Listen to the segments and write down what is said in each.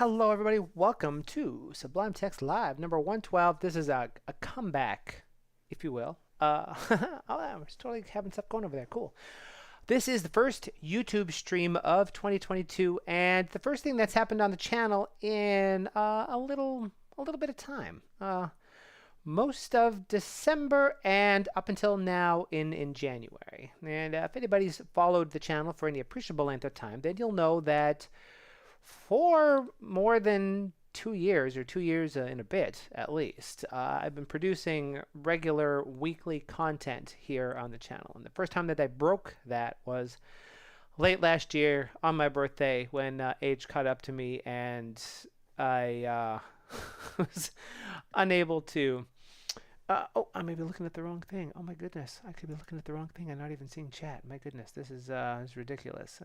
Hello, everybody. Welcome to Sublime Text Live number 112. This is a comeback, if you will. Oh, yeah, we're totally having stuff going over there. Cool. This is the first YouTube stream of 2022, and the first thing that's happened on the channel in a little bit of time. Most of December and up until now in January. And if anybody's followed the channel for any appreciable length of time, then you'll know that for more than 2 years, or 2 years and a bit at least, I've been producing regular weekly content here on the channel. And the first time that I broke that was late last year on my birthday when age caught up to me and I was unable to. Oh, I may be looking at the wrong thing. Oh my goodness, I could be looking at the wrong thing and not even seeing chat. My goodness, this is ridiculous.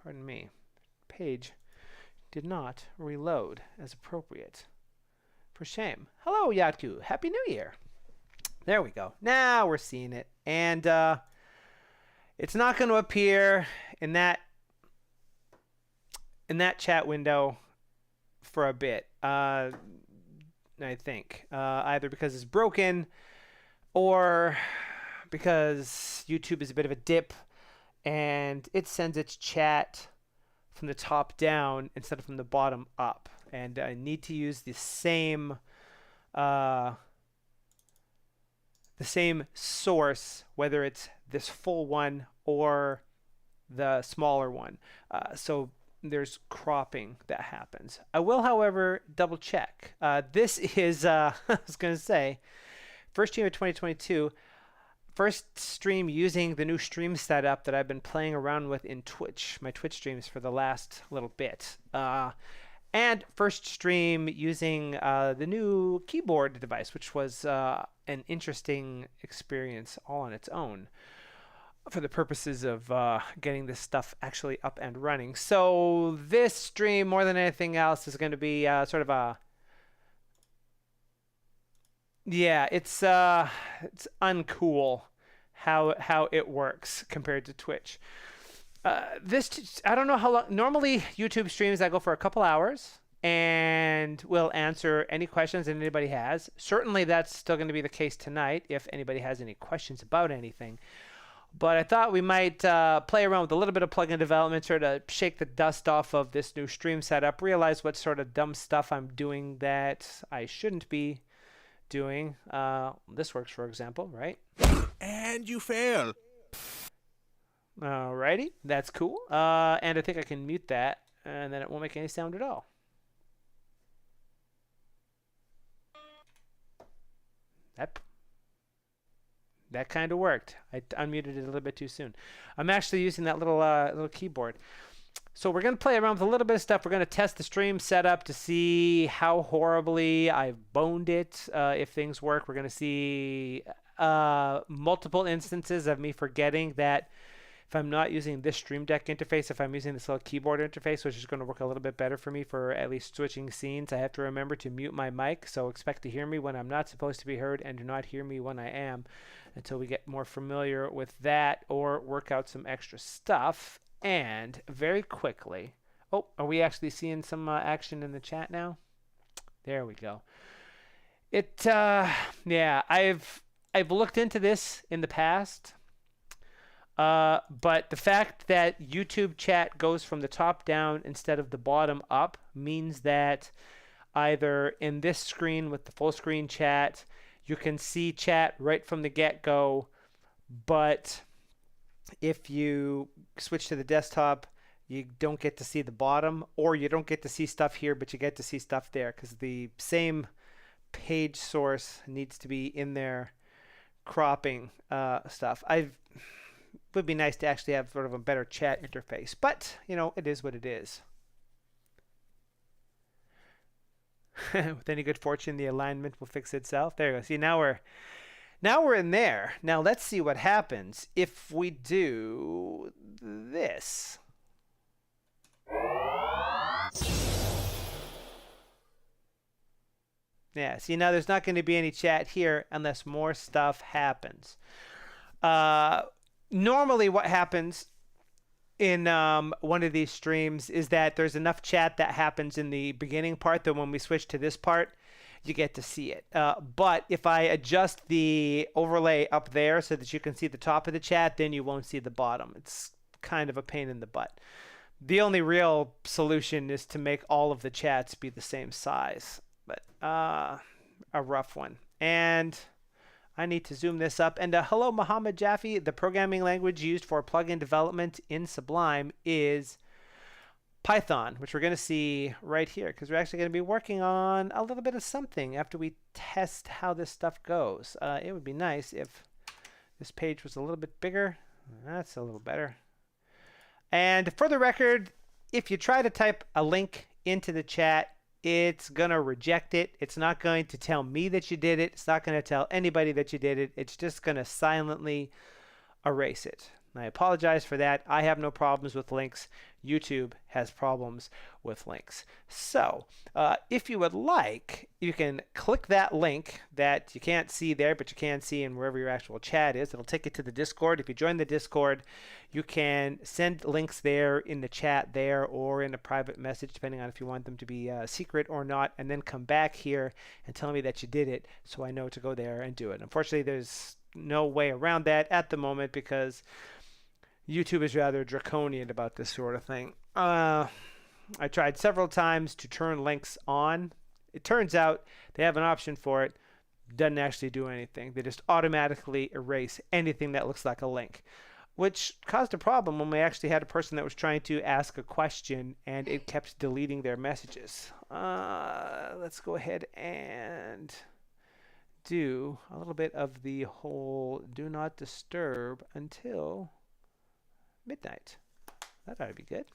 Pardon me. Page did not reload as appropriate. For shame. Hello, Yatku. Happy New Year. There we go. Now we're seeing it. And it's not going to appear in that chat window for a bit. I think. Either because it's broken or because YouTube is a bit of a dip and it sends its chat from the top down instead of from the bottom up. And I need to use the same source, whether it's this full one or the smaller one. So there's cropping that happens. I will, however, double check. This is, I was going to say, first stream of 2022. First stream using the new stream setup that I've been playing around with in Twitch, my Twitch streams for the last little bit. And first stream using the new keyboard device, which was an interesting experience all on its own for the purposes of getting this stuff actually up and running. So this stream, more than anything else, is going to be sort of a... Yeah, it's uncool how it works compared to Twitch. I don't know how long. Normally, YouTube streams I go for a couple hours and will answer any questions that anybody has. Certainly, that's still going to be the case tonight if anybody has any questions about anything. But I thought we might play around with a little bit of plugin development, sort of shake the dust off of this new stream setup, realize what sort of dumb stuff I'm doing that I shouldn't be doing. This works, for example, right? And you fail. Alrighty, that's cool. And I think I can mute that, and then it won't make any sound at all. That kind of worked. I unmuted it a little bit too soon. I'm actually using that little keyboard. So we're going to play around with a little bit of stuff. We're going to test the stream setup to see how horribly I've boned it, if things work. We're going to see multiple instances of me forgetting that if I'm not using this Stream Deck interface, if I'm using this little keyboard interface, which is going to work a little bit better for me for at least switching scenes, I have to remember to mute my mic. So expect to hear me when I'm not supposed to be heard and do not hear me when I am, until we get more familiar with that or work out some extra stuff. And very quickly, oh, are we actually seeing some action in the chat now? There we go. Yeah, I've looked into this in the past, but the fact that YouTube chat goes from the top down instead of the bottom up means that either in this screen with the full screen chat, you can see chat right from the get-go, but if you switch to the desktop, you don't get to see the bottom, or you don't get to see stuff here, but you get to see stuff there because the same page source needs to be in there cropping stuff. Would be nice to actually have sort of a better chat interface, but you know, it is what it is. With any good fortune, the alignment will fix itself. There you go. See, now we're in there. Now let's see what happens if we do this. Yeah, see, now there's not going to be any chat here unless more stuff happens. Normally what happens in one of these streams is that there's enough chat that happens in the beginning part that when we switch to this part, you get to see it. But if I adjust the overlay up there so that you can see the top of the chat, then you won't see the bottom. It's kind of a pain in the butt. The only real solution is to make all of the chats be the same size, but a rough one. And I need to zoom this up. And hello, Mohammed Jaffe. The programming language used for plugin development in Sublime is Python, which we're going to see right here because we're actually going to be working on a little bit of something after we test how this stuff goes. It would be nice if this page was a little bit bigger. That's a little better. And for the record, if you try to type a link into the chat, it's going to reject it. It's not going to tell me that you did it. It's not going to tell anybody that you did it. It's just going to silently erase it. And I apologize for that. I have no problems with links. YouTube has problems with links. So if you would like, you can click that link that you can't see there, but you can see in wherever your actual chat is. It'll take you to the Discord. If you join the Discord, you can send links there in the chat there or in a private message, depending on if you want them to be secret or not, and then come back here and tell me that you did it so I know to go there and do it. Unfortunately, there's no way around that at the moment because YouTube is rather draconian about this sort of thing. I tried several times to turn links on. It turns out they have an option for it. Doesn't actually do anything. They just automatically erase anything that looks like a link, which caused a problem when we actually had a person that was trying to ask a question and it kept deleting their messages. Let's go ahead and do a little bit of the whole do not disturb until midnight. That ought to be good.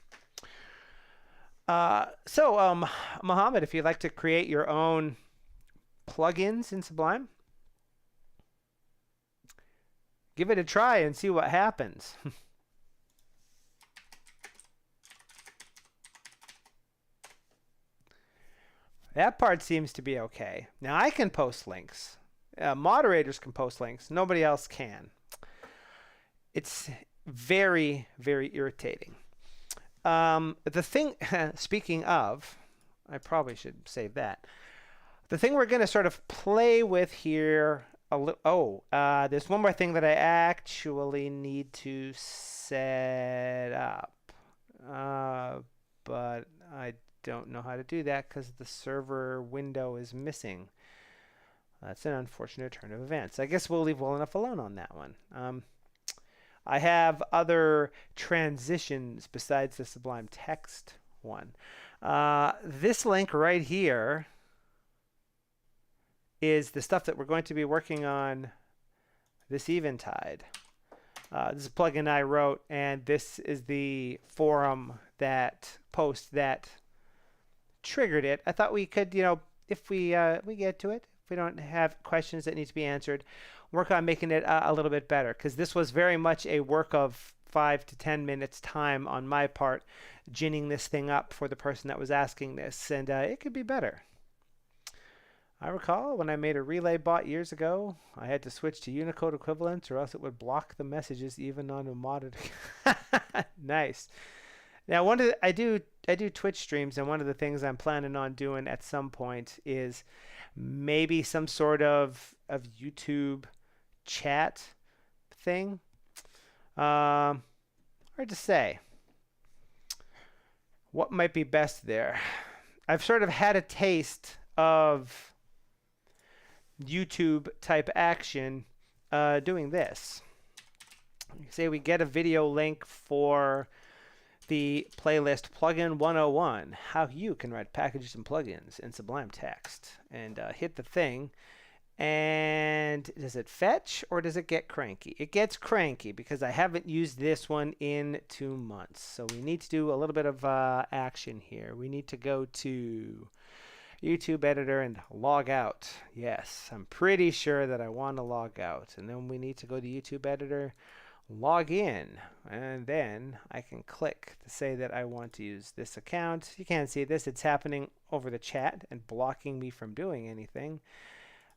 Mohammed, if you'd like to create your own plugins in Sublime, give it a try and see what happens. That part seems to be okay. Now I can post links. Moderators can post links. Nobody else can. It's very, very irritating. The thing, speaking of, I probably should save that. The thing we're going to sort of play with here, there's one more thing that I actually need to set up. But I don't know how to do that because the server window is missing. That's an unfortunate turn of events. I guess we'll leave well enough alone on that one. I have other transitions besides the Sublime Text one. This link right here is the stuff that we're going to be working on this eventide. This is a plugin I wrote, and this is the forum that post that triggered it. I thought we could, if we get to it, if we don't have questions that need to be answered, work on making it a little bit better, because this was very much a work of 5 to 10 minutes time on my part, ginning this thing up for the person that was asking this, and it could be better. I recall when I made a relay bot years ago, I had to switch to Unicode equivalents or else it would block the messages even on a modded. Nice. Now, I do Twitch streams, and one of the things I'm planning on doing at some point is maybe some sort of YouTube chat thing. Hard to say. What might be best there? I've sort of had a taste of YouTube type action doing this. Say we get a video link for the playlist Plugin 101, how you can write packages and plugins in Sublime Text, and hit the thing. And does it fetch or does it get cranky? It gets cranky because I haven't used this one in 2 months. So we need to do a little bit of action here. We need to go to YouTube editor and log out. Yes, I'm pretty sure that I want to log out. And then we need to go to YouTube editor, log in, and then I can click to say that I want to use this account. You can't see this. It's happening over the chat and blocking me from doing anything.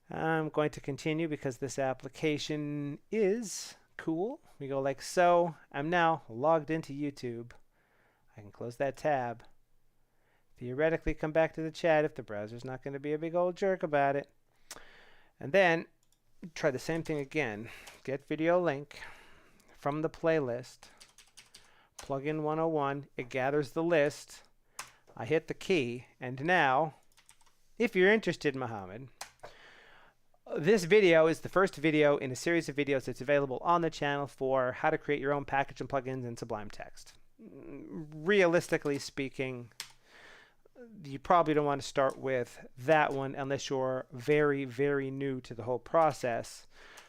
I'm going to continue because this application is Cool. We go like so. I'm now logged into YouTube. I can close that tab. Theoretically come back to the chat if the browser's not going to be a big old jerk about it. And then try the same thing again. Get video link from the playlist. Plug in 101. It gathers the list. I hit the key. And now, if you're interested, Mohammed, this video is the first video in a series of videos that's available on the channel for how to create your own package and plugins in Sublime Text. Realistically speaking, you probably don't want to start with that one unless you're very, very new to the whole process.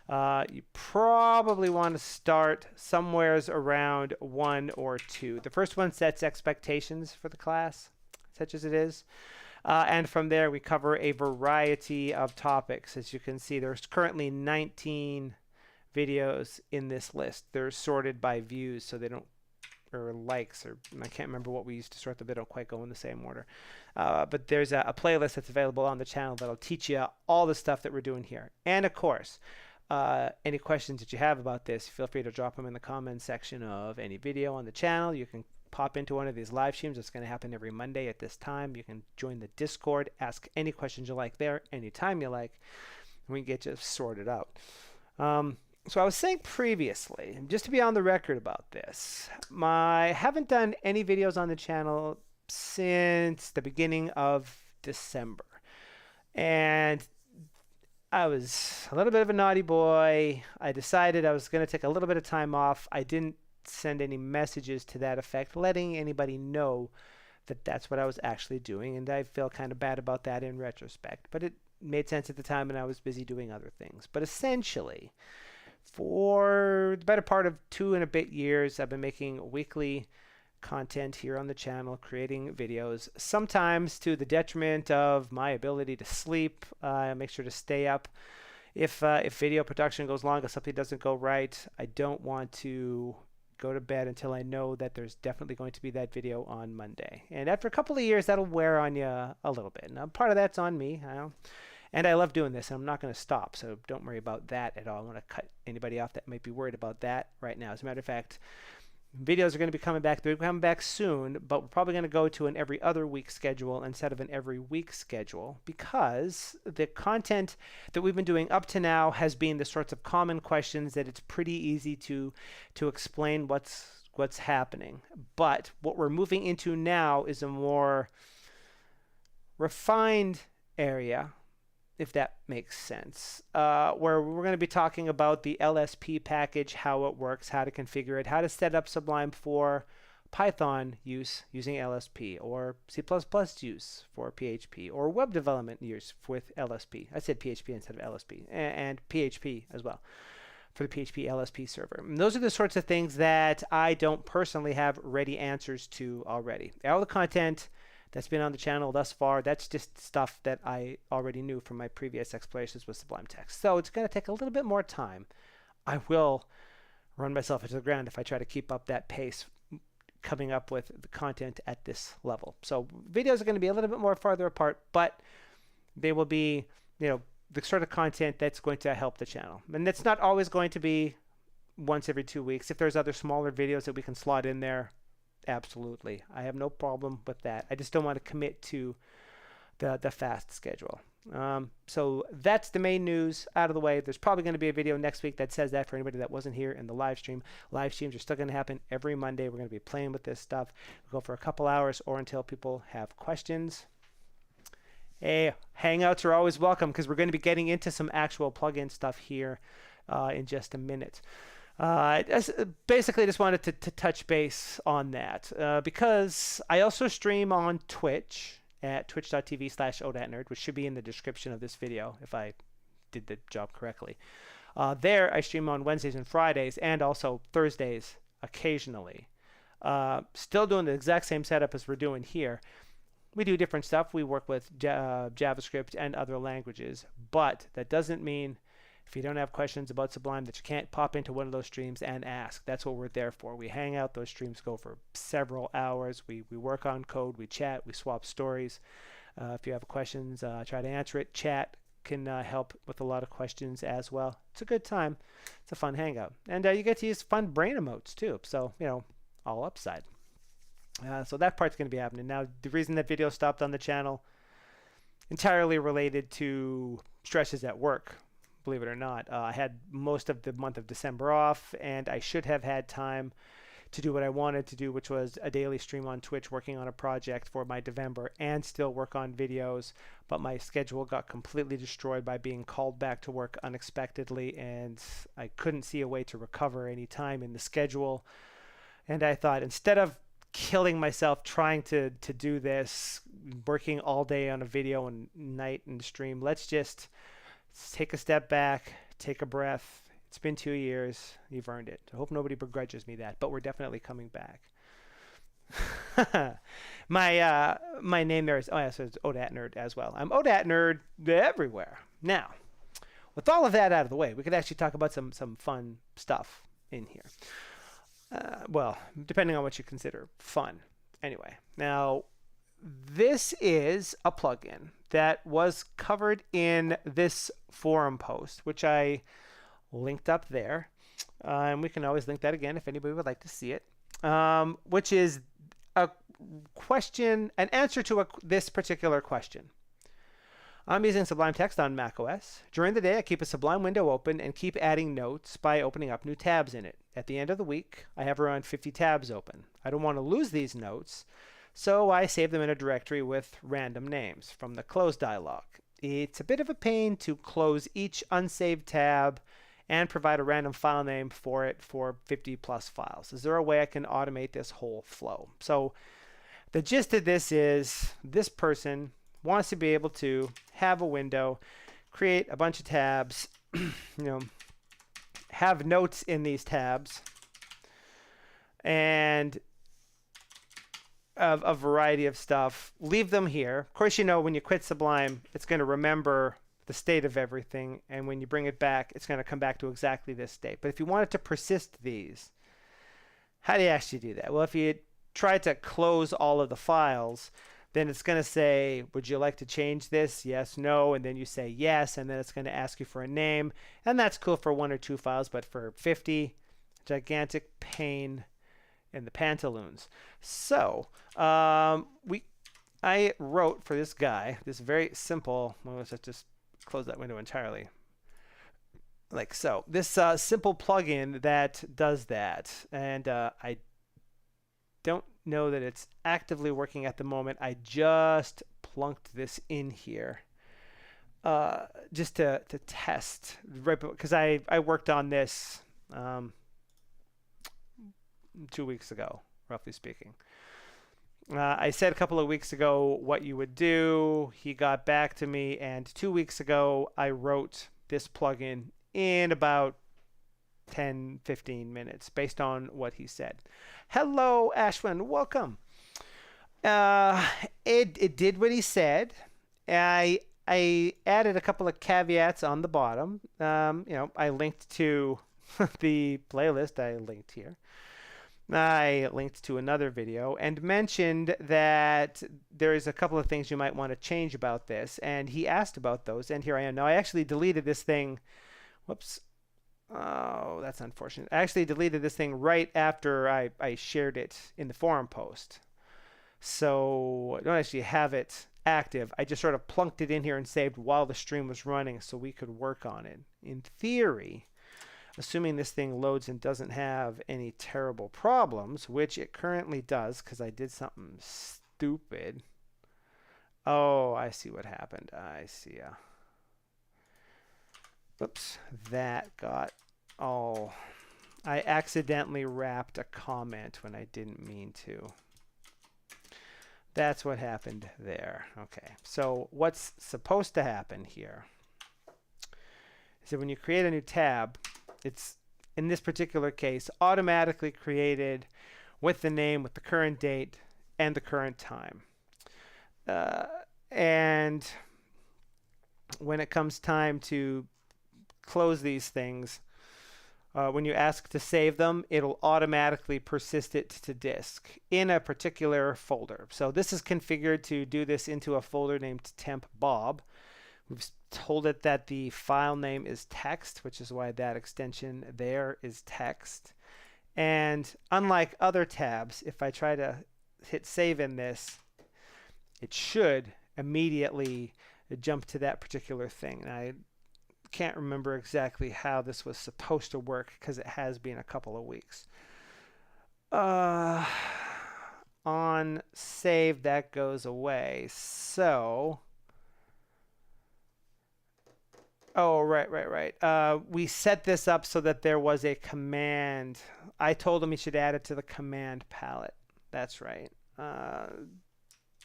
You probably want to start somewheres around 1 or 2. The first one sets expectations for the class, such as it is. And from there, we cover a variety of topics. As you can see, there's currently 19 videos in this list. They're sorted by views, so they don't, or likes, or I can't remember what we used to sort them. They don't quite go in the same order. But there's a playlist that's available on the channel that'll teach you all the stuff that we're doing here. And of course, any questions that you have about this, feel free to drop them in the comments section of any video on the channel. You can pop into one of these live streams. It's going to happen every Monday at this time. You can join the Discord, ask any questions you like there, anytime you like, and we can get you sorted out. So I was saying previously, just to be on the record about this, I haven't done any videos on the channel since the beginning of December. And I was a little bit of a naughty boy. I decided I was going to take a little bit of time off. I didn't send any messages to that effect, letting anybody know that that's what I was actually doing. And I feel kind of bad about that in retrospect. But it made sense at the time, and I was busy doing other things. But essentially, for the better part of 2 and a bit years, I've been making weekly content here on the channel, creating videos, sometimes to the detriment of my ability to sleep. I make sure to stay up. If video production goes long or something doesn't go right, I don't want to go to bed until I know that there's definitely going to be that video on Monday. And after a couple of years, that'll wear on you a little bit. Now, part of that's on me. And I love doing this, and I'm not going to stop, so don't worry about that at all. I want to cut anybody off that might be worried about that right now. As a matter of fact, videos are going to be coming back. They're coming back soon, but we're probably going to go to an every other week schedule instead of an every week schedule, because the content that we've been doing up to now has been the sorts of common questions that it's pretty easy to explain what's happening. But what we're moving into now is a more refined area, if that makes sense, where we're going to be talking about the LSP package, how it works, how to configure it, how to set up Sublime for Python use using LSP, or C++ use for PHP, or web development use with LSP. I said PHP instead of LSP, and PHP as well for the PHP LSP server. And those are the sorts of things that I don't personally have ready answers to already. All the content that's been on the channel thus far, that's just stuff that I already knew from my previous explorations with Sublime Text. So it's going to take a little bit more time. I will run myself into the ground if I try to keep up that pace coming up with the content at this level. So videos are going to be a little bit more farther apart, but they will be, the sort of content that's going to help the channel. And that's not always going to be once every 2 weeks. If there's other smaller videos that we can slot in there, absolutely. I have no problem with that. I just don't want to commit to the fast schedule. So that's the main news out of the way. There's probably going to be a video next week that says that for anybody that wasn't here in the live stream. Live streams are still going to happen every Monday. We're going to be playing with this stuff. We'll go for a couple hours or until people have questions. Hey, Hangouts are always welcome because we're going to be getting into some actual plugin stuff here in just a minute. Basically just wanted to touch base on that because I also stream on Twitch at twitch.tv/odatnerd, which should be in the description of this video if I did the job correctly. There I stream on Wednesdays and Fridays and also Thursdays occasionally. Still doing the exact same setup as we're doing here. We do different stuff. We work with JavaScript and other languages, but that doesn't mean if you don't have questions about Sublime that you can't pop into one of those streams and ask. That's what we're there for. We hang out. Those streams go for several hours. We work on code. We chat. We swap stories. If you have questions, try to answer it. Chat. can help with a lot of questions as well. It's a good time. It's a fun hangout. And you get to use fun brain emotes too. So, all upside. So that part's going to be happening. Now, the reason that video stopped on the channel, entirely related to stresses at work, believe it or not. I had most of the month of December off, and I should have had time to do what I wanted to do, which was a daily stream on Twitch working on a project for my November and still work on videos. But my schedule got completely destroyed by being called back to work unexpectedly, and I couldn't see a way to recover any time in the schedule. And I thought, instead of killing myself trying to do this, working all day on a video and night in the stream, let's just take a step back, take a breath. It's been 2 years. You've earned it. I hope nobody begrudges me that, but we're definitely coming back. My name there is, so it's ODAT Nerd as well. I'm ODAT Nerd everywhere. Now, with all of that out of the way, we could actually talk about some fun stuff in here. Well, depending on what you consider fun. Anyway, now this is a plugin that was covered in this forum post, which I linked up there. And we can always link that again if anybody would like to see it, which is a question, an answer to this particular question. I'm using Sublime Text on macOS. During the day, I keep a Sublime window open and keep adding notes by opening up new tabs in it. At the end of the week, I have around 50 tabs open. I don't want to lose these notes, so I save them in a directory with random names from the close dialog. It's a bit of a pain to close each unsaved tab and provide a random file name for it for 50 plus files. Is there a way I can automate this whole flow? So the gist of this is this person wants to be able to have a window, create a bunch of tabs, have notes in these tabs, and a variety of stuff. Leave them here. Of course, when you quit Sublime, it's going to remember the state of everything, and when you bring it back, it's going to come back to exactly this state. But if you wanted to persist these, how do you actually do that? Well, if you try to close all of the files, then it's going to say, would you like to change this? Yes, no, and then you say yes, and then it's going to ask you for a name, and that's cool for 1 or 2 files, but for 50, gigantic pain in the pantaloons. So I wrote for this guy this very simple, let's just close that window entirely, like so. This simple plugin that does that, and I don't know that it's actively working at the moment. I just plunked this in here just to test, right? Because I worked on this 2 weeks ago, roughly speaking. I said a couple of weeks ago what you would do. He got back to me, and 2 weeks ago I wrote this plugin in about 10-15 minutes based on what he said. Hello, Ashwin, welcome. It did what he said. I added a couple of caveats on the bottom. I linked to the playlist I linked here. I linked to another video and mentioned that there's a couple of things you might want to change about this, and he asked about those, and here I am. Now, I actually deleted this thing. Whoops. Oh, that's unfortunate. I actually deleted this thing right after I shared it in the forum post. So I don't actually have it active. I just sort of plunked it in here and saved while the stream was running so we could work on it. In theory, assuming this thing loads and doesn't have any terrible problems, which it currently does because I did something stupid. Oh, I see what happened. I see. Whoops, that got all... I accidentally wrapped a comment when I didn't mean to. That's what happened there. Okay, so what's supposed to happen here is that when you create a new tab, it's, in this particular case, automatically created with the name, with the current date, and the current time. And when it comes time to close these things, when you ask to save them, it'll automatically persist it to disk in a particular folder. So this is configured to do this into a folder named temp bob. We've told it that the file name is text, which is why that extension there is text. And unlike other tabs, if I try to hit save in this, it should immediately jump to that particular thing. And I can't remember exactly how this was supposed to work because it has been a couple of weeks. On save, that goes away. So, oh, right. We set this up so that there was a command. I told him he should add it to the command palette. That's right.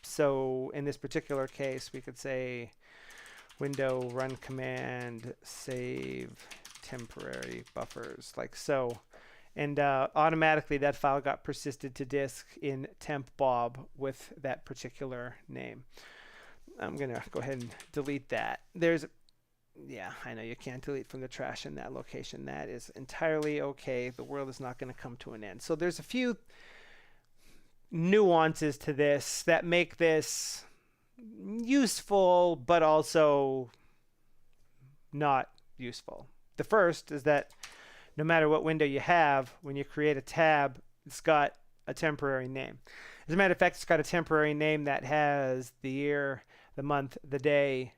So in this particular case, we could say window run command save temporary buffers, like so. And automatically that file got persisted to disk in temp bob with that particular name. I'm going to go ahead and delete that. Yeah, I know you can't delete from the trash in that location. That is entirely okay. The world is not going to come to an end. So there's a few nuances to this that make this useful, but also not useful. The first is that no matter what window you have, when you create a tab, it's got a temporary name. As a matter of fact, it's got a temporary name that has the year, the month, the day,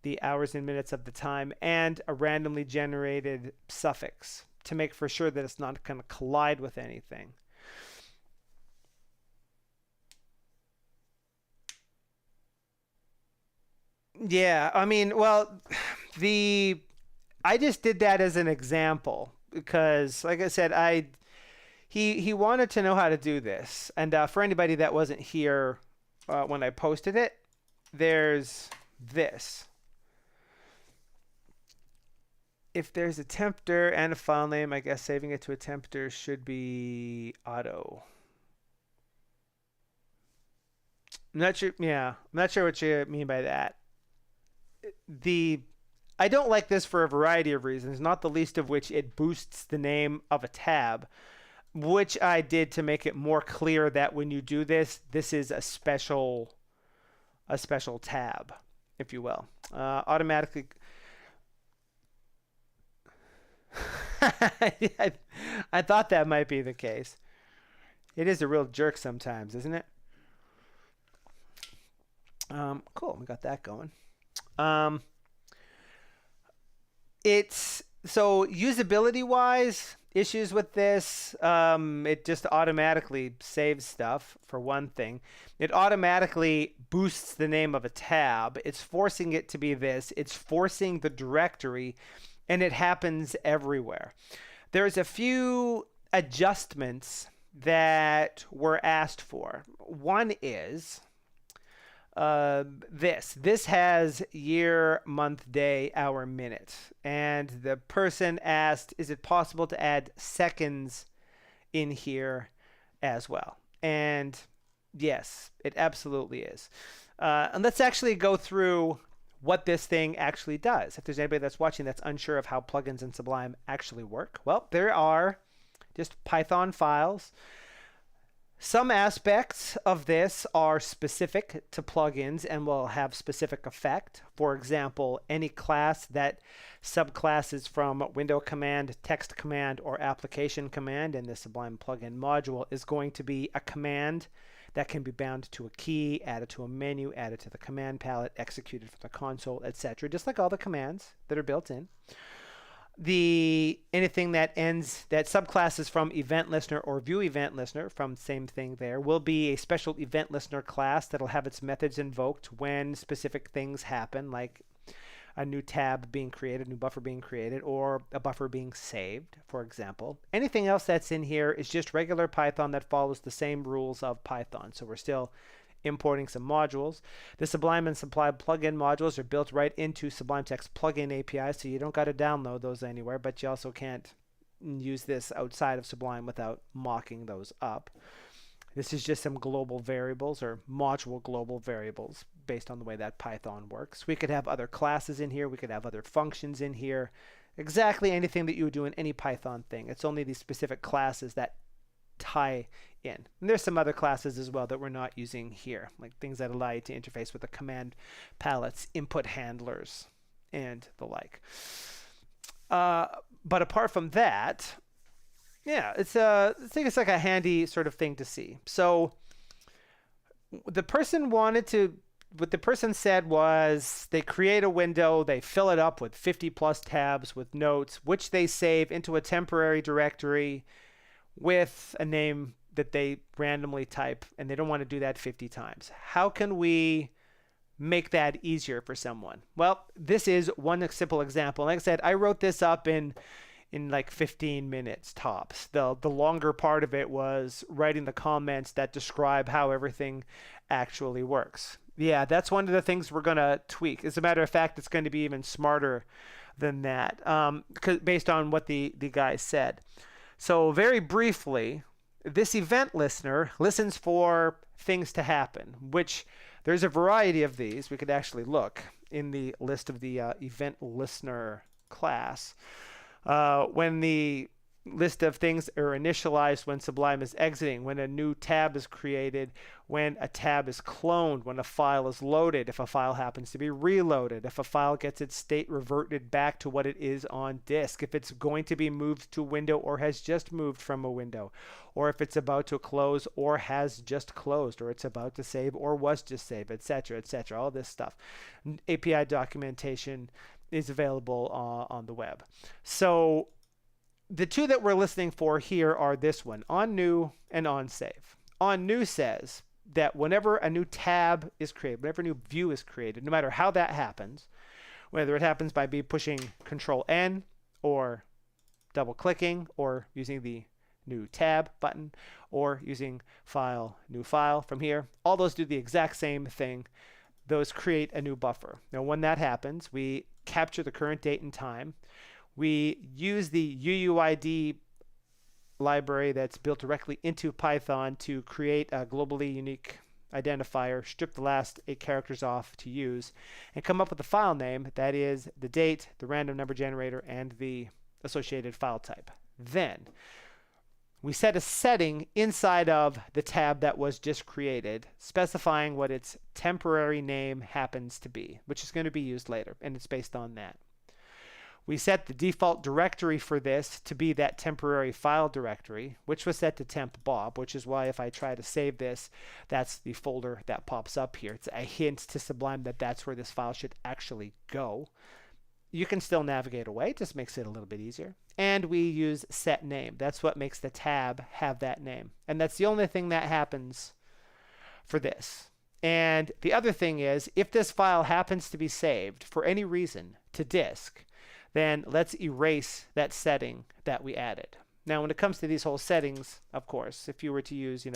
the hours and minutes of the time, and a randomly generated suffix to make for sure that it's not going to collide with anything. Yeah, I mean, well, I just did that as an example because, like I said, he wanted to know how to do this, and for anybody that wasn't here when I posted it, there's this. If there's a tempter and a file name, I guess saving it to a tempter should be auto. I'm not sure. Yeah, I'm not sure what you mean by that. I don't like this for a variety of reasons, not the least of which it boosts the name of a tab, which I did to make it more clear that when you do this, this is a special tab, if you will. Automatically. I thought that might be the case. It is a real jerk sometimes, isn't it? Cool, we got that going. It's so usability wise, issues with this, it just automatically saves stuff for one thing. It automatically boosts the name of a tab. It's forcing it to be this. It's forcing the directory, and it happens everywhere. There's a few adjustments that were asked for. One is this has year, month, day, hour, minute, and the person asked, is it possible to add seconds in here as well? And yes, it absolutely is. And let's actually go through what this thing actually does. If there's anybody that's watching that's unsure of how plugins in Sublime actually work, well, there are just Python files. Some aspects of this are specific to plugins and will have specific effect. For example, any class that subclasses from window command, text command, or application command in the Sublime plugin module is going to be a command that can be bound to a key, added to a menu, added to the command palette, executed from the console, etc. Just like all the commands that are built in. Anything that subclasses from event listener or view event listener, from same thing there, will be a special event listener class that'll have its methods invoked when specific things happen, like a new tab being created, a new buffer being created, or a buffer being saved, for example. Anything else that's in here is just regular Python that follows the same rules of Python. So we're still importing some modules. The Sublime and Sublime plugin modules are built right into Sublime Text plugin API, so you don't got to download those anywhere, but you also can't use this outside of Sublime without mocking those up. This is just some global variables or module global variables based on the way that Python works. We could have other classes in here. We could have other functions in here. Exactly anything that you would do in any Python thing. It's only these specific classes that tie in. And there's some other classes as well that we're not using here, like things that allow you to interface with the command palettes, input handlers, and the like. But apart from that, yeah, I think it's like a handy sort of thing to see. So what the person said was they create a window, they fill it up with 50 plus tabs with notes, which they save into a temporary directory with a name that they randomly type, and they don't want to do that 50 times. How can we make that easier for someone? Well, this is one simple example. Like I said, I wrote this up in like 15 minutes tops. The longer part of it was writing the comments that describe how everything actually works. Yeah, that's one of the things we're going to tweak. As a matter of fact, it's going to be even smarter than that, based on what the guy said. So very briefly, this event listener listens for things to happen, which there's a variety of these. We could actually look in the list of the event listener class. When the list of things are initialized, when Sublime is exiting, when a new tab is created, when a tab is cloned, when a file is loaded, if a file happens to be reloaded, if a file gets its state reverted back to what it is on disk, if it's going to be moved to a window or has just moved from a window, or if it's about to close or has just closed, or it's about to save or was just saved, etc., etc., all this stuff. API documentation is available on the web. So the two that we're listening for here are this one, on new and on save. On new says that whenever a new tab is created, whenever a new view is created, no matter how that happens, whether it happens by pushing Control N or double clicking or using the new tab button or using file, new file from here, all those do the exact same thing. Those create a new buffer. Now when that happens, we capture the current date and time. We use the UUID library that's built directly into Python to create a globally unique identifier, strip the last 8 characters off to use, and come up with a file name that is the date, the random number generator, and the associated file type. Then we set a setting inside of the tab that was just created, specifying what its temporary name happens to be, which is going to be used later, and it's based on that. We set the default directory for this to be that temporary file directory, which was set to temp Bob, which is why if I try to save this, that's the folder that pops up here. It's a hint to Sublime that that's where this file should actually go. You can still navigate away, just makes it a little bit easier. And we use set name. That's what makes the tab have that name. And that's the only thing that happens for this. And the other thing is, if this file happens to be saved for any reason to disk, then let's erase that setting that we added. Now, when it comes to these whole settings, of course, if you were to use,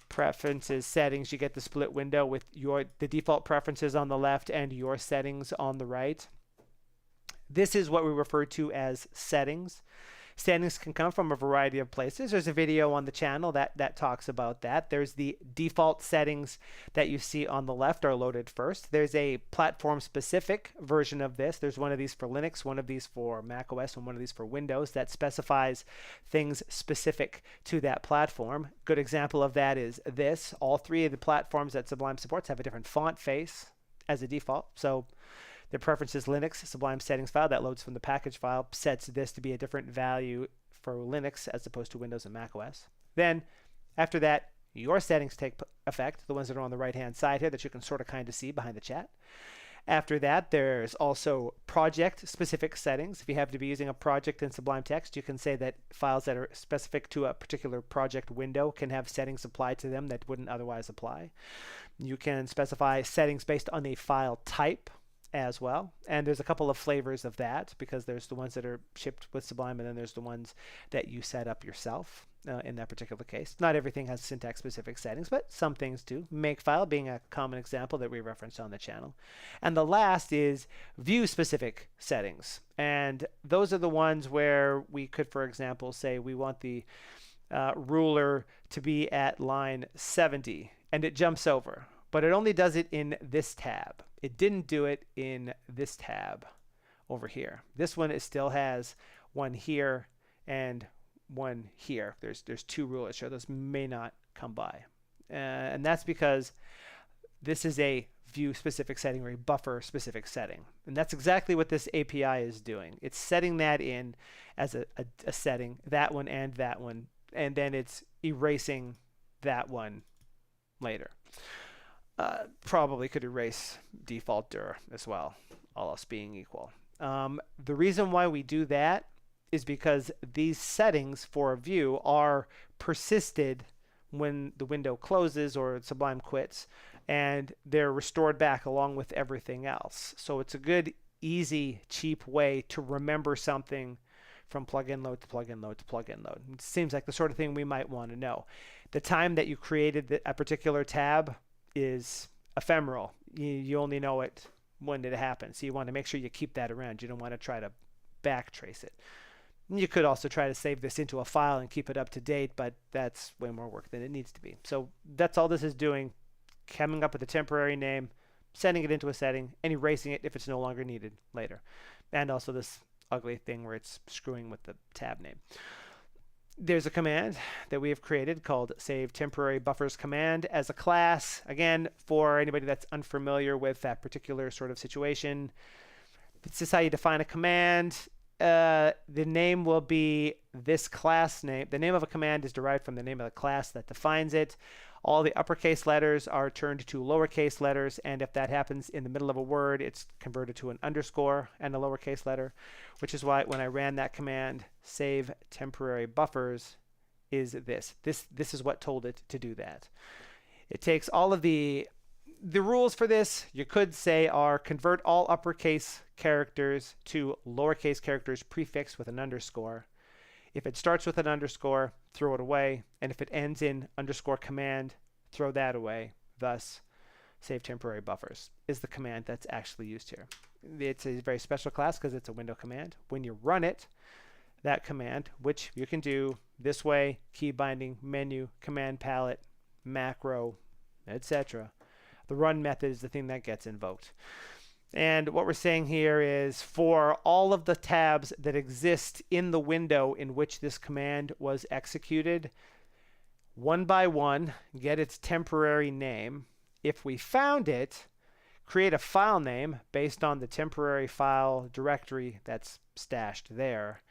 preferences, settings, you get the split window with the default preferences on the left and your settings on the right. This is what we refer to as settings. Settings can come from a variety of places. There's a video on the channel that talks about that. There's the default settings that you see on the left are loaded first. There's a platform-specific version of this. There's one of these for Linux, one of these for macOS, and one of these for Windows that specifies things specific to that platform. Good example of that is this. All 3 of the platforms that Sublime supports have a different font face as a default. So the preferences Linux Sublime settings file that loads from the package file sets this to be a different value for Linux as opposed to Windows and macOS. Then after that, your settings take effect, the ones that are on the right hand side here that you can sort of kind of see behind the chat. After that, there's also project specific settings. If you have to be using a project in Sublime Text, you can say that files that are specific to a particular project window can have settings applied to them that wouldn't otherwise apply. You can specify settings based on a file type as well, and there's a couple of flavors of that because there's the ones that are shipped with Sublime and then there's the ones that you set up yourself in that particular case. Not everything has syntax specific settings, but some things do. Makefile being a common example that we referenced on the channel. And the last is view specific settings, and those are the ones where we could, for example, say we want the ruler to be at line 70 and it jumps over, but it only does it in this tab. It didn't do it in this tab over here. This one, it still has one here and one here. There's 2 rulers, so those may not come by. And that's because this is a view specific setting or a buffer specific setting. And that's exactly what this API is doing. It's setting that in as a setting, that one, and then it's erasing that one later. Probably could erase default dir as well, all else being equal. The reason why we do that is because these settings for a view are persisted when the window closes or Sublime quits, and they're restored back along with everything else. So it's a good, easy, cheap way to remember something from plugin load to plugin load to plugin load. It seems like the sort of thing we might want to know. The time that you created a particular tab is ephemeral. You only know it when it happens. So you want to make sure you keep that around. You don't want to try to backtrace it. You could also try to save this into a file and keep it up to date, but that's way more work than it needs to be. So that's all this is doing, coming up with a temporary name, sending it into a setting, and erasing it if it's no longer needed later. And also this ugly thing where it's screwing with the tab name. There's a command that we have created called save temporary buffers command as a class. Again, for anybody that's unfamiliar with that particular sort of situation, this is how you define a command. The name will be this class name. The name of a command is derived from the name of the class that defines it. All the uppercase letters are turned to lowercase letters, and if that happens in the middle of a word, it's converted to an underscore and a lowercase letter, which is why when I ran that command, save temporary buffers, is this. This is what told it to do that. It takes all of the rules for this, you could say, are convert all uppercase characters to lowercase characters prefixed with an underscore. If it starts with an underscore, throw it away. And if it ends in underscore command, throw that away. Thus, save temporary buffers is the command that's actually used here. It's a very special class because it's a window command. When you run it, that command, which you can do this way, key binding, menu, command palette, macro, etc. The run method is the thing that gets invoked. And what we're saying here is for all of the tabs that exist in the window in which this command was executed, one by one, get its temporary name. If we found it, create a file name based on the temporary file directory that's stashed there.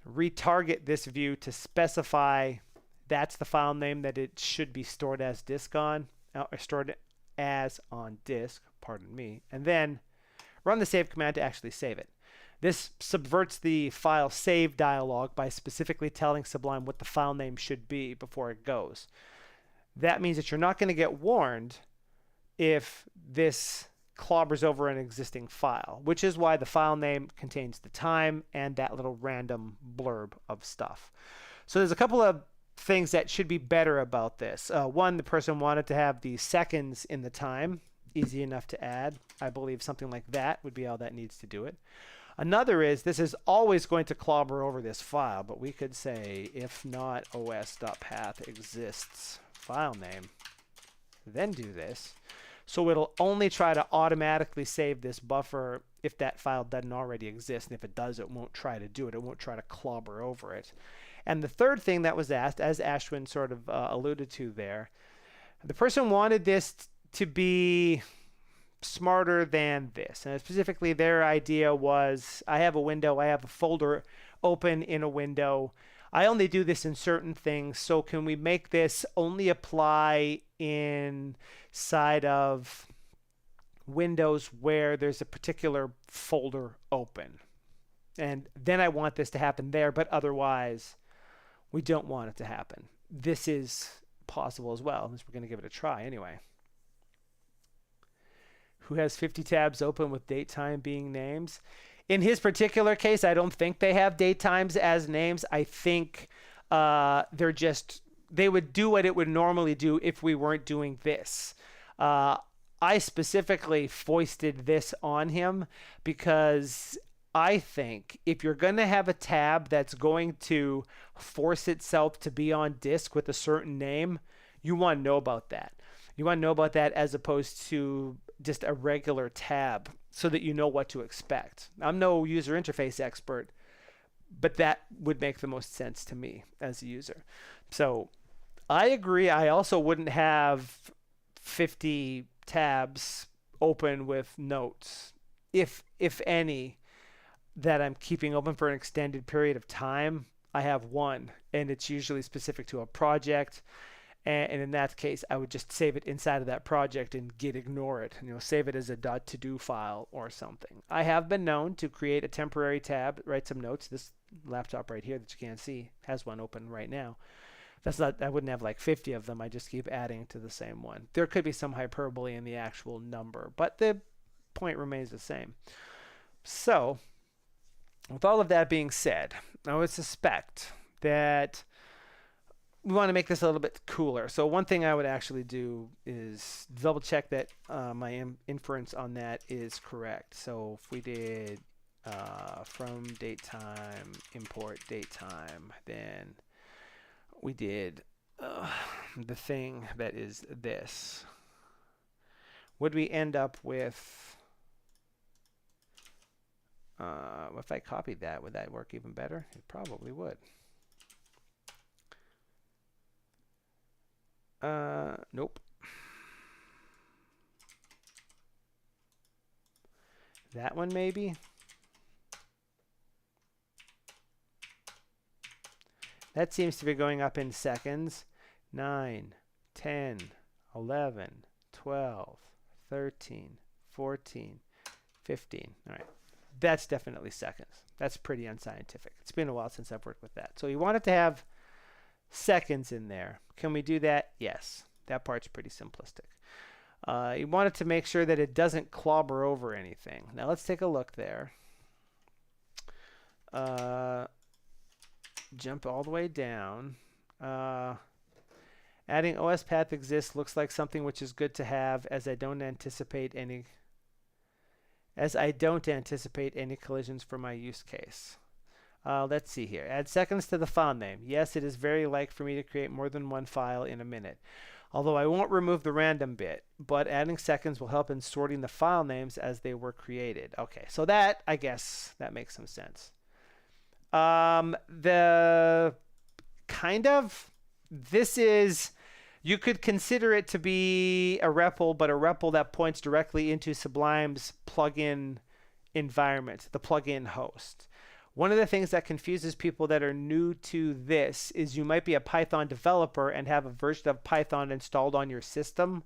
Retarget this view to specify that's the file name that it should be stored as disk on, or stored as on disk, pardon me, and then run the save command to actually save it. This subverts the file save dialog by specifically telling Sublime what the file name should be before it goes. That means that you're not going to get warned if this clobbers over an existing file, which is why the file name contains the time and that little random blurb of stuff. So there's a couple of things that should be better about this. One, the person wanted to have the seconds in the time. Easy enough to add. I believe something like that would be all that needs to do it. Another is this is always going to clobber over this file, but we could say if not os.path exists file name, then do this. So it'll only try to automatically save this buffer if that file doesn't already exist. And if it does, it won't try to do it. It won't try to clobber over it. And the third thing that was asked, as Ashwin sort of alluded to there, the person wanted this to be smarter than this. And specifically, their idea was, I have a window, I have a folder open in a window. I only do this in certain things, so can we make this only apply inside of windows where there's a particular folder open? And then I want this to happen there, but otherwise, we don't want it to happen. This is possible as well, as we're going to give it a try anyway. Who has 50 tabs open with date time being names? In his particular case, I don't think they have date times as names. I think they would do what it would normally do if we weren't doing this. I specifically foisted this on him because I think if you're going to have a tab that's going to force itself to be on disk with a certain name, you want to know about that. You want to know about that as opposed to just a regular tab so that you know what to expect. I'm no user interface expert, but that would make the most sense to me as a user. So I agree. I also wouldn't have 50 tabs open with notes, if any, that I'm keeping open for an extended period of time. I have one, and it's usually specific to a project. And in that case, I would just save it inside of that project and git ignore it. Save it as a .to-do file or something. I have been known to create a temporary tab, write some notes. This laptop right here that you can't see has one open right now. That's not. I wouldn't have like 50 of them. I just keep adding to the same one. There could be some hyperbole in the actual number, but the point remains the same. So, with all of that being said, I would suspect that we want to make this a little bit cooler. So one thing I would actually do is double check that my inference on that is correct. So if we did from datetime import datetime, then we did the thing that is this. Would we end up with, if I copied that, would that work even better? It probably would. Nope. That one maybe. That seems to be going up in seconds. 9, 10, 11, 12, 13, 14, 15. All right. That's definitely seconds. That's pretty unscientific. It's been a while since I've worked with that. So you want it to have seconds in there. Can we do that? Yes. That part's pretty simplistic. You want it to make sure that it doesn't clobber over anything. Now let's take a look there. Jump all the way down. Adding OS path exists looks like something which is good to have, as I don't anticipate any collisions for my use case. Let's see here. Add seconds to the file name. Yes, it is very like for me to create more than one file in a minute. Although I won't remove the random bit, but adding seconds will help in sorting the file names as they were created. Okay, so that, I guess, that makes some sense. The kind of, this is, you could consider it to be a REPL, but a REPL that points directly into Sublime's plugin environment, the plugin host. One of the things that confuses people that are new to this is you might be a Python developer and have a version of Python installed on your system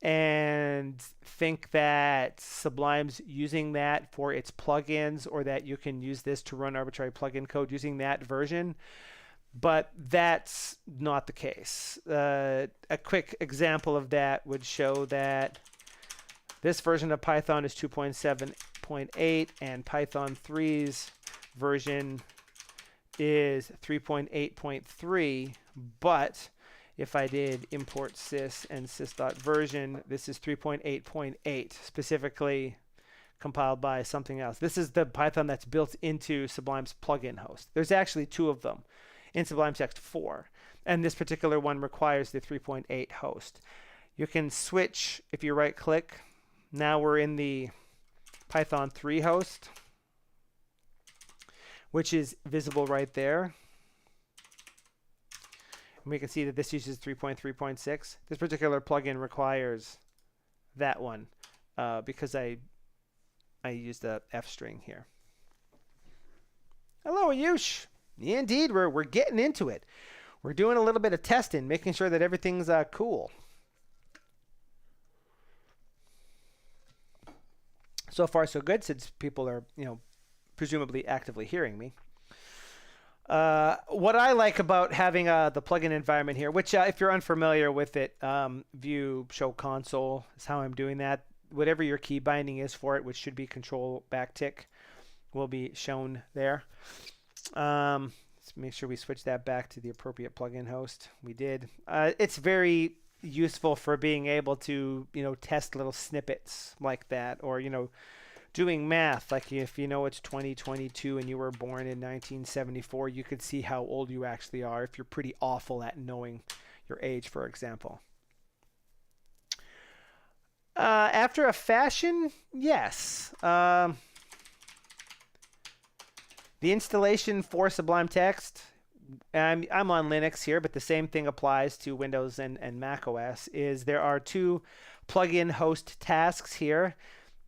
and think that Sublime's using that for its plugins, or that you can use this to run arbitrary plugin code using that version. But that's not the case. A quick example of that would show that this version of Python is 2.7.8 and Python 3's version is 3.8.3, but if I did import sys and sys.version, this is 3.8.8, specifically compiled by something else. This is the Python that's built into Sublime's plugin host. There's actually two of them in Sublime Text 4, and this particular one requires the 3.8 host. You can switch if you right click. Now we're in the Python 3 host, which is visible right there. And we can see that this uses 3.3.6. This particular plugin requires that one because I used the F string here. Hello, Ayush. Yeah, indeed, we're getting into it. We're doing a little bit of testing, making sure that everything's cool. So far, so good, since people are, presumably actively hearing me. What I like about having the plugin environment here, which if you're unfamiliar with it, view show console is how I'm doing that. Whatever your key binding is for it, which should be control backtick, will be shown there. Let's make sure we switch that back to the appropriate plugin host. We did. It's very useful for being able to, test little snippets like that, or, doing math. Like if it's 2022 and you were born in 1974, you could see how old you actually are if you're pretty awful at knowing your age, for example. After a fashion, yes. The installation for Sublime Text, I'm on Linux here, but the same thing applies to Windows and Mac OS, is there are two plugin host tasks here.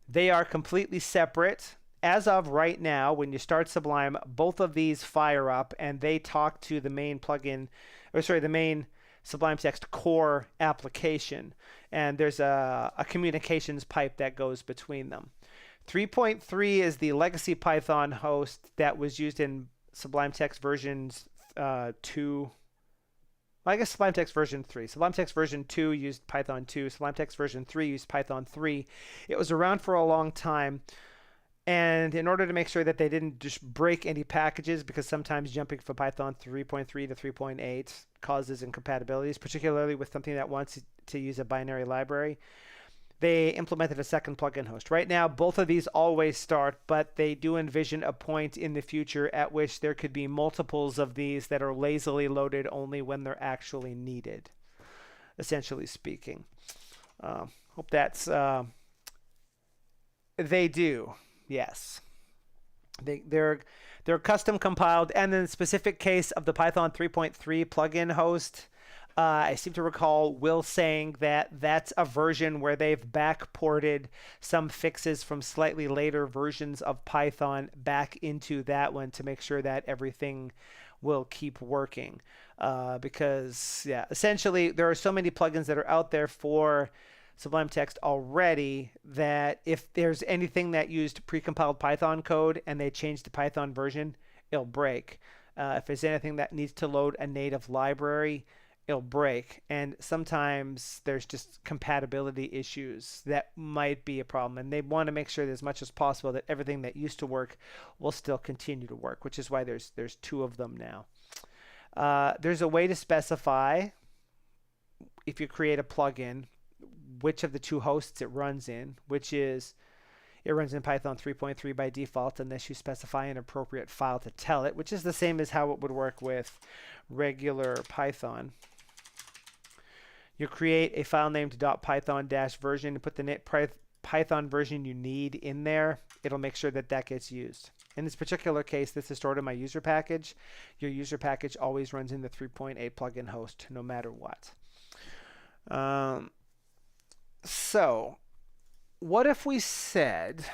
They are completely separate. As of right now, when you start Sublime, both of these fire up and they talk to the main the main Sublime Text core application. And there's a communications pipe that goes between them. 3.3 is the legacy Python host that was used in Sublime Text versions 2. Well, I guess Sublime Text version 3. Sublime Text version 2 used Python 2. Sublime Text version 3 used Python 3. It was around for a long time. And in order to make sure that they didn't just break any packages, because sometimes jumping from Python 3.3 to 3.8 causes incompatibilities, particularly with something that wants to use a binary library, they implemented a second plugin host. Right now, both of these always start, but they do envision a point in the future at which there could be multiples of these that are lazily loaded only when they're actually needed, essentially speaking. Hope that's... they do. Yes, they're custom compiled, and in the specific case of the Python 3.3 plugin host, I seem to recall Will saying that that's a version where they've backported some fixes from slightly later versions of Python back into that one to make sure that everything will keep working. Because, yeah, essentially there are so many plugins that are out there for Sublime Text already that if there's anything that used precompiled Python code and they change the Python version, it'll break. If there's anything that needs to load a native library, it'll break. And sometimes there's just compatibility issues that might be a problem. And they want to make sure as much as possible that everything that used to work will still continue to work, which is why there's two of them now. There's a way to specify, if you create a plugin, which of the two hosts it runs in, which is it runs in Python 3.3 by default unless you specify an appropriate file to tell it, which is the same as how it would work with regular Python. You create a file named .python-version and put the Python version you need in there. It'll make sure that that gets used. In this particular case, this is stored in my user package. Your user package always runs in the 3.8 plugin host no matter what. So, what if we said,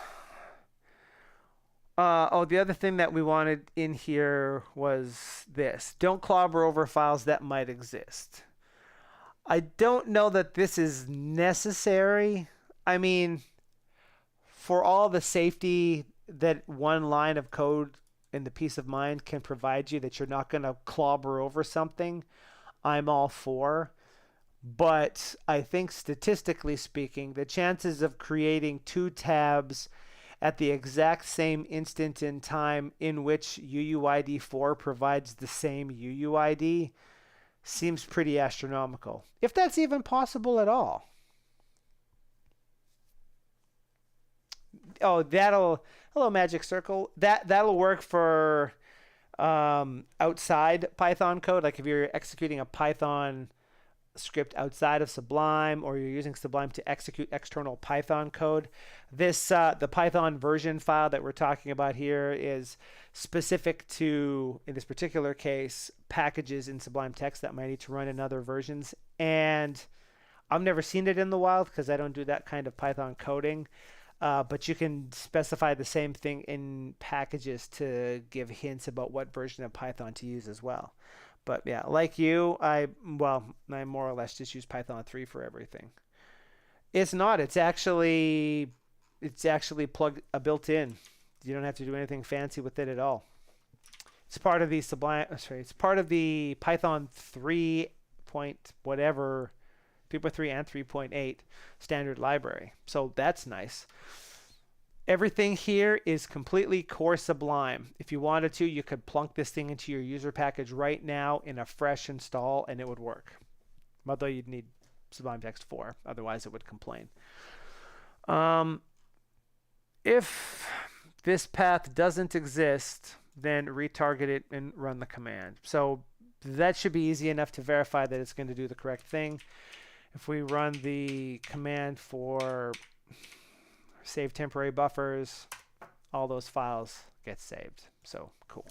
the other thing that we wanted in here was this. Don't clobber over files that might exist. I don't know that this is necessary. I mean, for all the safety that one line of code and the peace of mind can provide you that you're not going to clobber over something, I'm all for. But I think statistically speaking, the chances of creating two tabs at the exact same instant in time in which UUID4 provides the same UUID seems pretty astronomical, if that's even possible at all. Oh, hello Magic Circle. That'll work for outside Python code, like if you're executing a Python script outside of Sublime, or you're using Sublime to execute external Python code. This the Python version file that we're talking about here is specific to, in this particular case, packages in Sublime Text that might need to run in other versions. And I've never seen it in the wild because I don't do that kind of Python coding. But you can specify the same thing in packages to give hints about what version of Python to use as well. But yeah, like you, I more or less just use Python 3 for everything. It's not. It's actually plugged built in. You don't have to do anything fancy with it at all. It's part of the it's part of the Python 3 point whatever, 3.3 and 3.8 standard library. So that's nice. Everything here is completely core Sublime. If you wanted to, you could plunk this thing into your user package right now in a fresh install and it would work. Although you'd need Sublime Text 4, otherwise it would complain. If this path doesn't exist, then retarget it and run the command. So that should be easy enough to verify that it's going to do the correct thing. If we run the command for save temporary buffers, all those files get saved. So cool.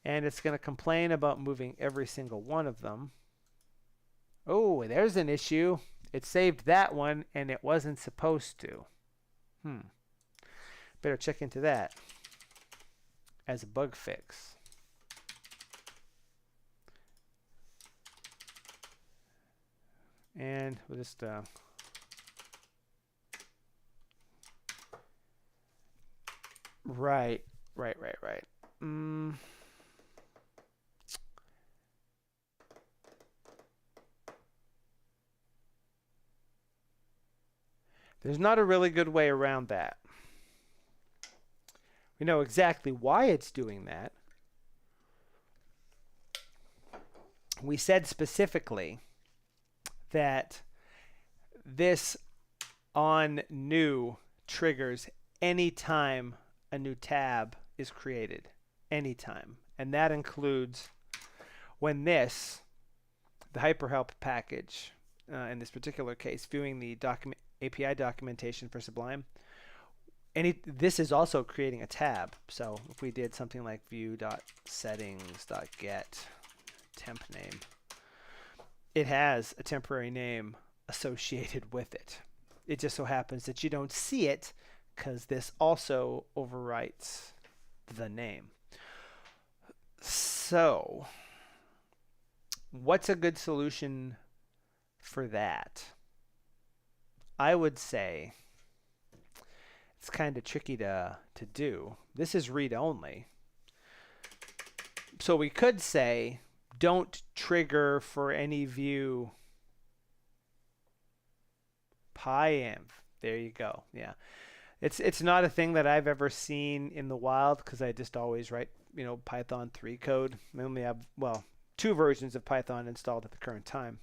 And it's going to complain about moving every single one of them. Oh, there's an issue. It saved that one and it wasn't supposed to. Better check into that as a bug fix. And we'll just right. There's not a really good way around that. We know exactly why it's doing that. We said specifically that this on new triggers anytime a new tab is created. Anytime. And that includes when this, the HyperHelp package, in this particular case, viewing the API documentation for Sublime, this is also creating a tab. So if we did something like view.settings.get temp name, it has a temporary name associated with it. It just so happens that you don't see it because this also overwrites the name. So what's a good solution for that? I would say it's kind of tricky to do. This is read only. So we could say don't trigger for any view pyenv. There you go. Yeah. It's not a thing that I've ever seen in the wild because I just always write, Python 3 code. I only have, 2 versions of Python installed at the current time.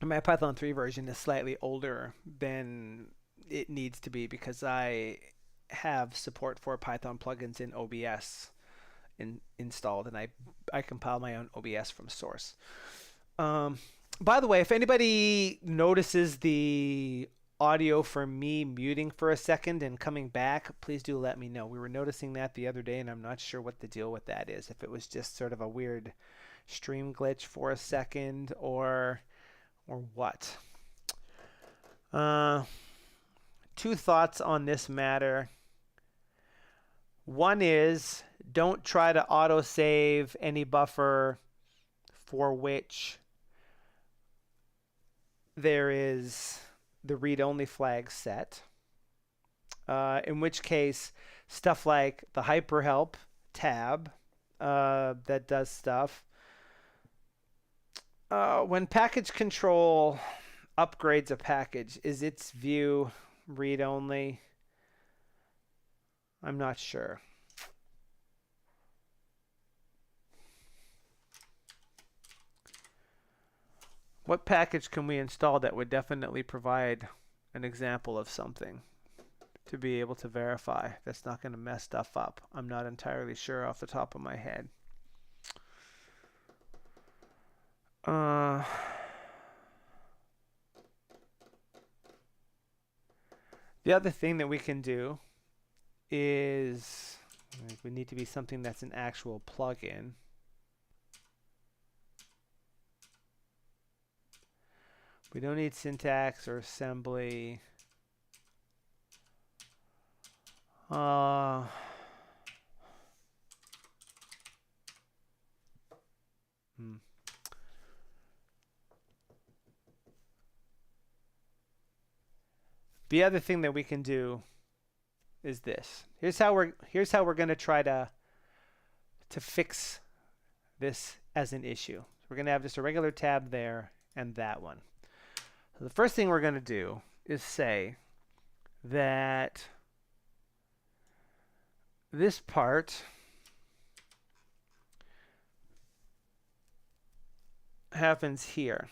And my Python 3 version is slightly older than it needs to be because I have support for Python plugins in OBS installed, and I compile my own OBS from source. By the way, if anybody notices the audio for me muting for a second and coming back, please do let me know. We were noticing that the other day, and I'm not sure what the deal with that is. If it was just sort of a weird stream glitch for a second or what. 2 thoughts on this matter. One is don't try to autosave any buffer for which there is the read-only flag set. In which case, stuff like the HyperHelp tab that does stuff. When package control upgrades a package, is its view read-only? I'm not sure. What package can we install that would definitely provide an example of something to be able to verify that's not going to mess stuff up? I'm not entirely sure off the top of my head. The other thing that we can do is we need to be something that's an actual plugin. We don't need syntax or assembly. The other thing that we can do is this. Here's how we're going to try to fix this as an issue. So we're going to have just a regular tab there and that one. So the first thing we're going to do is say that this part happens here.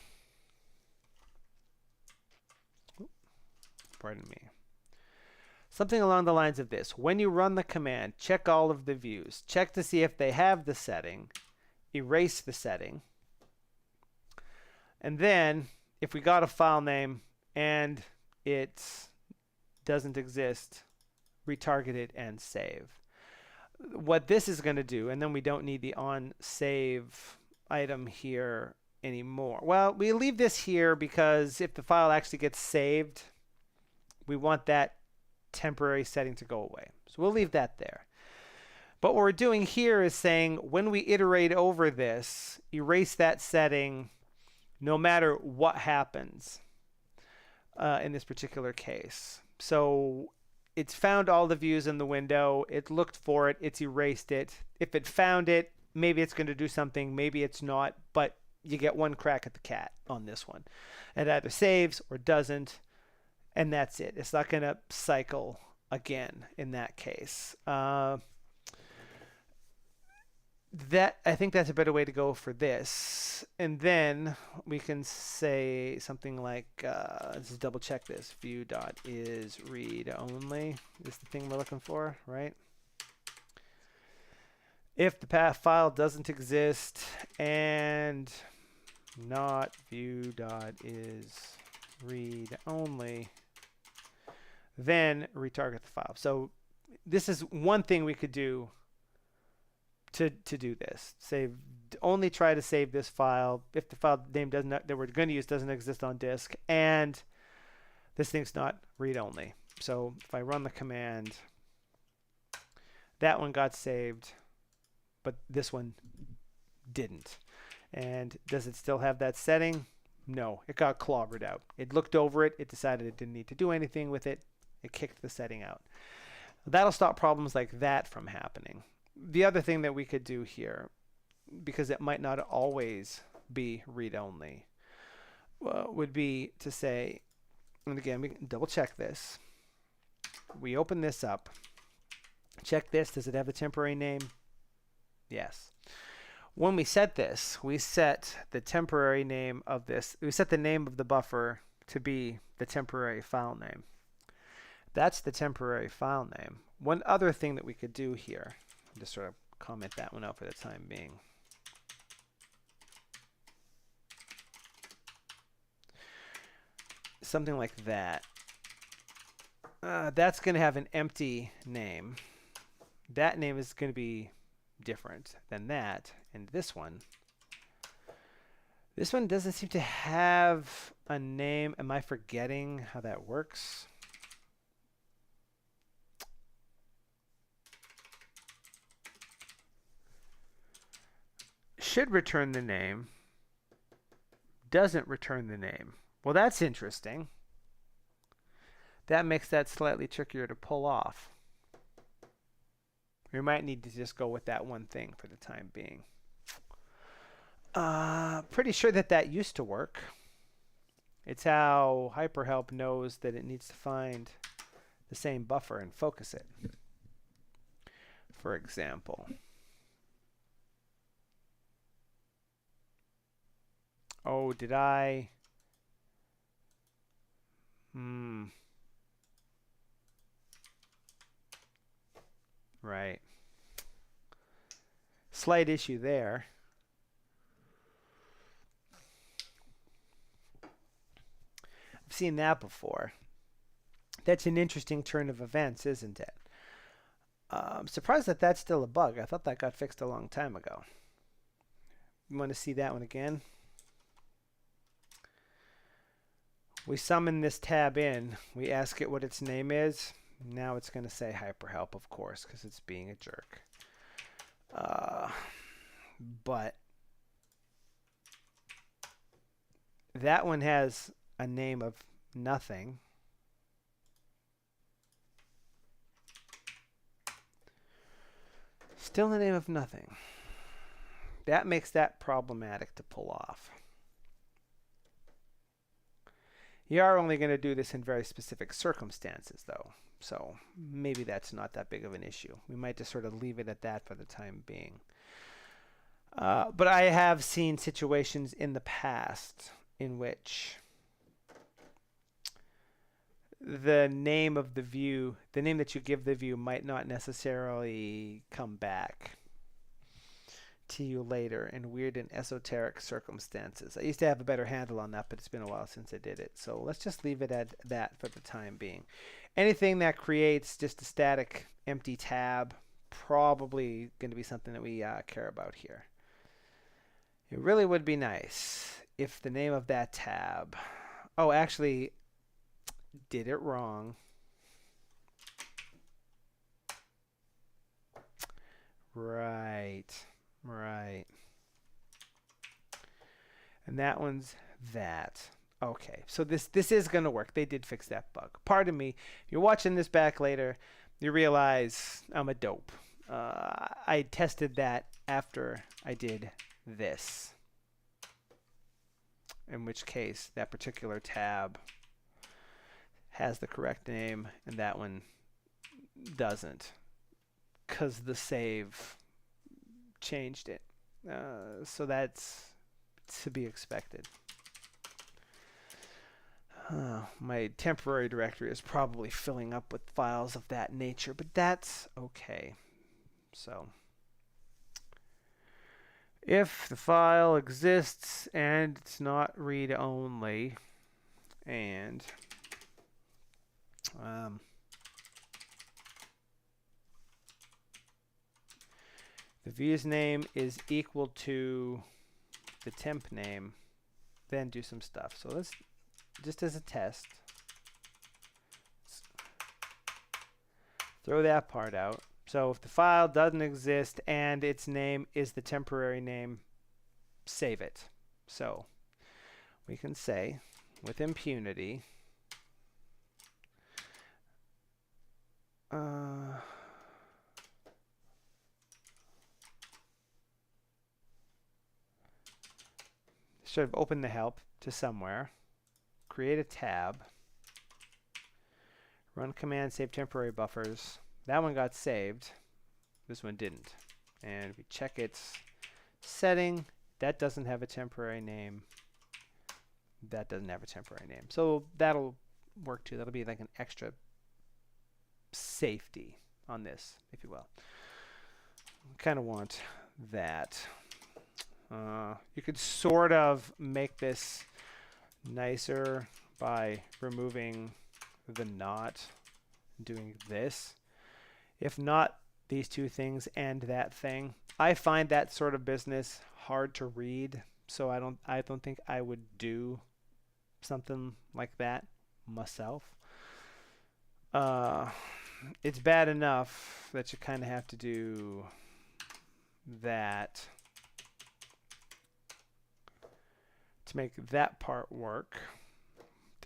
Pardon me. Something along the lines of this. When you run the command, check all of the views. Check to see if they have the setting. Erase the setting. And then, if we got a file name and it doesn't exist, retarget it and save. What this is going to do, and then we don't need the on save item here anymore. Well, we leave this here because if the file actually gets saved, we want that temporary setting to go away. So we'll leave that there. But what we're doing here is saying when we iterate over this, erase that setting no matter what happens in this particular case. So it's found all the views in the window. It looked for it. It's erased it. If it found it, maybe it's going to do something. Maybe it's not. But you get one crack at the cat on this one. It either saves or doesn't. And that's it. It's not going to cycle again in that case. I think that's a better way to go for this. And then we can say something like, let's just double check this. View.is read only is the thing we're looking for, right? If the path file doesn't exist and not view.is read only, then retarget the file. So this is one thing we could do to do this. Only try to save this file if the file name that we're going to use doesn't exist on disk, and this thing's not read-only. So if I run the command, that one got saved, but this one didn't. And does it still have that setting? No, it got clobbered out. It looked over it. It decided it didn't need to do anything with it. It kicked the setting out. That'll stop problems like that from happening. The other thing that we could do here, because it might not always be read-only, would be to say, and again, we can double check this. We open this up. Check this. Does it have a temporary name? Yes. When we set this, we set the temporary name of this. We set the name of the buffer to be the temporary file name. That's the temporary file name. One other thing that we could do here, just sort of comment that one out for the time being. Something like that. That's going to have an empty name. That name is going to be different than that. And this one doesn't seem to have a name. Am I forgetting how that works? Should return the name, doesn't return the name. Well, that's interesting. That makes that slightly trickier to pull off. We might need to just go with that one thing for the time being. Pretty sure that used to work. It's how HyperHelp knows that it needs to find the same buffer and focus it. For example. Oh, did I? Right. Slight issue there. I've seen that before. That's an interesting turn of events, isn't it? I'm surprised that that's still a bug. I thought that got fixed a long time ago. You want to see that one again? We summon this tab in. We ask it what its name is. Now it's going to say HyperHelp, of course, because it's being a jerk. But that one has a name of nothing. Still a name of nothing. That makes that problematic to pull off. You are only going to do this in very specific circumstances, though. So maybe that's not that big of an issue. We might just sort of leave it at that for the time being. But I have seen situations in the past in which the name of the view, the name that you give the view might not necessarily come back to you later in weird and esoteric circumstances. I used to have a better handle on that, but it's been a while since I did it. So let's just leave it at that for the time being. Anything that creates just a static empty tab, probably going to be something that we care about here. It really would be nice if the name of that tab, oh, actually did it wrong. Right. And that one's that. Okay, so this is going to work. They did fix that bug. Pardon me. If you're watching this back later, you realize I'm a dope. I tested that after I did this, in which case that particular tab has the correct name and that one doesn't, because the save changed it. So that's to be expected. My temporary directory is probably filling up with files of that nature, but that's okay. So if the file exists and it's not read-only, and the view's name is equal to the temp name, then do some stuff. So let's, just as a test, throw that part out. So if the file doesn't exist and its name is the temporary name, save it. So we can say with impunity, sort of open the help to somewhere, create a tab, run command save temporary buffers. That one got saved. This one didn't. And we check its setting. That doesn't have a temporary name. That doesn't have a temporary name. So that'll work too. That'll be like an extra safety on this, if you will. Kind of want that. You could sort of make this nicer by removing the not, doing this. If not these two things and that thing, I find that sort of business hard to read, so I don't think I would do something like that myself. It's bad enough that you kind of have to do that to make that part work.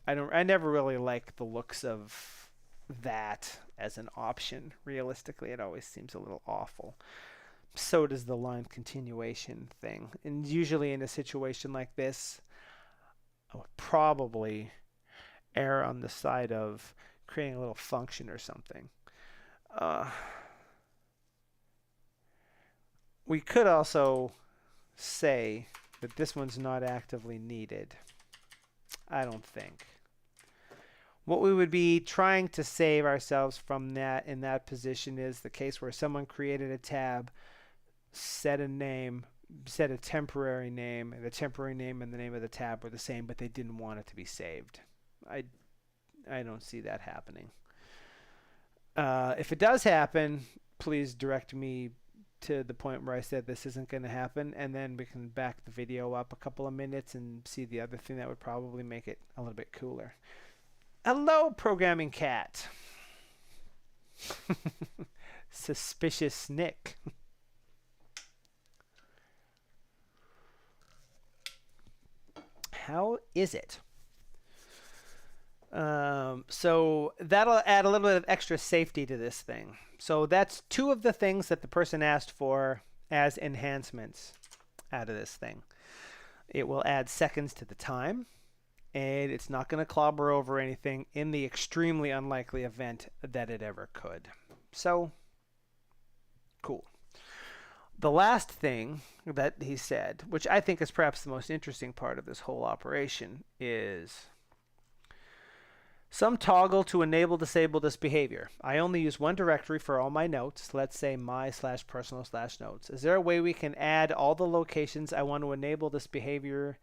I never really like the looks of that as an option. Realistically, it always seems a little awful. So does the line continuation thing. And usually in a situation like this, I would probably err on the side of creating a little function or something. We could also say that this one's not actively needed. I don't think. What we would be trying to save ourselves from that in that position is the case where someone created a tab, set a name, set a temporary name, and the temporary name and the name of the tab were the same, but they didn't want it to be saved. I don't see that happening. If it does happen, please direct me to the point where I said this isn't going to happen, and then we can back the video up a couple of minutes and see the other thing that would probably make it a little bit cooler. Hello, programming cat. Suspicious Nick. How is it? So that'll add a little bit of extra safety to this thing. So that's two of the things that the person asked for as enhancements out of this thing. It will add seconds to the time, and it's not going to clobber over anything in the extremely unlikely event that it ever could. So, cool. The last thing that he said, which I think is perhaps the most interesting part of this whole operation, is some toggle to enable disable this behavior. I only use one directory for all my notes. Let's say my/personal/notes. Is there a way we can add all the locations I want to enable this behavior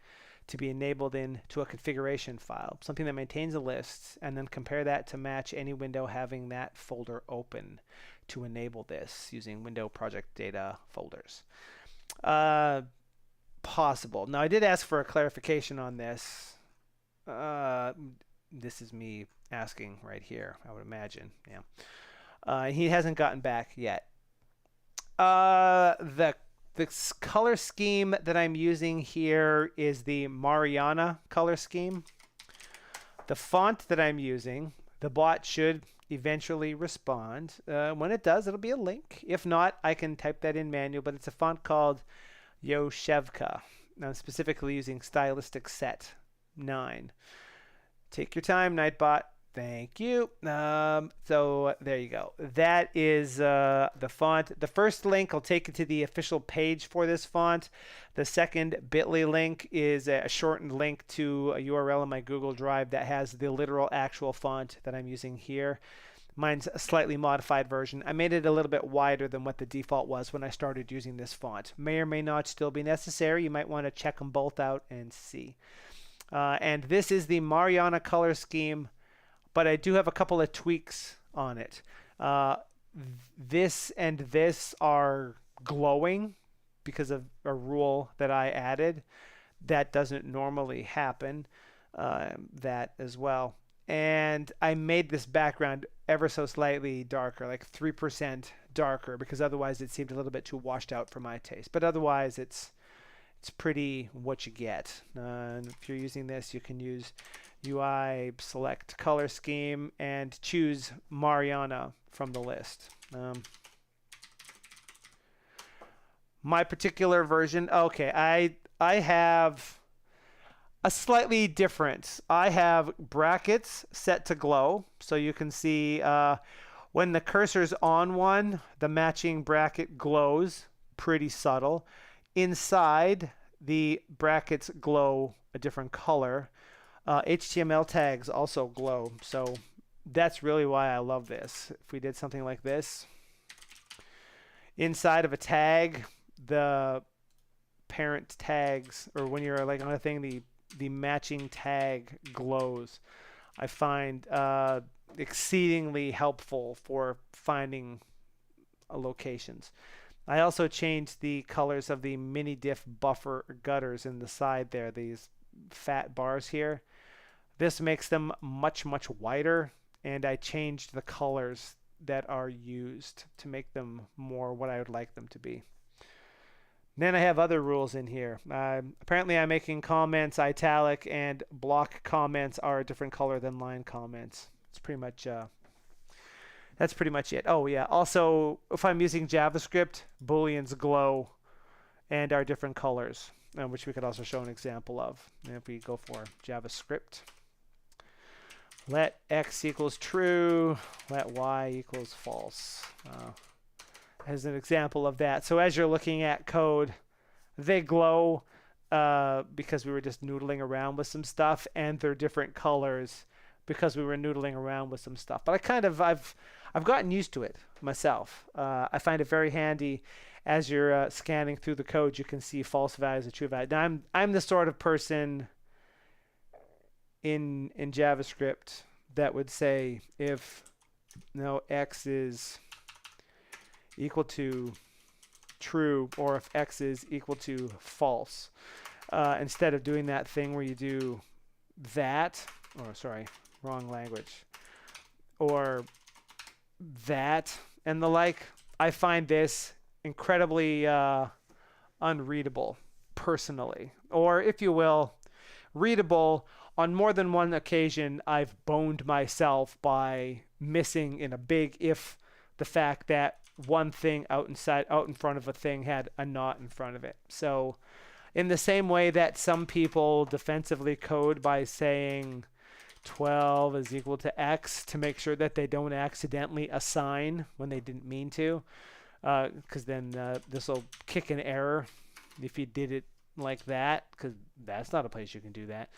to be enabled into a configuration file, something that maintains a list, and then compare that to match any window having that folder open to enable this using window project data folders? possible. Now, I did ask for a clarification on this. This is me asking right here, I would imagine. Yeah. He hasn't gotten back yet. The color scheme that I'm using here is the Mariana color scheme. The font that I'm using, the bot should eventually respond. When it does, it'll be a link. If not, I can type that in manual, but it's a font called Yoshevka. Now, I'm specifically using stylistic set 9. Take your time, Nightbot. Thank you. So there you go. That is the font. The first link will take you to the official page for this font. The second bit.ly link is a shortened link to a URL in my Google Drive that has the literal actual font that I'm using here. Mine's a slightly modified version. I made it a little bit wider than what the default was when I started using this font. May or may not still be necessary. You might want to check them both out and see. And this is the Mariana color scheme, but I do have a couple of tweaks on it. This and this are glowing because of a rule that I added. That doesn't normally happen, that as well. And I made this background ever so slightly darker, like 3% darker, because otherwise it seemed a little bit too washed out for my taste. But otherwise it's pretty what you get. And if you're using this, you can use UI select color scheme and choose Mariana from the list. My particular version, okay, I have a slightly different. I have brackets set to glow, so you can see when the cursor's on one, the matching bracket glows, pretty subtle. Inside, the brackets glow a different color. HTML tags also glow, so that's really why I love this. If we did something like this, inside of a tag, the parent tags, or when you're like on a thing, the matching tag glows. I find exceedingly helpful for finding locations. I also changed the colors of the mini diff buffer gutters in the side there, these fat bars here. This makes them much, much whiter, and I changed the colors that are used to make them more what I would like them to be. Then I have other rules in here. Apparently I'm making comments italic, and block comments are a different color than line comments. It's pretty much that's pretty much it. Oh yeah, also if I'm using JavaScript, booleans glow and are different colors, which we could also show an example of. And if we go for JavaScript, let x equals true, let y equals false. As an example of that. So as you're looking at code, they glow because we were just noodling around with some stuff, and they're different colors because we were noodling around with some stuff. But I've gotten used to it myself. I find it very handy as you're scanning through the code. You can see false values and true values. Now I'm the sort of person in JavaScript that would say if x is equal to true, or if x is equal to false, instead of doing that thing where you do that, or sorry, wrong language, or that and the like. I find this incredibly unreadable personally, or if you will, readable. On more than one occasion, I've boned myself by missing in a big if the fact that one thing out in front of a thing had a not in front of it. So in the same way that some people defensively code by saying 12 is equal to x to make sure that they don't accidentally assign when they didn't mean to, because then this will kick an error if you did it like that, because that's not a place you can do that.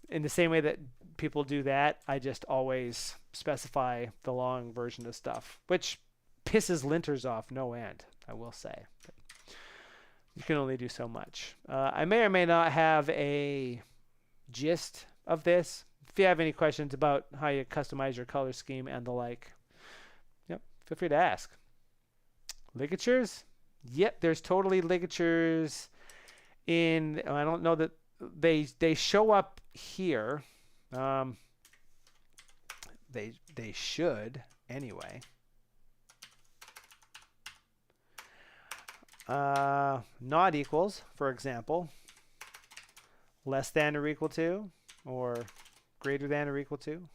In the same way that people do that, I just always specify the long version of stuff, which pisses linters off no end, I will say. But you can only do so much. I may or may not have a gist of this. If you have any questions about how you customize your color scheme and the like, yep, feel free to ask. Ligatures? Yep, there's totally ligatures I don't know that they show up here. They should anyway. Not equals, for example, less than or equal to, or greater than or equal to.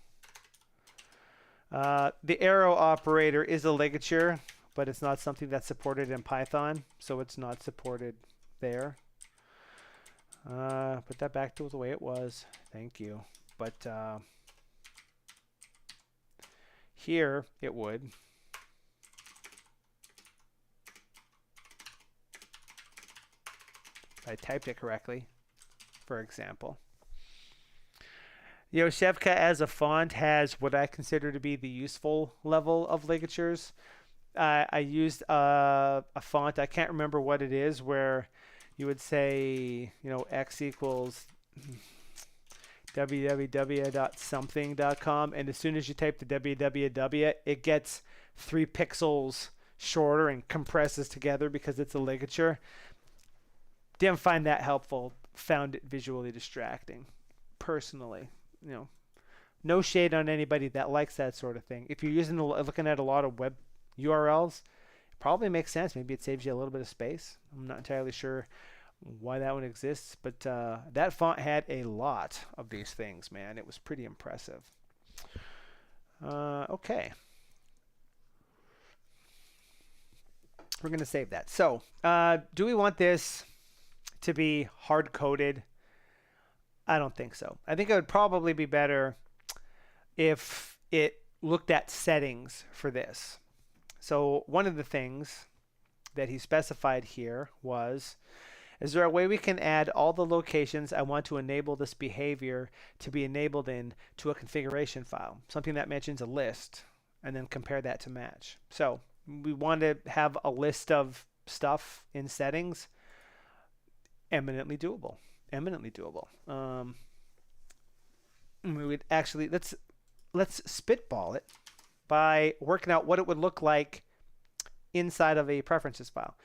The arrow operator is a ligature, but it's not something that's supported in Python, so it's not supported there. Put that back to the way it was. Thank you. But here it would. If I typed it correctly, for example. Yoshevka as a font has what I consider to be the useful level of ligatures. I used a font, I can't remember what it is, where you would say, x equals www.something.com, and as soon as you type the www, it gets 3 pixels shorter and compresses together because it's a ligature. Didn't find that helpful. Found it visually distracting, personally. No shade on anybody that likes that sort of thing. If you're looking at a lot of web URLs, it probably makes sense. Maybe it saves you a little bit of space. I'm not entirely sure why that one exists, but that font had a lot of these things, man. It was pretty impressive. Okay. We're going to save that. So, do we want this to be hard-coded? I don't think so. I think it would probably be better if it looked at settings for this. So one of the things that he specified here was, is there a way we can add all the locations I want to enable this behavior to be enabled in to a configuration file, something that mentions a list, and then compare that to match. So we want to have a list of stuff in settings. Eminently doable. Eminently doable. We would actually let's spitball it by working out what it would look like inside of a preferences file.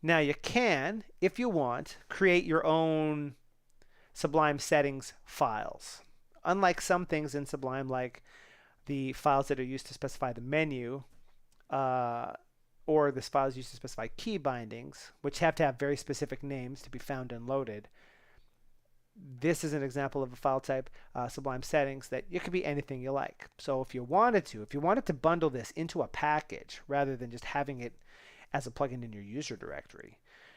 Now you can, if you want, create your own Sublime settings files. Unlike some things in Sublime, like the files that are used to specify the menu, or the files used to specify key bindings, which have to have very specific names to be found and loaded. This is an example of a file type, Sublime settings, that it could be anything you like. So if you wanted to bundle this into a package rather than just having it as a plugin in your user directory,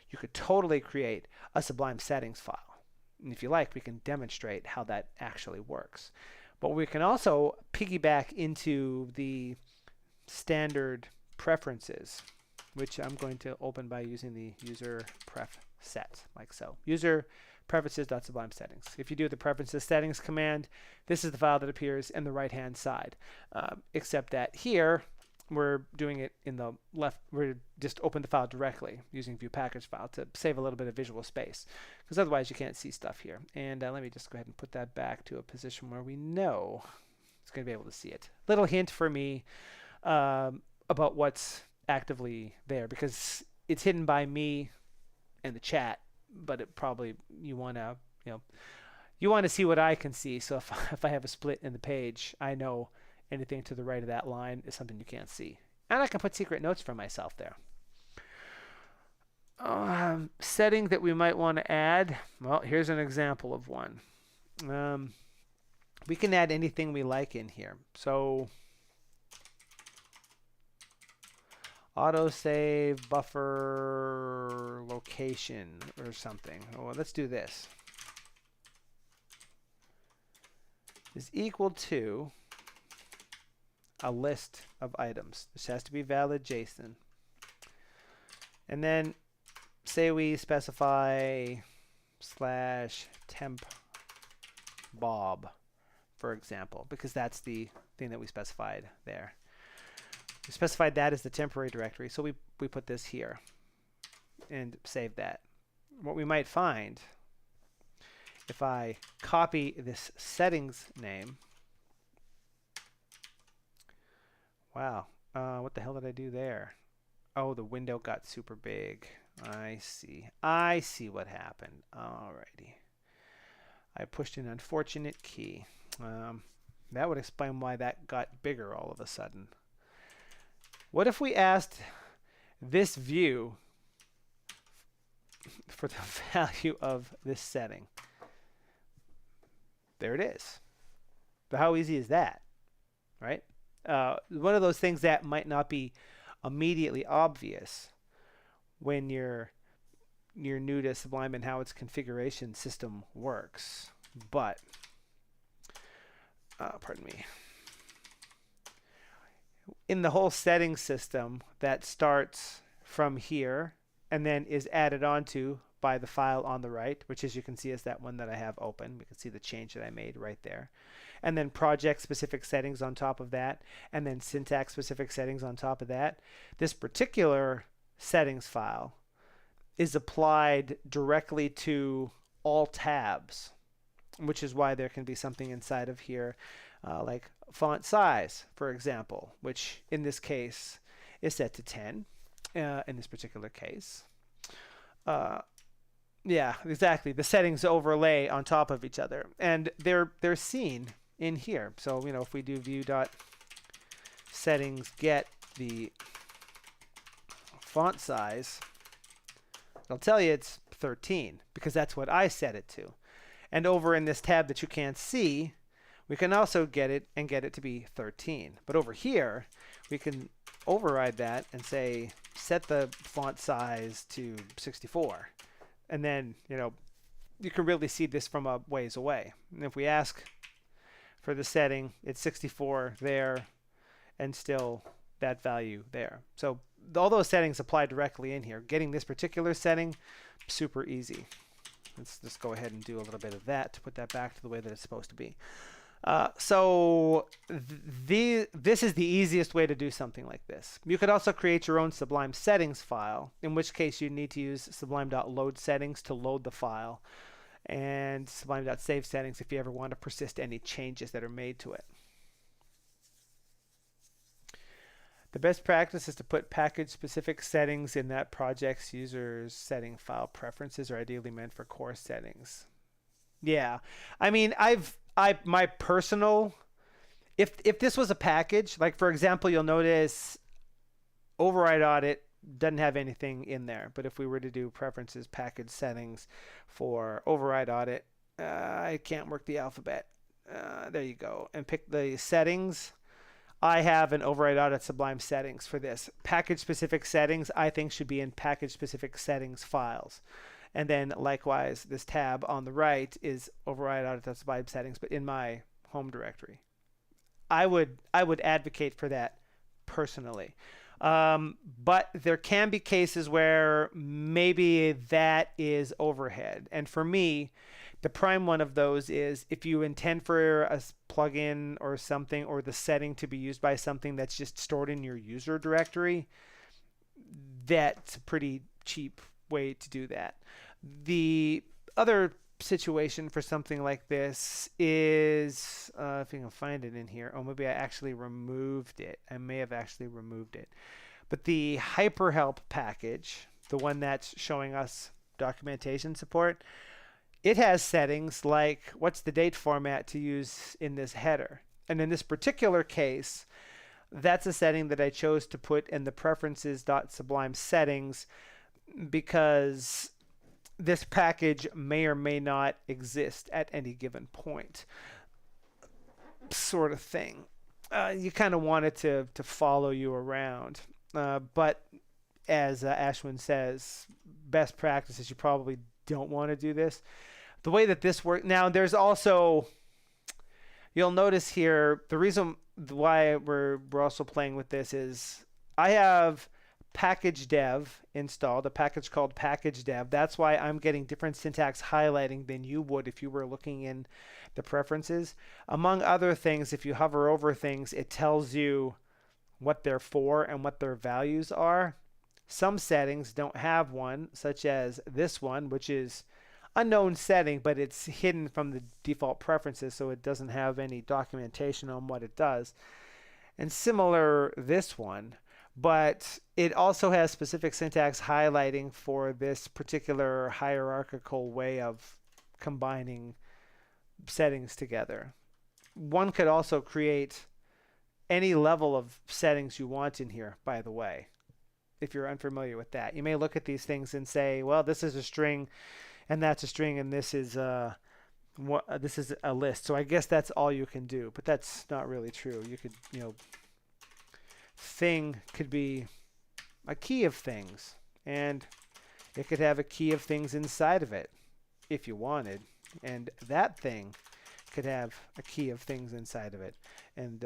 you could totally create a Sublime settings file. And if you like, we can demonstrate how that actually works. But we can also piggyback into the standard preferences, which I'm going to open by using the user pref set, like so. User preferences.sublime settings. If you do the preferences settings command, this is the file that appears in the right hand side, except that here we're doing it in the left. We're just open the file directly using view package file to save a little bit of visual space, because otherwise you can't see stuff here. And let me just go ahead and put that back to a position where we know it's going to be able to see it. Little hint for me about what's actively there, because it's hidden by me and the chat, but it probably you want to see what I can see. So if I have a split in the page, I know anything to the right of that line is something you can't see, and I can put secret notes for myself there. Setting that we might want to add. Well, here's an example of one. We can add anything we like in here. So autosave buffer location or something. Well, let's do this. Is equal to a list of items. This has to be valid JSON. And then say we specify /temp bob, for example, because that's the thing that we specified there. We specified that as the temporary directory, so we put this here and save that. What we might find, if I copy this settings name, wow, what the hell did I do there? Oh, the window got super big. I see. I see what happened. Alrighty. I pushed an unfortunate key. That would explain why that got bigger all of a sudden. What if we asked this view for the value of this setting? There it is. But how easy is that, right? One of those things that might not be immediately obvious when you're new to Sublime and how its configuration system works. But, pardon me. In the whole settings system that starts from here and then is added onto by the file on the right, which as you can see is that one that I have open. We can see the change that I made right there. And then project specific settings on top of that, and then syntax specific settings on top of that. This particular settings file is applied directly to all tabs, which is why there can be something inside of here like font size, for example, which in this case is set to 10 in this particular case. Yeah, exactly. The settings overlay on top of each other, and they're seen in here. So if we do view.settings get the font size, it'll tell you it's 13 because that's what I set it to. And over in this tab that you can't see, we can also get it and get it to be 13. But over here, we can override that and say set the font size to 64. And then, you can really see this from a ways away. And if we ask for the setting, it's 64 there and still that value there. So all those settings apply directly in here. Getting this particular setting, super easy. Let's just go ahead and do a little bit of that to put that back to the way that it's supposed to be. So this is the easiest way to do something like this. You could also create your own Sublime settings file, in which case you need to use sublime.load settings to load the file, and sublime.save settings if you ever want to persist any changes that are made to it. The best practice is to put package-specific settings in that project's user's setting file. Preferences are ideally meant for core settings. Yeah, I mean, my personal, if this was a package, like for example, you'll notice override audit doesn't have anything in there. But if we were to do preferences package settings for override audit, I can't work the alphabet. There you go. And pick the settings. I have an override audit Sublime settings for this. Package specific settings I think should be in package specific settings files. And then likewise, this tab on the right is override audit Sublime settings, but in my home directory. I would advocate for that personally. But there can be cases where maybe that is overhead. And for me, the prime one of those is if you intend for a plugin or something or the setting to be used by something that's just stored in your user directory, that's a pretty cheap way to do that. The other situation for something like this is, if you can find it in here, oh, maybe I actually removed it. I may have actually removed it. But the HyperHelp package, the one that's showing us documentation support, it has settings like what's the date format to use in this header. And in this particular case, that's a setting that I chose to put in the preferences.sublime settings because this package may or may not exist at any given point, sort of thing. You kind of want it to follow you around. But as Ashwin says, best practice is you probably don't want to do this. The way that this works, now there's also, you'll notice here, the reason why we're also playing with this is I have package dev installed, a package called package dev. That's why I'm getting different syntax highlighting than you would if you were looking in the preferences. Among other things, if you hover over things, it tells you what they're for and what their values are. Some settings don't have one, such as this one, which is a known setting, but it's hidden from the default preferences, so it doesn't have any documentation on what it does. And similar this one. but it also has specific syntax highlighting for this particular hierarchical way of combining settings together. One could also create any level of settings you want in here, by the way, if you're unfamiliar with that. You may look at these things and say, well, this is a string and that's a string and this is a list. So I guess that's all you can do, but that's not really true. You could, thing could be a key of things, and it could have a key of things inside of it if you wanted, and that thing could have a key of things inside of it, and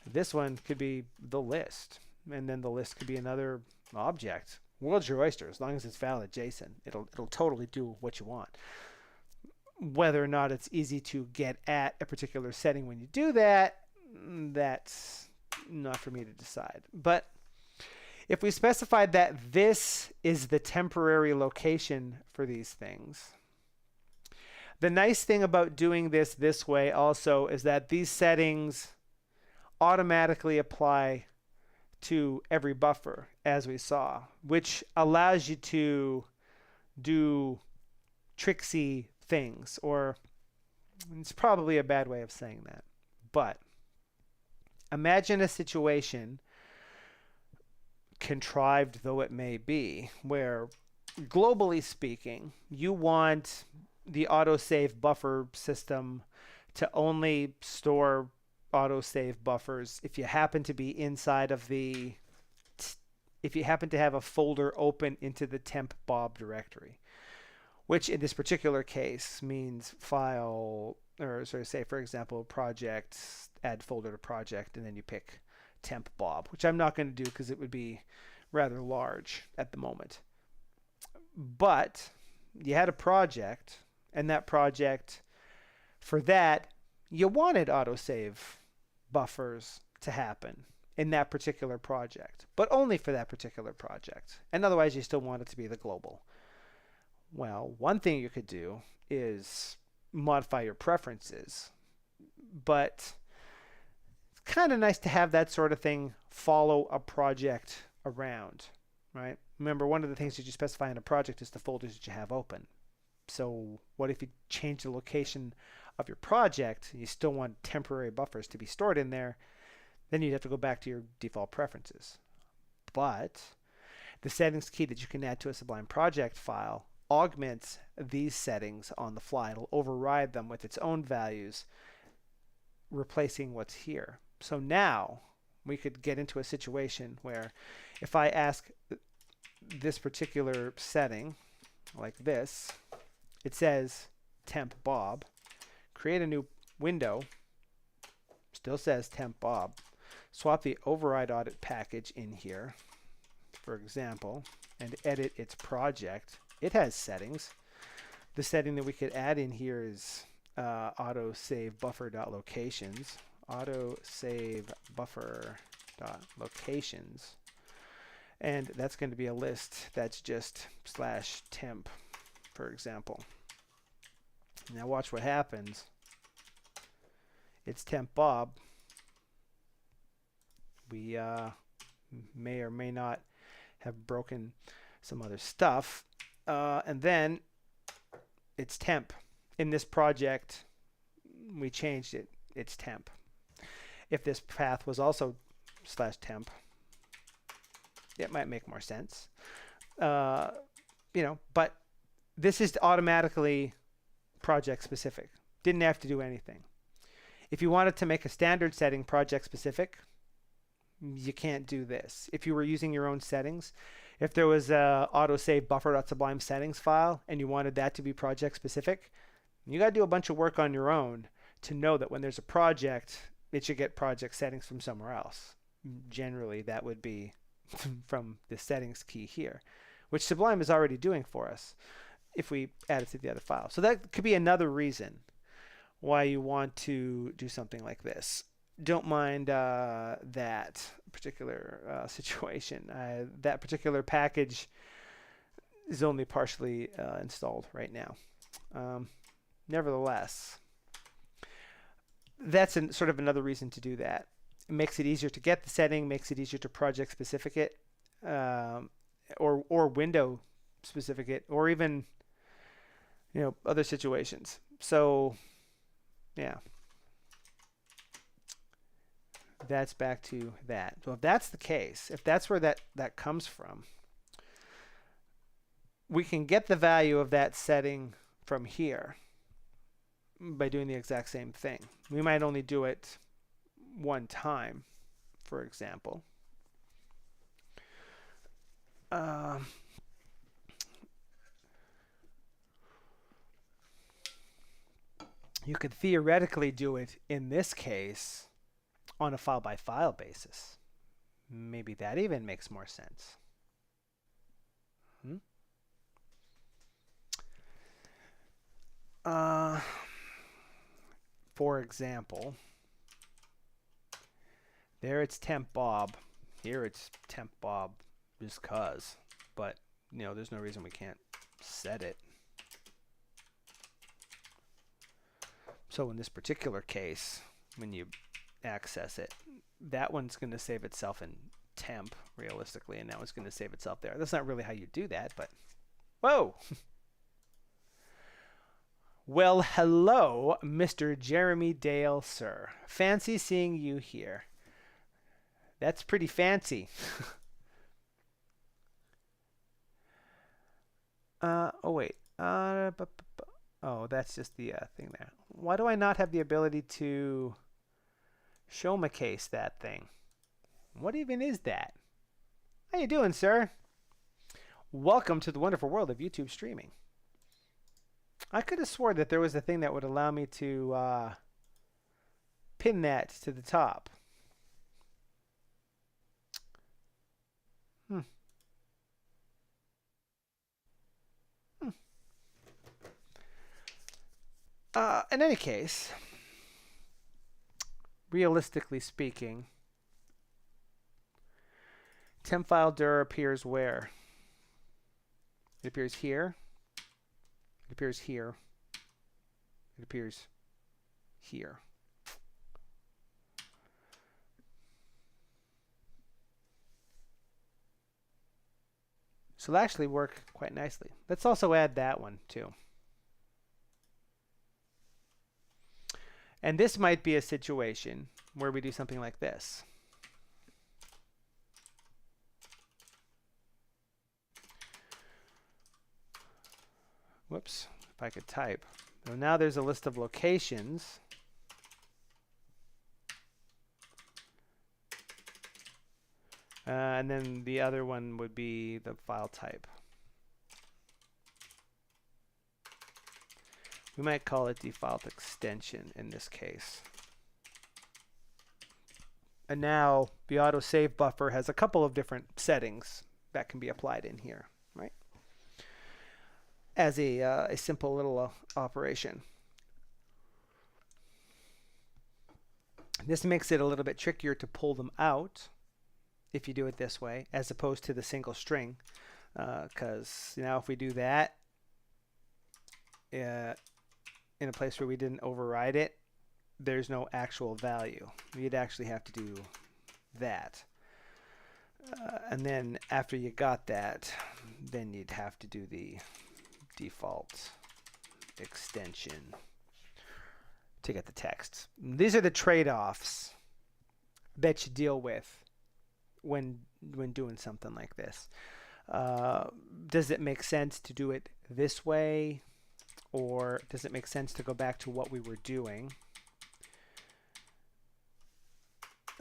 this one could be the list, and then the list could be another object. World's your oyster. As long as it's valid JSON, it'll totally do what you want. Whether or not it's easy to get at a particular setting when you do that, that's not for me to decide. But if we specified that this is the temporary location for these things, the nice thing about doing this way also is that these settings automatically apply to every buffer, as we saw, which allows you to do tricksy things, or it's probably a bad way of saying that, but imagine a situation, contrived though it may be, where globally speaking, you want the autosave buffer system to only store autosave buffers if you happen to be inside of if you happen to have a folder open into the temp bob directory, which in this particular case means file, or sort of say, for example, project, add folder to project, and then you pick temp bob, which I'm not going to do because it would be rather large at the moment. But you had a project, and that project, for that, you wanted autosave buffers to happen in that particular project, but only for that particular project. And otherwise, you still want it to be the global. Well, one thing you could do is modify your preferences, but it's kind of nice to have that sort of thing follow a project around, right? Remember, one of the things that you specify in a project is the folders that you have open. So what if you change the location of your project and you still want temporary buffers to be stored in there? Then you'd have to go back to your default preferences. But the settings key that you can add to a Sublime project file augments these settings on the fly. It'll override them with its own values, replacing what's here. So now we could get into a situation where if I ask this particular setting like this, it says temp bob, create a new window, still says temp bob, swap the override audit package in here, for example, and edit its project. It has settings. The setting that we could add in here is autosave buffer.locations. Autosave buffer.locations. And that's going to be a list that's just /temp, for example. Now watch what happens. It's temp bob. We may or may not have broken some other stuff. And then it's temp. In this project, we changed it. It's temp. If this path was also /temp, it might make more sense. But this is automatically project specific. Didn't have to do anything. If you wanted to make a standard setting project specific, you can't do this. If you were using your own settings, if there was a autosave buffer.sublime settings file and you wanted that to be project specific, you got to do a bunch of work on your own to know that when there's a project, it should get project settings from somewhere else. Generally, that would be from the settings key here, which Sublime is already doing for us if we add it to the other file. So that could be another reason why you want to do something like this. Don't mind that particular situation. That particular package is only partially installed right now. Nevertheless, that's sort of another reason to do that. It makes it easier to get the setting, makes it easier to project specific it, or window specific it, or even other situations. So yeah, that's back to that. So if that's the case, if that's where that comes from, we can get the value of that setting from here by doing the exact same thing. We might only do it one time, for example. You could theoretically do it in this case on a file by file basis. Maybe that even makes more sense. For example, there it's temp Bob. Here it's temp Bob just cause. But, there's no reason we can't set it. So in this particular case, when you access it, that one's going to save itself in temp, realistically, and now it's going to save itself there. That's not really how you do that, but whoa! Well, hello, Mr. Jeremy Dale, sir. Fancy seeing you here. That's pretty fancy. Oh, wait. Oh, that's just the thing there. Why do I not have the ability to show my case that thing? What even is that? How you doing, sir? Welcome to the wonderful world of YouTube streaming. I could have sworn that there was a thing that would allow me to pin that to the top. In any case, realistically speaking, temp file dir appears where? It appears here. It appears here. It appears here. So it'll actually work quite nicely. Let's also add that one too. And this might be a situation where we do something like this. Whoops, if I could type. So now there's a list of locations. And then the other one would be the file type. We might call it default extension in this case. And now the autosave buffer has a couple of different settings that can be applied in here, right? As a simple little operation. This makes it a little bit trickier to pull them out if you do it this way, as opposed to the single string. Because now if we do that, in a place where we didn't override it, there's no actual value. You'd actually have to do that. And then after you got that, then you'd have to do the default extension to get the text. These are the trade-offs that you deal with when doing something like this. Does it make sense to do it this way? Or does it make sense to go back to what we were doing?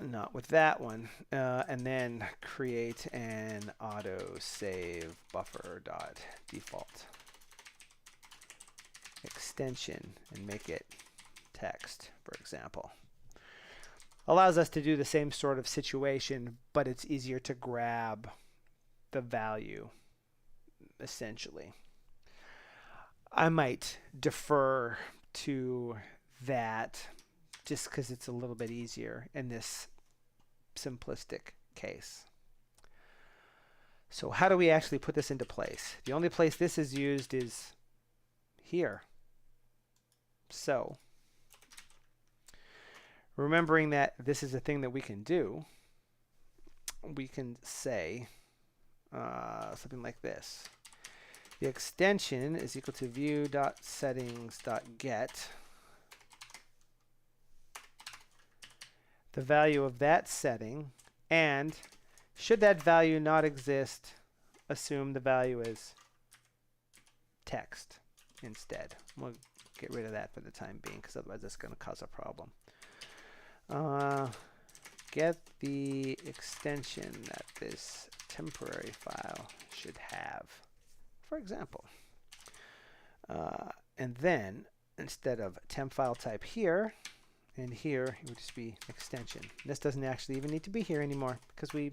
Not with that one. And then create an autosave buffer.default extension and make it text, for example. Allows us to do the same sort of situation, but it's easier to grab the value, essentially. I might defer to that just because it's a little bit easier in this simplistic case. So how do we actually put this into place? The only place this is used is here. So Remembering that this is a thing that we can do, we can say something like this. The extension is equal to view.settings.get. The value of that setting, and should that value not exist, assume the value is text instead. We'll get rid of that for the time being because otherwise that's going to cause a problem. Get the extension that this temporary file should have, for example. And then instead of temp file type here and here, it would just be extension. This doesn't actually even need to be here anymore because we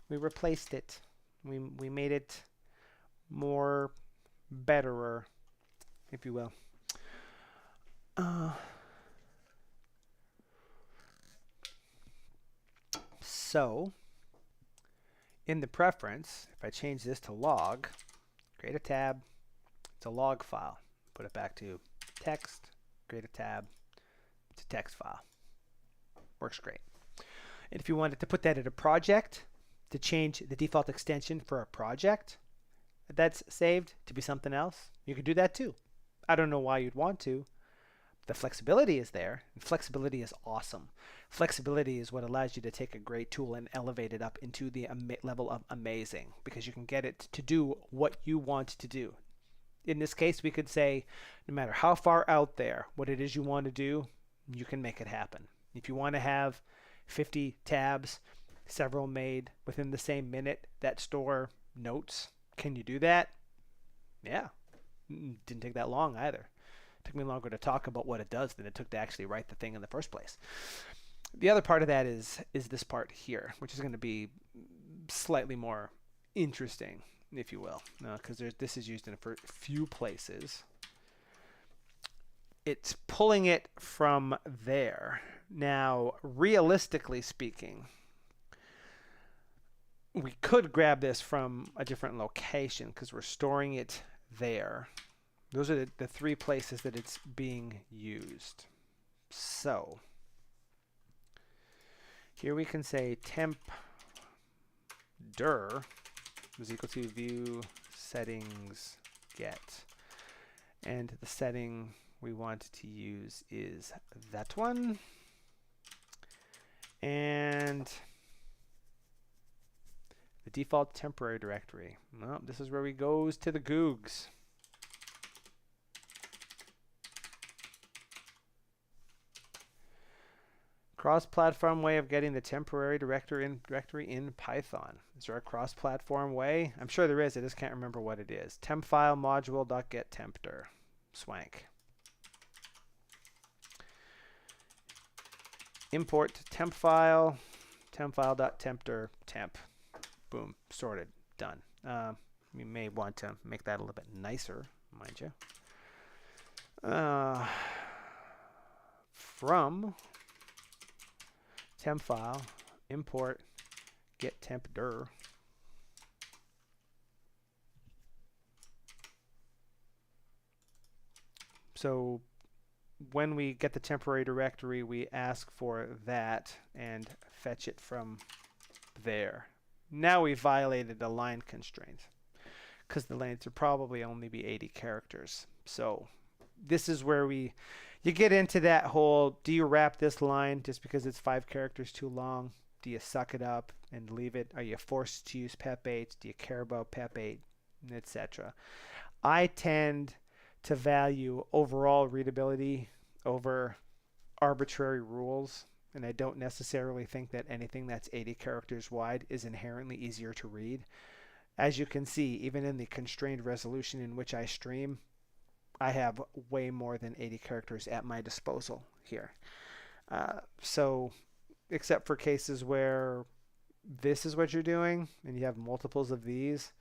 replaced it. We made it more betterer, if you will. So in the preference, if I change this to log, create a tab, it's a log file. Put it back to text, create a tab, it's a text file. Works great. And if you wanted to put that in a project, to change the default extension for a project that's saved to be something else, you could do that too. I don't know why you'd want to. The flexibility is there, and flexibility is awesome. Flexibility is what allows you to take a great tool and elevate it up into the level of amazing, because you can get it to do what you want to do. In this case, we could say, no matter how far out there, what it is you want to do, you can make it happen. If you want to have 50 tabs, several made within the same minute that store notes, can you do that? Yeah. Didn't take that long either. Took me longer to talk about what it does than it took to actually write the thing in the first place. The other part of that is this part here, which is going to be slightly more interesting, if you will, because this is used in a few places. It's pulling it from there. Now, realistically speaking, we could grab this from a different location because we're storing it there. Those are the three places that it's being used. So here we can say temp dir is equal to view settings get. And the setting we want to use is that one. And the default temporary directory. Well, this is where we goes to the Googs. Cross-platform way of getting the temporary directory in Python. Is there a cross-platform way? I'm sure there is. I just can't remember what it is. Temp file module.get tempdir. Swank. Import temp file.tempdir temp. Boom, sorted, done. You may want to make that a little bit nicer, mind you. From temp file, import get tempdir. So when we get the temporary directory, we ask for that and fetch it from there. Now we violated a line constraint because the length would probably only be 80 characters. So this is where you get into that whole, do you wrap this line just because it's 5 characters too long? Do you suck it up and leave it? Are you forced to use PEP8? Do you care about PEP8, etc.? I tend to value overall readability over arbitrary rules, and I don't necessarily think that anything that's 80 characters wide is inherently easier to read. As you can see, even in the constrained resolution in which I stream, I have way more than 80 characters at my disposal here. So except for cases where this is what you're doing and you have multiples of these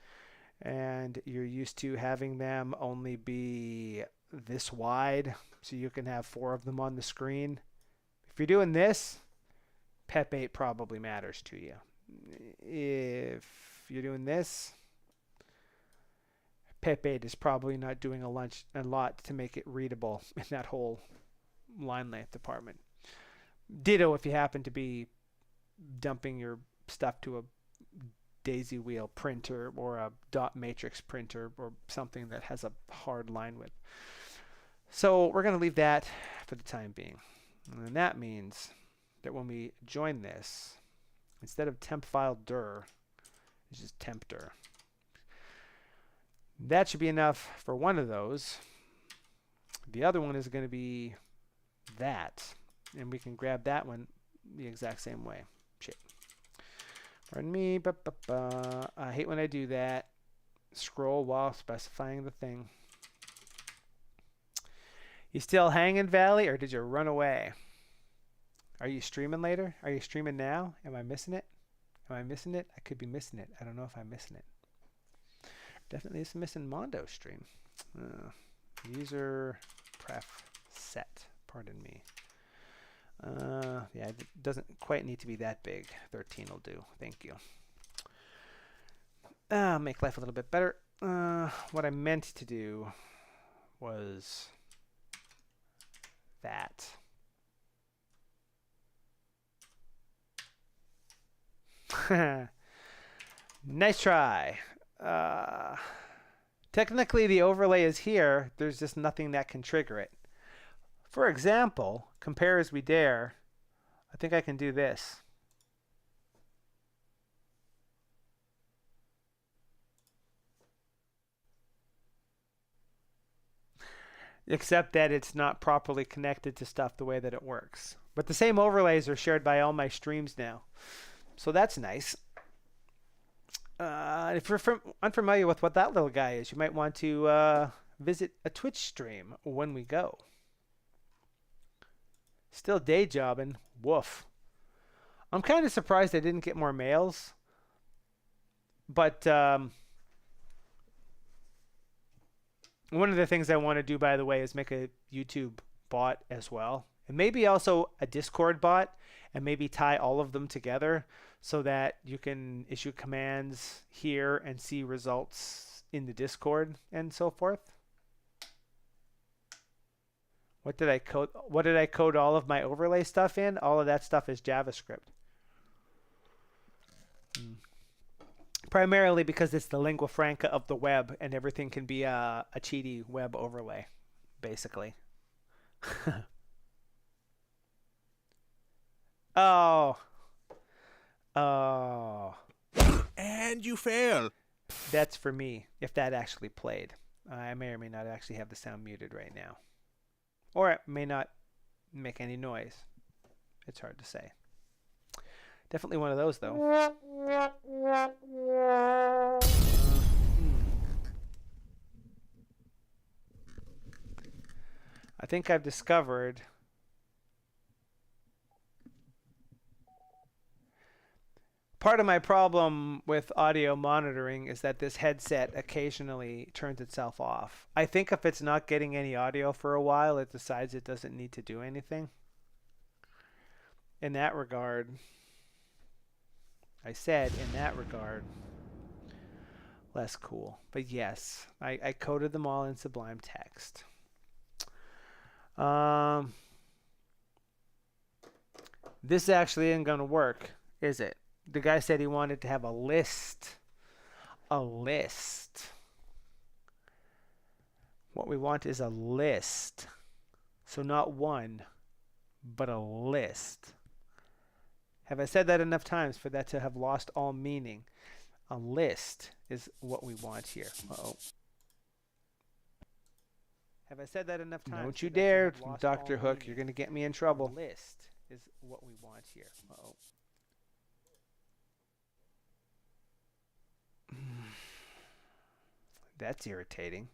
and you're used to having them only be this wide so you can have 4 of them on the screen. If you're doing this, PEP8 probably matters to you. If you're doing this, PEP8 is probably not doing a lot to make it readable in that whole line length department. Ditto if you happen to be dumping your stuff to a daisy wheel printer or a dot matrix printer or something that has a hard line width. So we're going to leave that for the time being. And that means that when we join this, instead of temp file dir, it's just temp dir. That should be enough for one of those. The other one is going to be that. And we can grab that one the exact same way. Shit. Pardon me. I hate when I do that. Scroll while specifying the thing. You still hanging, Valley, or did you run away? Are you streaming later? Are you streaming now? Am I missing it? Am I missing it? I could be missing it. I don't know if I'm missing it. Definitely is missing Mondo stream. User pref set. Pardon me. Yeah, it doesn't quite need to be that big. 13 will do. Thank you. Make life a little bit better. What I meant to do was that. Nice try. Technically, the overlay is here. There's just nothing that can trigger it. For example, compare as we dare. I think I can do this. Except that it's not properly connected to stuff the way that it works. But the same overlays are shared by all my streams now. So that's nice. If you're unfamiliar with what that little guy is, you might want to visit a Twitch stream when we go. Still day jobbing. Woof. I'm kind of surprised I didn't get more mails. But one of the things I want to do, by the way, is make a YouTube bot as well. And maybe also a Discord bot, and maybe tie all of them together so that you can issue commands here and see results in the Discord and so forth. What did I code? What did I code all of my overlay stuff in? All of that stuff is JavaScript. Primarily because it's the lingua franca of the web, and everything can be a cheaty web overlay, basically. Oh. And you fail. That's for me, if that actually played. I may or may not actually have the sound muted right now. Or it may not make any noise. It's hard to say. Definitely one of those, though. I think I've discovered part of my problem with audio monitoring is that this headset occasionally turns itself off. I think if it's not getting any audio for a while, it decides it doesn't need to do anything. In that regard, I said in that regard, less cool. But yes, I coded them all in Sublime Text. This actually isn't going to work, is it? The guy said he wanted to have a list. A list. What we want is a list. So not one, but a list. Have I said that enough times for that to have lost all meaning? A list is what we want here. Uh-oh. Have I said that enough times? Don't you dare, Dr. Hook. You're going to get me in trouble. A list is what we want here. Uh-oh. That's irritating.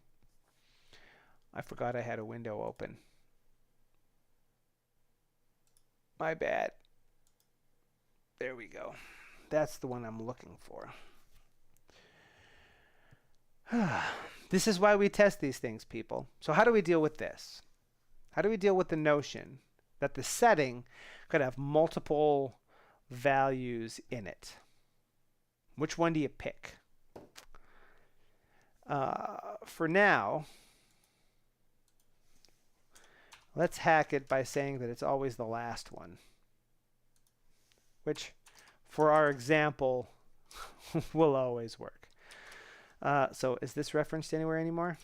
I forgot I had a window open. My bad. There we go. That's the one I'm looking for. This is why we test these things, people. So how do we deal with this? How do we deal with the notion that the setting could have multiple values in it? Which one do you pick? For now, let's hack it by saying that it's always the last one. which for our example will always work. So is this referenced anywhere anymore?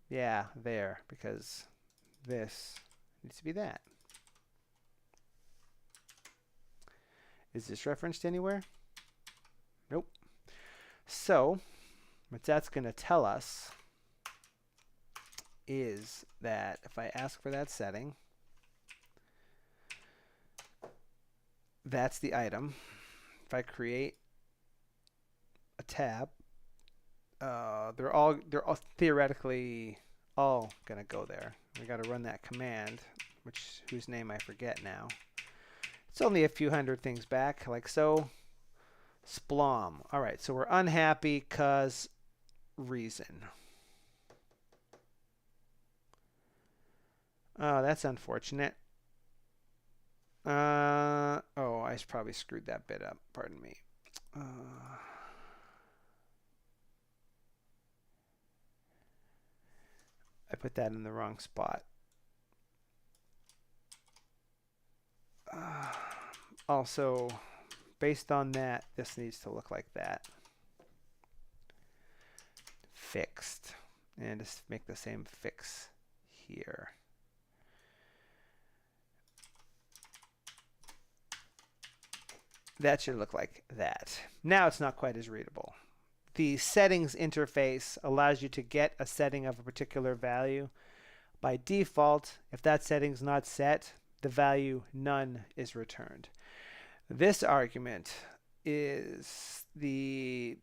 Yeah, there, because this needs to be that. Is this referenced anywhere? Nope. So what that's going to tell us is that if I ask for that setting, that's the item. If I create a tab, they're all theoretically all gonna go there. We got to run that command, whose name I forget now. It's only a few hundred things back, like so. Splom. All right, so we're unhappy because reason. Oh, that's unfortunate. Oh, I probably screwed that bit up. Pardon me. I put that in the wrong spot. Also, based on that, this needs to look like that. Fixed. And just make the same fix here. That should look like that. Now it's not quite as readable. The settings interface allows you to get a setting of a particular value. By default, if that setting's not set, the value none is returned. This argument is the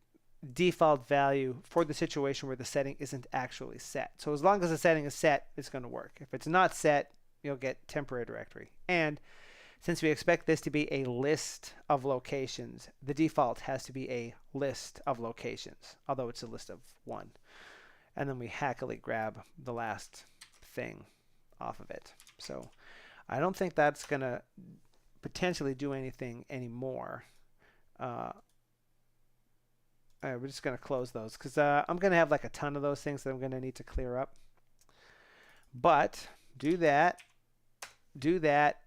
default value for the situation where the setting isn't actually set. So as long as the setting is set, it's going to work. If it's not set, you'll get temporary directory. And since we expect this to be a list of locations, the default has to be a list of locations, although it's a list of one. And then we happily grab the last thing off of it. So I don't think that's going to potentially do anything anymore. We're just going to close those because I'm going to have like a ton of those things that I'm going to need to clear up. But do that,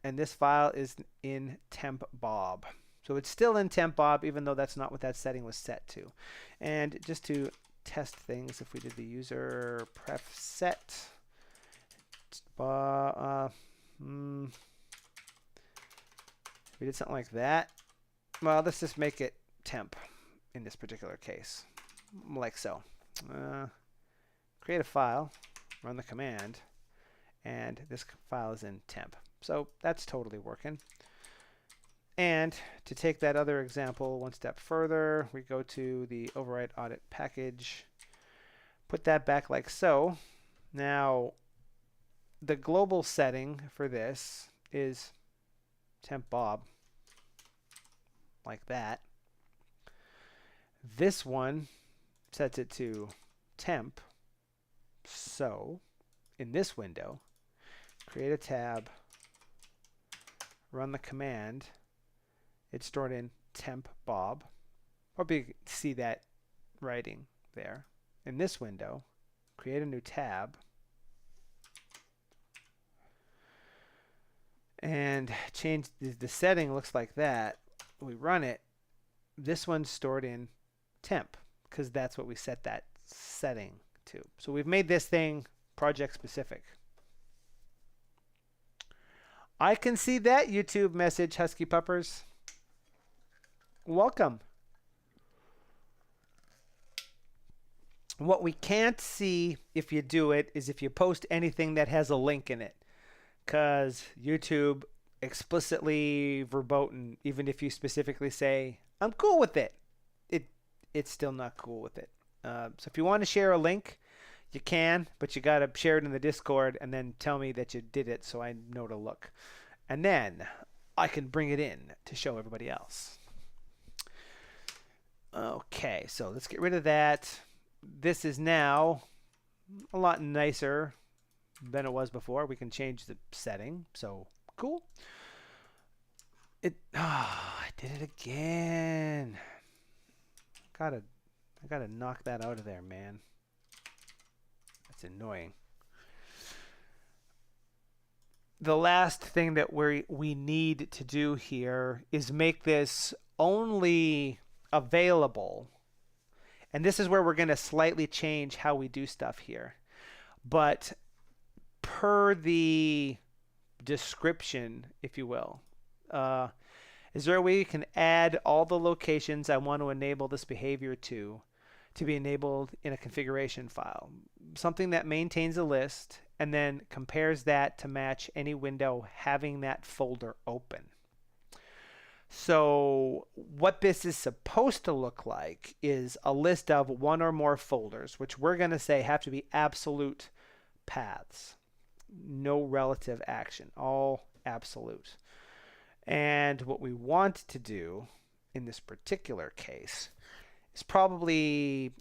and this file is in tempbob. So it's still in tempbob, even though that's not what that setting was set to. And just to test things, if we did the user pref set, we did something like that. Well, let's just make it temp in this particular case, like so. Create a file, run the command, and this file is in temp. So that's totally working. And to take that other example one step further, we go to the override audit package, put that back like so. Now, the global setting for this is tempbob, like that. This one sets it to temp. So in this window, create a tab, run the command. It's stored in tempbob. Hope you see that writing there. In this window, create a new tab and change the setting. Looks like that. We run it. This one's stored in temp because that's what we set that setting to. So we've made this thing project specific. I can see that YouTube message, Husky Puppers. Welcome. What we can't see if you do it is if you post anything that has a link in it, because YouTube explicitly verboten, even if you specifically say, I'm cool with it, it's still not cool with it. So if you want to share a link, you can, but you got to share it in the Discord and then tell me that you did it so I know to look. And then I can bring it in to show everybody else. Okay, so let's get rid of that. This is now a lot nicer than it was before. We can change the setting, so cool. I did it again. I gotta knock that out of there, man. That's annoying. the last thing that we need to do here is make this only available. And this is where we're going to slightly change how we do stuff here. But per the description, if you will, is there a way you can add all the locations I want to enable this behavior to be enabled in a configuration file? Something that maintains a list and then compares that to match any window having that folder open. So what this is supposed to look like is a list of one or more folders, which we're going to say have to be absolute paths. No relative action, all absolute. And what we want to do in this particular case is probably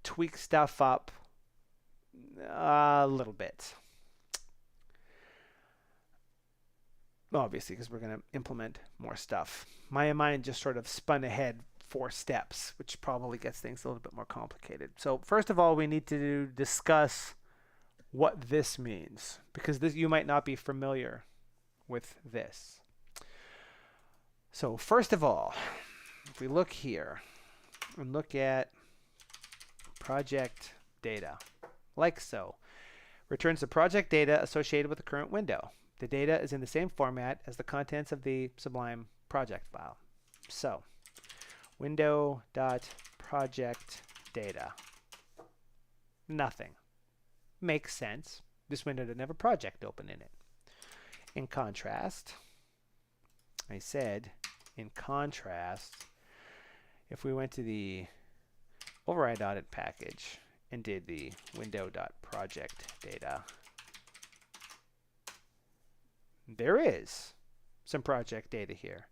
tweak stuff up a little bit. Obviously, because we're going to implement more stuff. My mind just sort of spun ahead 4 steps, which probably gets things a little bit more complicated. So first of all, we need to discuss what this means, because this, you might not be familiar with this. So first of all, if we look here and look at project data, like so, returns the project data associated with the current window. The data is in the same format as the contents of the Sublime project file. So, window.project data. Nothing. Makes sense. This window doesn't have a project open in it. In contrast, I said, in contrast, if we went to the override audit package and did the window.project data, there is some project data here.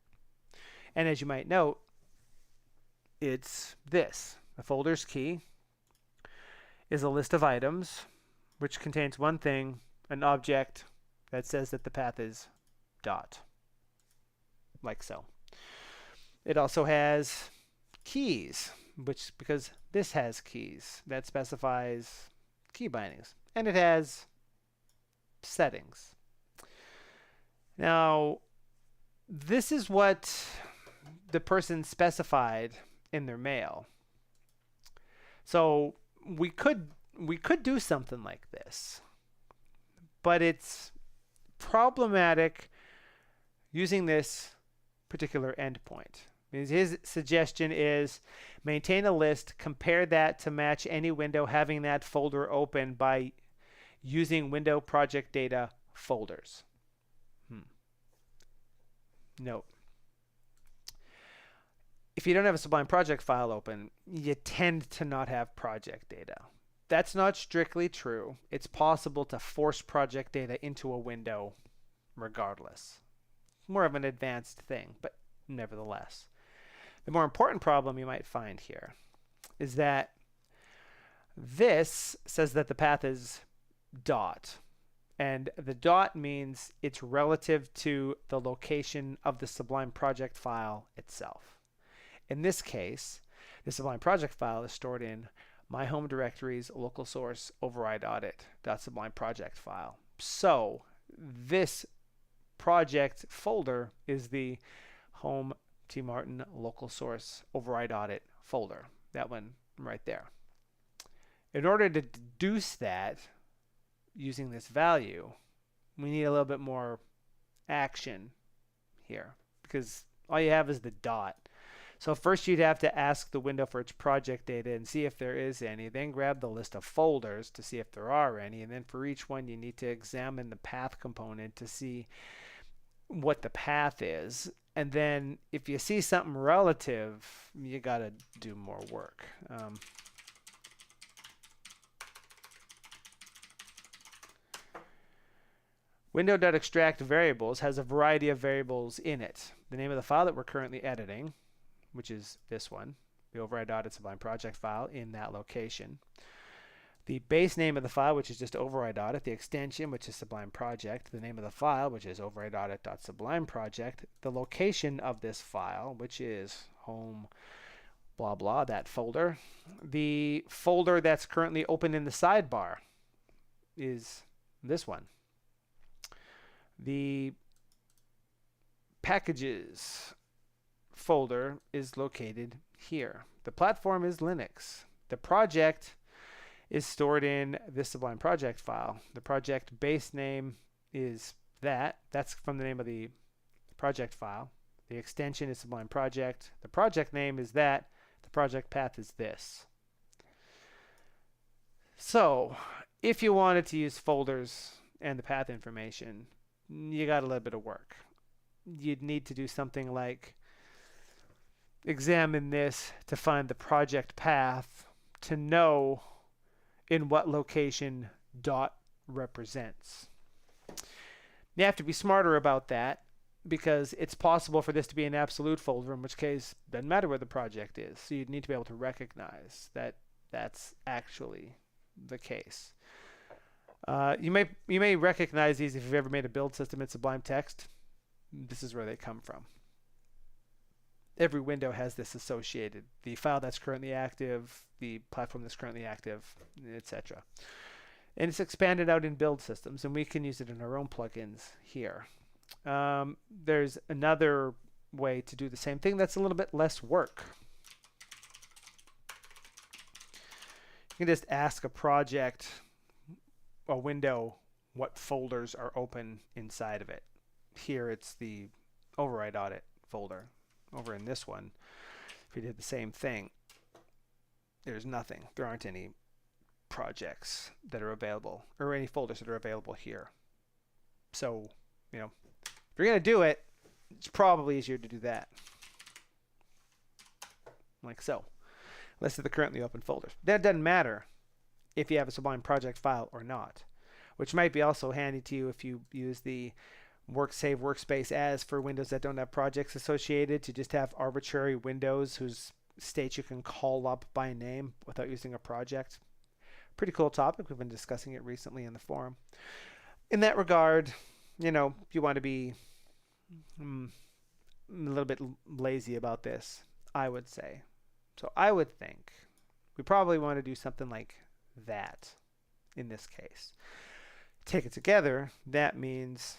And as you might note, it's this. The folder's key is a list of items which contains one thing, an object that says that the path is dot, like so. It also has keys, which, because this has keys, that specifies key bindings. And it has settings. Now, this is what the person specified in their mail. So we could do something like this, but it's problematic using this particular endpoint. His suggestion is maintain a list, compare that to match any window having that folder open by using window project data folders. Note, if you don't have a Sublime project file open, you tend to not have project data. That's not strictly true. It's possible to force project data into a window regardless. More of an advanced thing, but nevertheless. The more important problem you might find here is that this says that the path is dot. And the dot means it's relative to the location of the Sublime project file itself. In this case, the Sublime project file is stored in my home directory's local source override audit.sublime project file. So this project folder is the home T Martin local source override audit folder. That one right there. In order to deduce that, using this value, we need a little bit more action here, because all you have is the dot. So first you'd have to ask the window for its project data and see if there is any, then grab the list of folders to see if there are any, and then for each one you need to examine the path component to see what the path is. And then if you see something relative, you got to do more work. Window.extract variables has a variety of variables in it. The name of the file that we're currently editing, which is this one, the override audit Sublime project file in that location. The base name of the file, which is just override audit, the extension, which is Sublime project, the name of the file, which is override audit.sublime project, the location of this file, which is home blah blah, that folder. The folder that's currently open in the sidebar is this one. The packages folder is located here. The platform is Linux. The project is stored in this Sublime project file. The project base name is that. That's from the name of the project file. The extension is Sublime Project. The project name is that. The project path is this. So, if you wanted to use folders and the path information, you got a little bit of work. You'd need to do something like examine this to find the project path to know in what location dot represents. You have to be smarter about that because it's possible for this to be an absolute folder, in which case it doesn't matter where the project is. So you'd need to be able to recognize that that's actually the case. You may recognize these if you've ever made a build system in Sublime Text. This is where they come from. Every window has this associated. The file that's currently active, the platform that's currently active, etc. And it's expanded out in build systems, and we can use it in our own plugins here. There's another way to do the same thing that's a little bit less work. You can just ask a project, a window, what folders are open inside of it. Here it's the override audit folder. Over in this one, if we did the same thing, there's nothing. There aren't any projects that are available or any folders that are available here. So, you know, if you're going to do it, it's probably easier to do that. Like so. List of the currently open folders. That doesn't matter if you have a Sublime project file or not, which might be also handy to you if you use the save workspace as for windows that don't have projects associated, to just have arbitrary windows whose state you can call up by name without using a project. Pretty cool topic. We've been discussing it recently in the forum. In that regard, you know, if you want to be a little bit lazy about this, I would say. So I would think we probably want to do something like that in this case. Take it together, that means,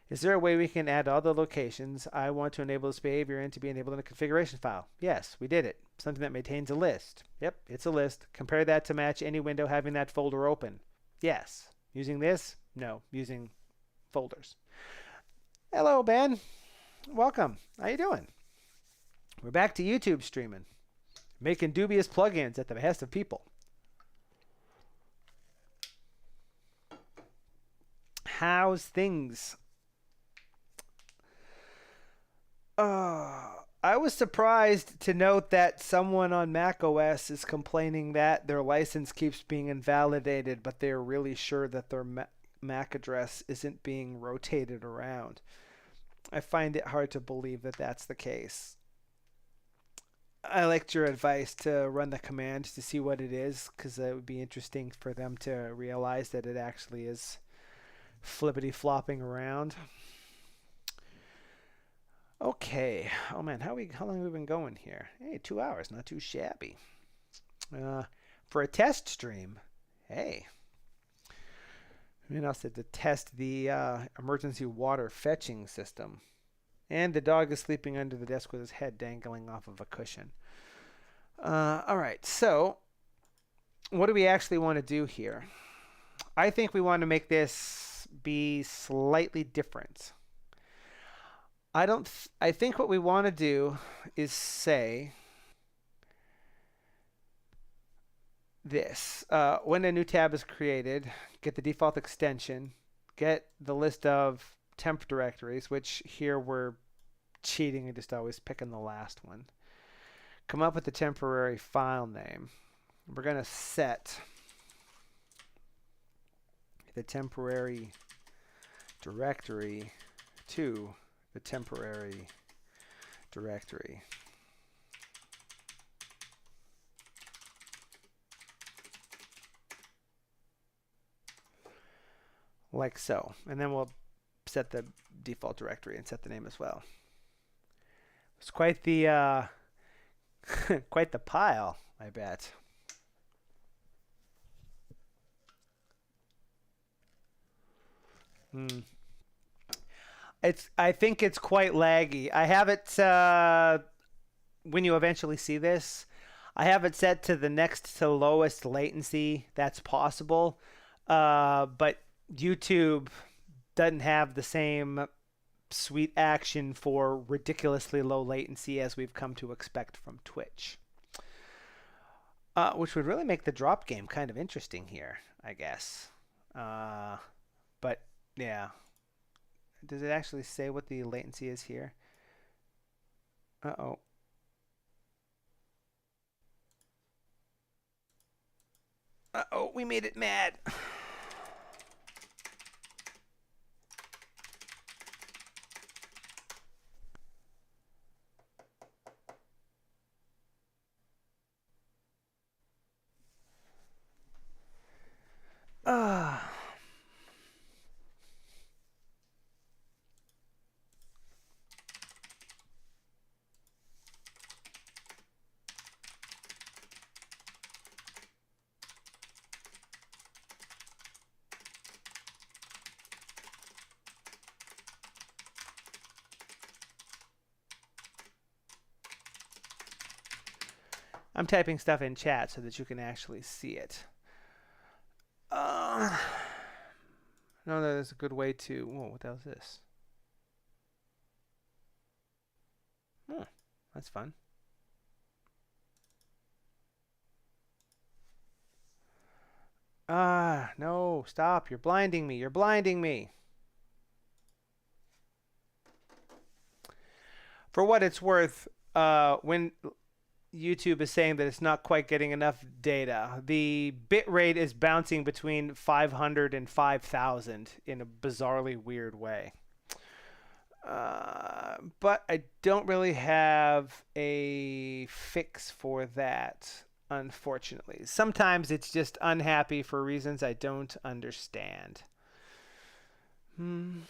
is there a way we can add all the locations I want to enable this behavior in to be enabled in a configuration file? Yes, we did it. Something that maintains a list. Yep, it's a list. Compare that to match any window having that folder open. Yes. Using this? No. Using folders. Hello, Ben. Welcome. How you doing? We're back to YouTube streaming. Making dubious plugins at the behest of people. How's things? I was surprised to note that someone on macOS is complaining that their license keeps being invalidated, but they're really sure that their MAC address isn't being rotated around. I find it hard to believe that that's the case. I liked your advice to run the command to see what it is, because it would be interesting for them to realize that it actually is flippity flopping around. Okay. Oh man, how long have we been going here? Hey, 2 hours, not too shabby. For a test stream, hey. I said to test the emergency water fetching system. And the dog is sleeping under the desk with his head dangling off of a cushion. All right, so what do we actually want to do here? I think we want to make this be slightly different. I think what we want to do is say this. When a new tab is created, get the default extension, get the list of temp directories, which here we're cheating and just always picking the last one. Come up with the temporary file name. We're going to set the temporary directory to the temporary directory. Like so. And then we'll set the default directory and set the name as well. It's quite the quite the pile, I bet. I think it's quite laggy. I have it when you eventually see this, I have it set to the next to lowest latency that's possible. But YouTube doesn't have the same sweet action for ridiculously low latency as we've come to expect from Twitch. Which would really make the drop game kind of interesting here, I guess. But yeah. Does it actually say what the latency is here? Uh-oh. Uh-oh, we made it mad. Ah. I'm typing stuff in chat so that you can actually see it. No, there's a good way to. Whoa, what the hell is this? Oh, that's fun. No, stop. You're blinding me. You're blinding me. For what it's worth, when YouTube is saying that it's not quite getting enough data, the bit rate is bouncing between 500 and 5,000 in a bizarrely weird way. But I don't really have a fix for that, unfortunately. Sometimes it's just unhappy for reasons I don't understand. Hang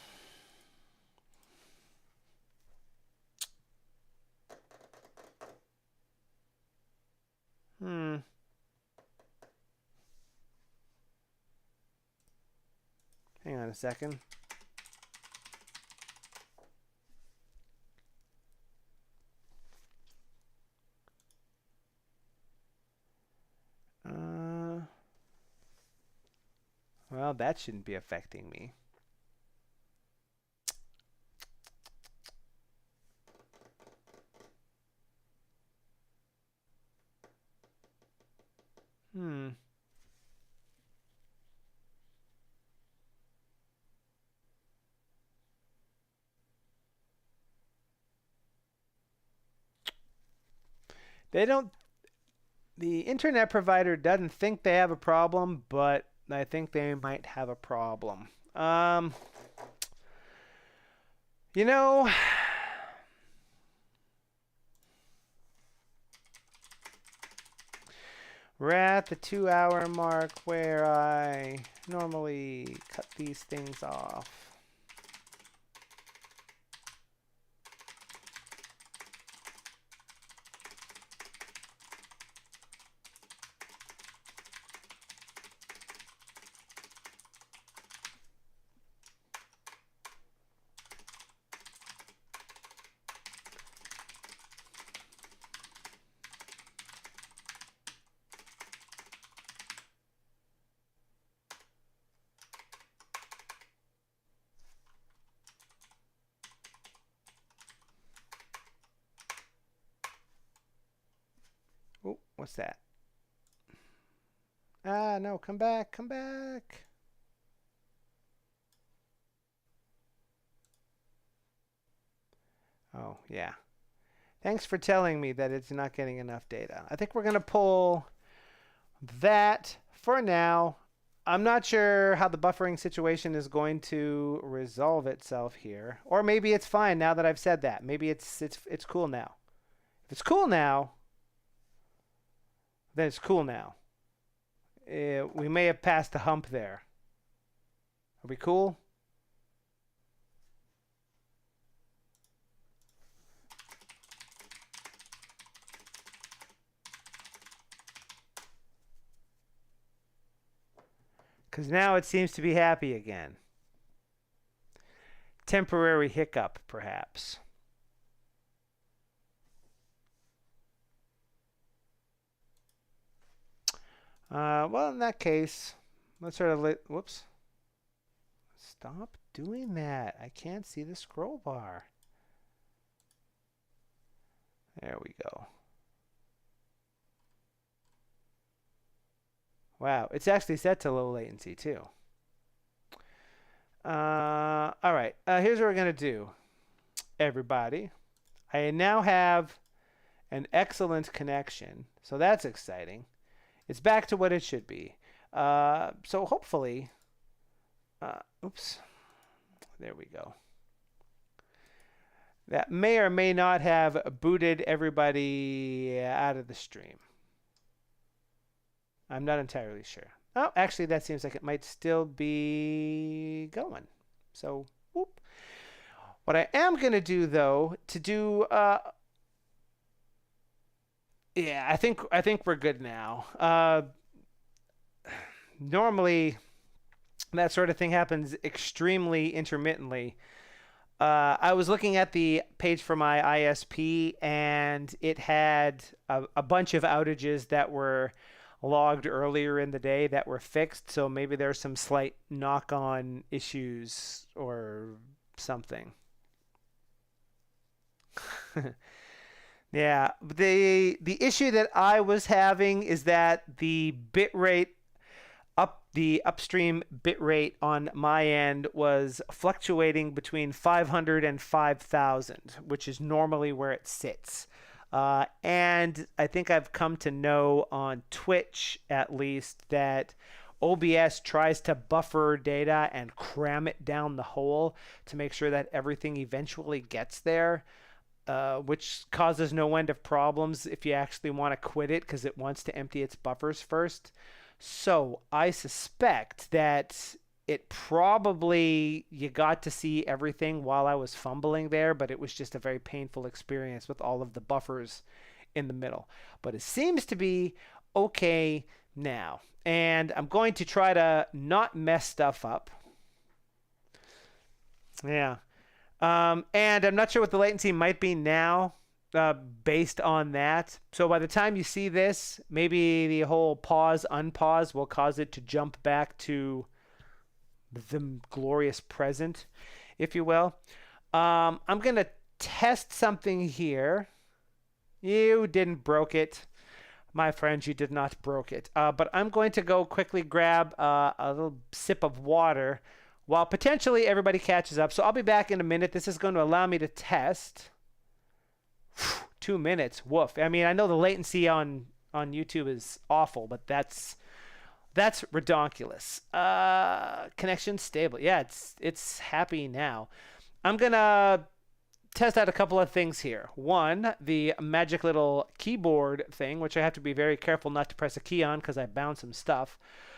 on a second. Well, that shouldn't be affecting me. They don't. The internet provider doesn't think they have a problem, but I think they might have a problem. You know, we're at the 2-hour mark where I normally cut these things off. Oh, what's that? No, come back, come back. Oh, yeah. Thanks for telling me that it's not getting enough data. I think we're going to pull that for now. I'm not sure how the buffering situation is going to resolve itself here. Or maybe it's fine now that I've said that. Maybe it's cool now. If it's cool now, then it's cool now. We may have passed the hump there. Are we cool? Because now it seems to be happy again. temporary hiccup, perhaps. Well, in that case, let's sort of whoops. Stop doing that. I can't see the scroll bar. There we go. Wow, it's actually set to low latency too. All right, here's what we're going to do, everybody. I now have an excellent connection, so that's exciting. It's back to what it should be. So hopefully, oops, there we go. That may or may not have booted everybody out of the stream. I'm not entirely sure. Oh, actually, that seems like it might still be going. So, whoop. What I am going to do, though, yeah, I think we're good now. Normally, that sort of thing happens extremely intermittently. I was looking at the page for my ISP, and it had a bunch of outages that were logged earlier in the day that were fixed, so maybe there's some slight knock-on issues or something. Yeah, the issue that I was having is that the upstream bit rate on my end was fluctuating between 500 and 5,000, which is normally where it sits. And I think I've come to know on Twitch, at least, that OBS tries to buffer data and cram it down the hole to make sure that everything eventually gets there, which causes no end of problems if you actually want to quit it because it wants to empty its buffers first. So I suspect that it probably, you got to see everything while I was fumbling there, but it was just a very painful experience with all of the buffers in the middle. But it seems to be okay now. And I'm going to try to not mess stuff up. Yeah. And I'm not sure what the latency might be now based on that. So by the time you see this, maybe the whole pause, unpause will cause it to jump back to the glorious present, if you will. I'm going to test something here. You didn't broke it. My friends, you did not broke it. But I'm going to go quickly grab a little sip of water while potentially everybody catches up. So I'll be back in a minute. This is going to allow me to test. 2 minutes. Woof. I mean, I know the latency on YouTube is awful, but that's redonkulous. Connection stable. Yeah, it's happy now. I'm gonna test out a couple of things here. One, the magic little keyboard thing, which I have to be very careful not to press a key on because I bound some stuff,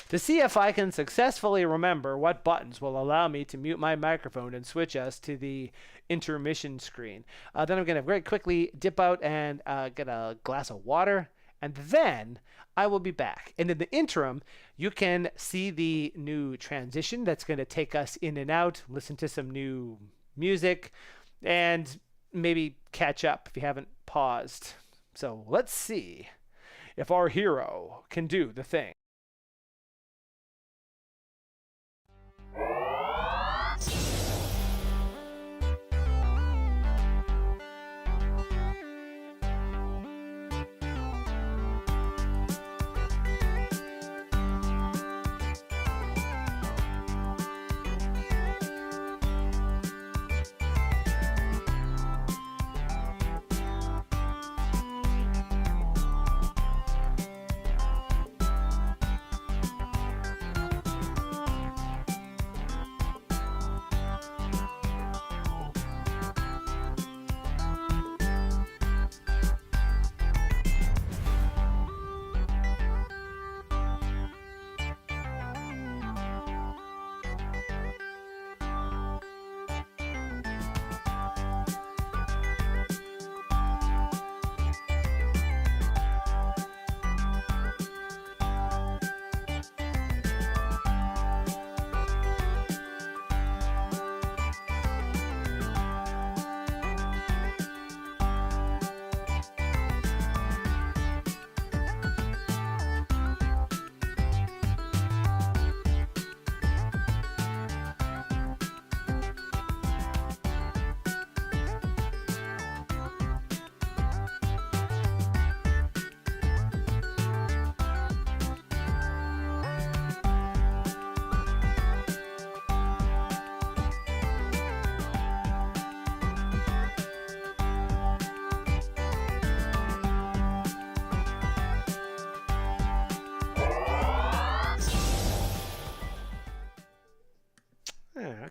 to see if I can successfully remember what buttons will allow me to mute my microphone and switch us to the intermission screen. Then I'm gonna very quickly dip out and get a glass of water, and then I will be back. And in the interim, you can see the new transition that's going to take us in and out, listen to some new music, and maybe catch up if you haven't paused. So let's see if our hero can do the thing.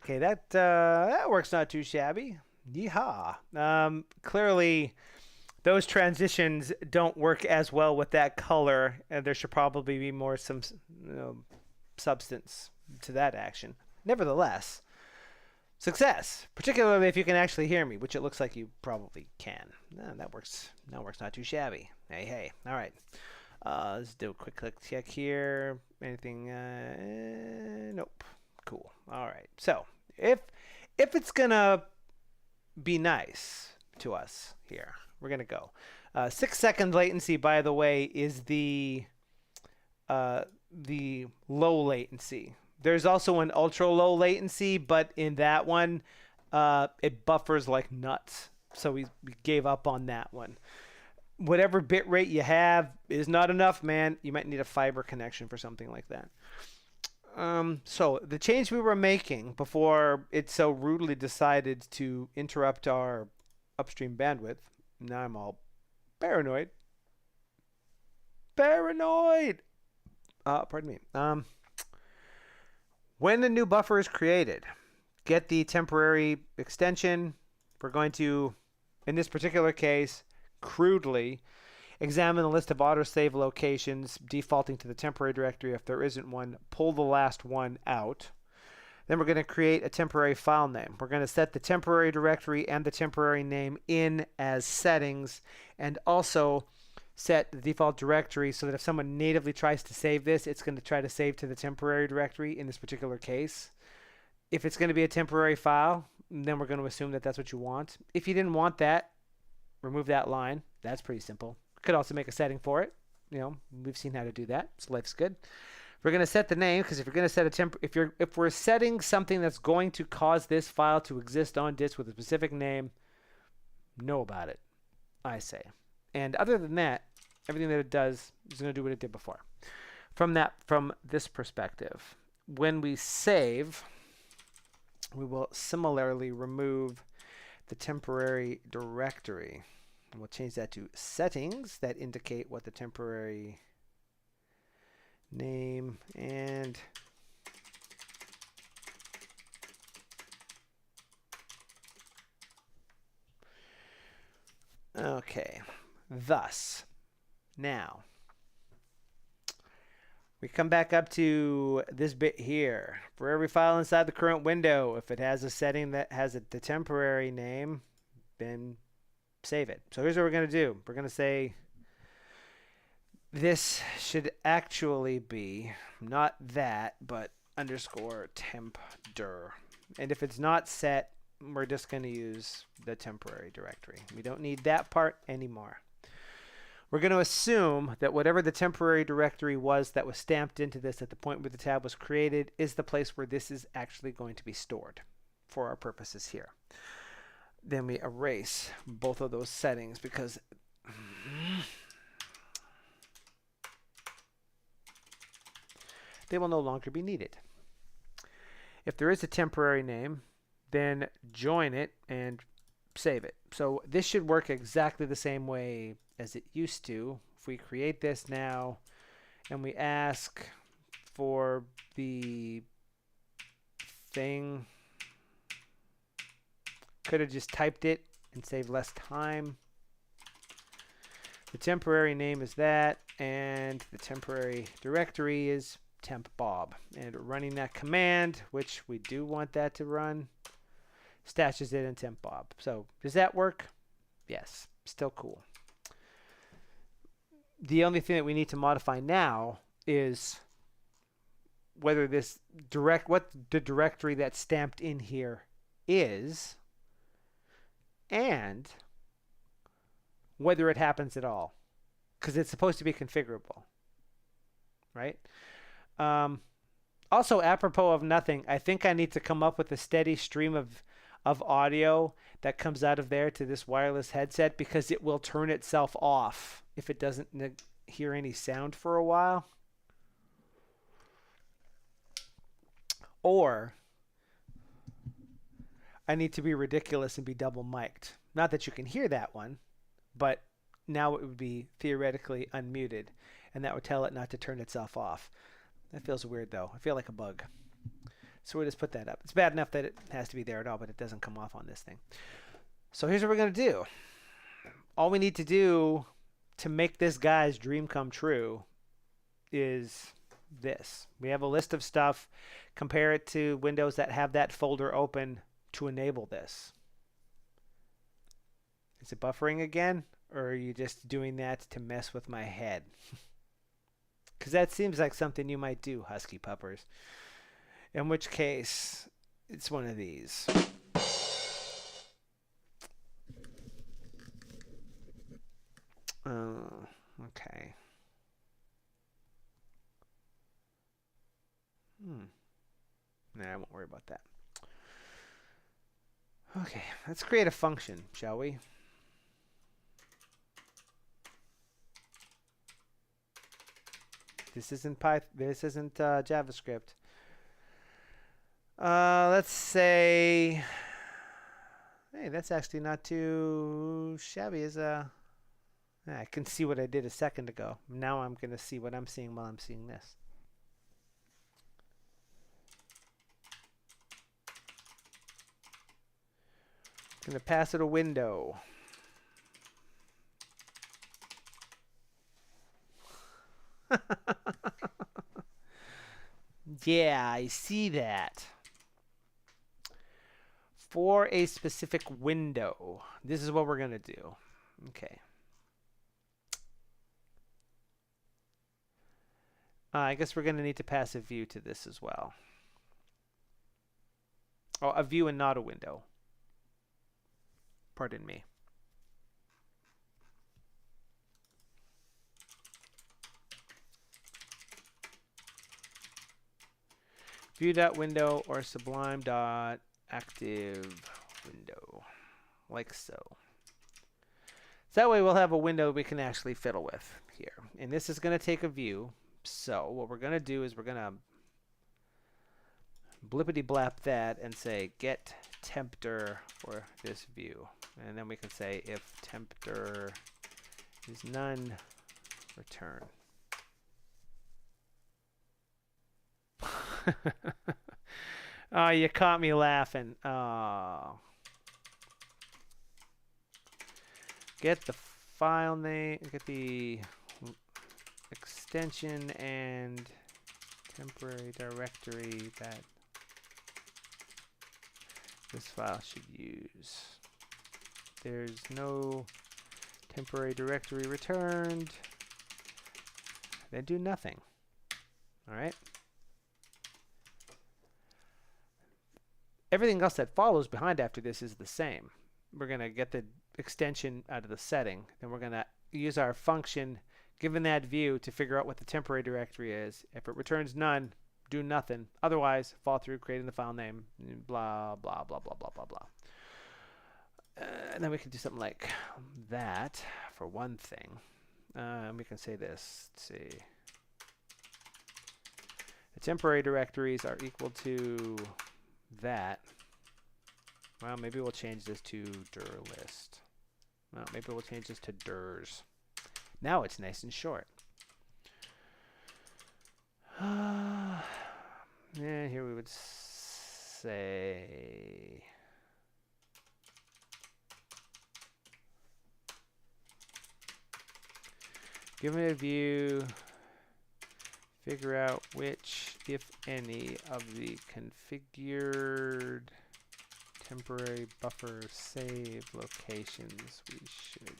Okay, that works not too shabby. Yeehaw. Clearly, those transitions don't work as well with that color, and there should probably be more some substance to that action. Nevertheless, success, particularly if you can actually hear me, which it looks like you probably can. That works. That works not too shabby. Hey. All right. Let's do a quick click check here. Anything? Nope. Cool. All right. So if it's gonna be nice to us here, we're gonna go. 6-second latency, by the way, is the low latency. There's also an ultra low latency, but in that one, it buffers like nuts. So we gave up on that one. Whatever bit rate you have is not enough, man. You might need a fiber connection for something like that. So the change we were making before it so rudely decided to interrupt our upstream bandwidth. Now I'm all paranoid. Pardon me. When a new buffer is created, get the temporary extension. We're going to, in this particular case, crudely examine the list of autosave locations defaulting to the temporary directory. If there isn't one, pull the last one out. Then we're going to create a temporary file name. We're going to set the temporary directory and the temporary name in as settings, and also set the default directory so that if someone natively tries to save this, it's going to try to save to the temporary directory in this particular case. If it's going to be a temporary file, then we're going to assume that that's what you want. If you didn't want that, remove that line. That's pretty simple. Could also make a setting for it. We've seen how to do that, so life's good. We're going to set the name, because if you're going to set if we're setting something that's going to cause this file to exist on disk with a specific name, know about it, I say. And other than that, everything that it does is going to do what it did before. From this perspective, when we save, we will similarly remove the temporary directory. And we'll change that to settings that indicate what the temporary name and okay. Thus, now we come back up to this bit here. For every file inside the current window, if it has a setting that has the temporary name, then save it. So here's what we're going to do. We're going to say this should actually be not that, but underscore temp dir. And if it's not set, we're just going to use the temporary directory. We don't need that part anymore. We're going to assume that whatever the temporary directory was that was stamped into this at the point where the tab was created is the place where this is actually going to be stored for our purposes here. Then we erase both of those settings because they will no longer be needed. If there is a temporary name, then join it and save it. So this should work exactly the same way as it used to. If we create this now and we ask for the thing, could have just typed it and saved less time. The temporary name is that, and the temporary directory is temp bob. And running that command, which we do want that to run, stashes it in temp bob. So does that work? Yes, still cool. The only thing that we need to modify now is whether what the directory that's stamped in here is, and whether it happens at all, because it's supposed to be configurable, right? Also, apropos of nothing, I think I need to come up with a steady stream of audio that comes out of there to this wireless headset, because it will turn itself off if it doesn't hear any sound for a while. Or I need to be ridiculous and be double mic'd. Not that you can hear that one, but now it would be theoretically unmuted, and that would tell it not to turn itself off. That feels weird though. I feel like a bug. So we just put that up. It's bad enough that it has to be there at all, but it doesn't come off on this thing. So here's what we're going to do. All we need to do to make this guy's dream come true is this. We have a list of stuff. Compare it to windows that have that folder open to enable this. Is it buffering again? Or are you just doing that to mess with my head? Because that seems like something you might do, Husky Puppers. In which case, it's one of these. Okay. Nah, I won't worry about that. Okay, let's create a function, shall we? This isn't Python. This isn't JavaScript. Let's say, hey, that's actually not too shabby. I can see what I did a second ago. Now I'm going to see what I'm seeing while I'm seeing this. I'm going to pass it a window. Yeah, I see that. For a specific window, this is what we're going to do. Okay. I guess we're going to need to pass a view to this as well. Oh, a view and not a window. Pardon me. View.window or sublime.active window, like so. So that way we'll have a window we can actually fiddle with here. And this is going to take a view. So what we're going to do is we're going to blippity blap that and say get tempter for this view. And then we can say if tempter is none, return. Oh, you caught me laughing. Oh. Get the file name, get the extension and temporary directory that this file should use. There's no temporary directory returned. Then do nothing. All right. Everything else that follows behind after this is the same. We're going to get the extension out of the setting. Then we're going to use our function given that view to figure out what the temporary directory is. If it returns none, do nothing. Otherwise, fall through creating the file name, blah, blah, blah, blah, blah, blah, blah. And then we can do something like that for one thing. We can say this. Let's see. The temporary directories are equal to that. Well, maybe we'll change this to dir list. Well, maybe we'll change this to dirs. Now it's nice and short. Yeah, here we would say give me a view, figure out which, if any, of the configured temporary buffer save locations we should.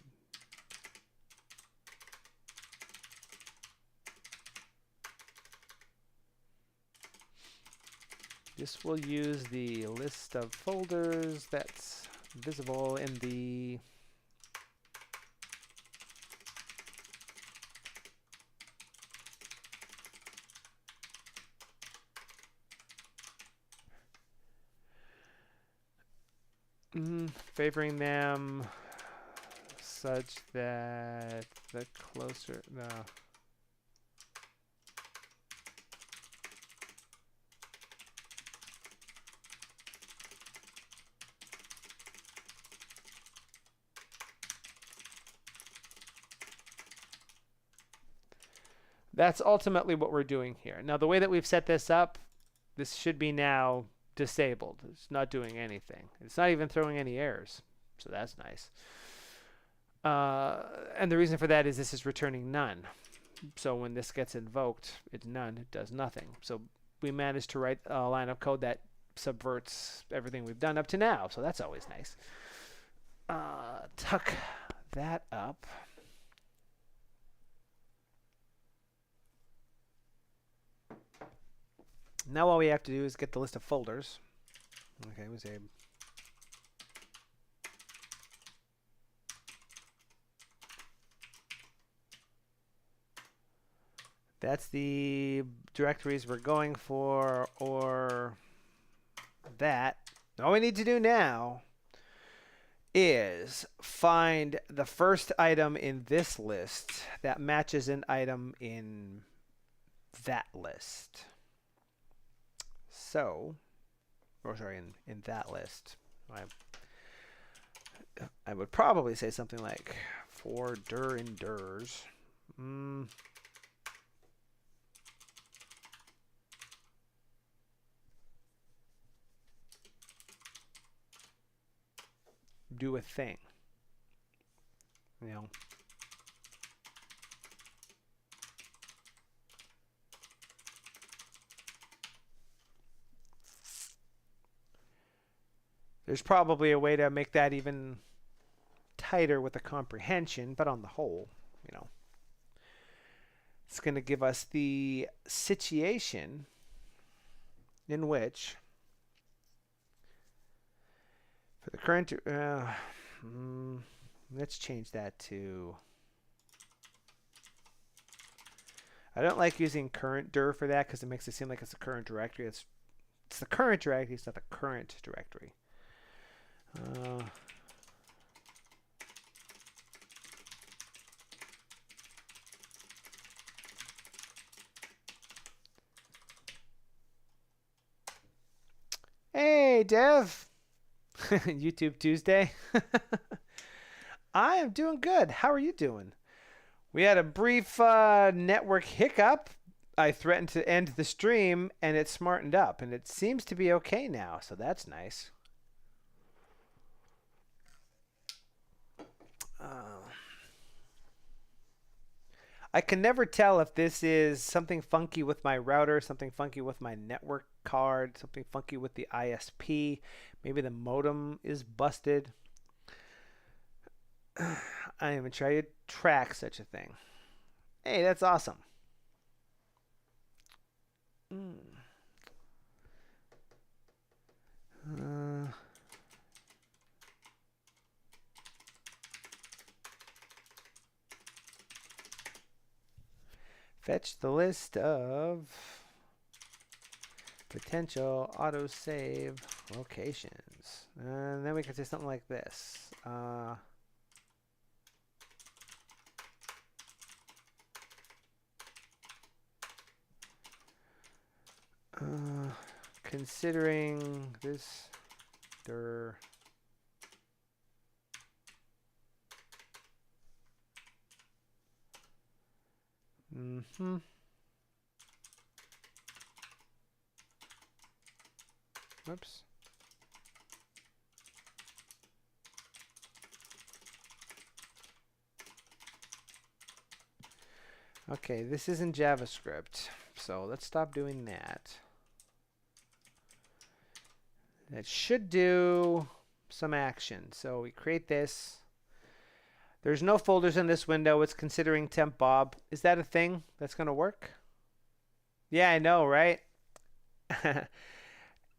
This will use the list of folders that's visible in the favoring them such that the closer that's ultimately what we're doing here. Now, the way that we've set this up This should be now disabled. It's not doing anything. It's not even throwing any errors. So that's nice. And the reason for that is this is returning none. So when this gets invoked, it's none. It does nothing. So we managed to write a line of code that subverts everything we've done up to now. So that's always nice. Tuck that up. Now all we have to do is get the list of folders. Okay, we say that's the directories we're going for, or that. All we need to do now is find the first item in this list that matches an item in that list. So, or sorry, in that list. I would probably say something like for dir and dirs. Do a thing. You know. There's probably a way to make that even tighter with the comprehension, but on the whole, you know, it's going to give us the situation in which for the current, let's change that to, I don't like using current dir for that because it makes it seem like it's a current directory. It's the current directory, it's not the current directory. Hey, Dev. YouTube Tuesday. I am doing good. How are you doing? We had a brief network hiccup. I threatened to end the stream, and it smartened up, and it seems to be okay now, so that's nice. I can never tell if this is something funky with my router, something funky with my network card, something funky with the ISP. Maybe the modem is busted. I haven't tried to track such a thing. Hey, that's awesome. Fetch the list of potential autosave locations. And then we can say something like this. Considering this dir Whoops. Okay, this isn't JavaScript, so let's stop doing that. That should do some action. So we create this. There's no folders in this window. It's considering temp bob. Is that a thing that's going to work? Yeah, I know, right?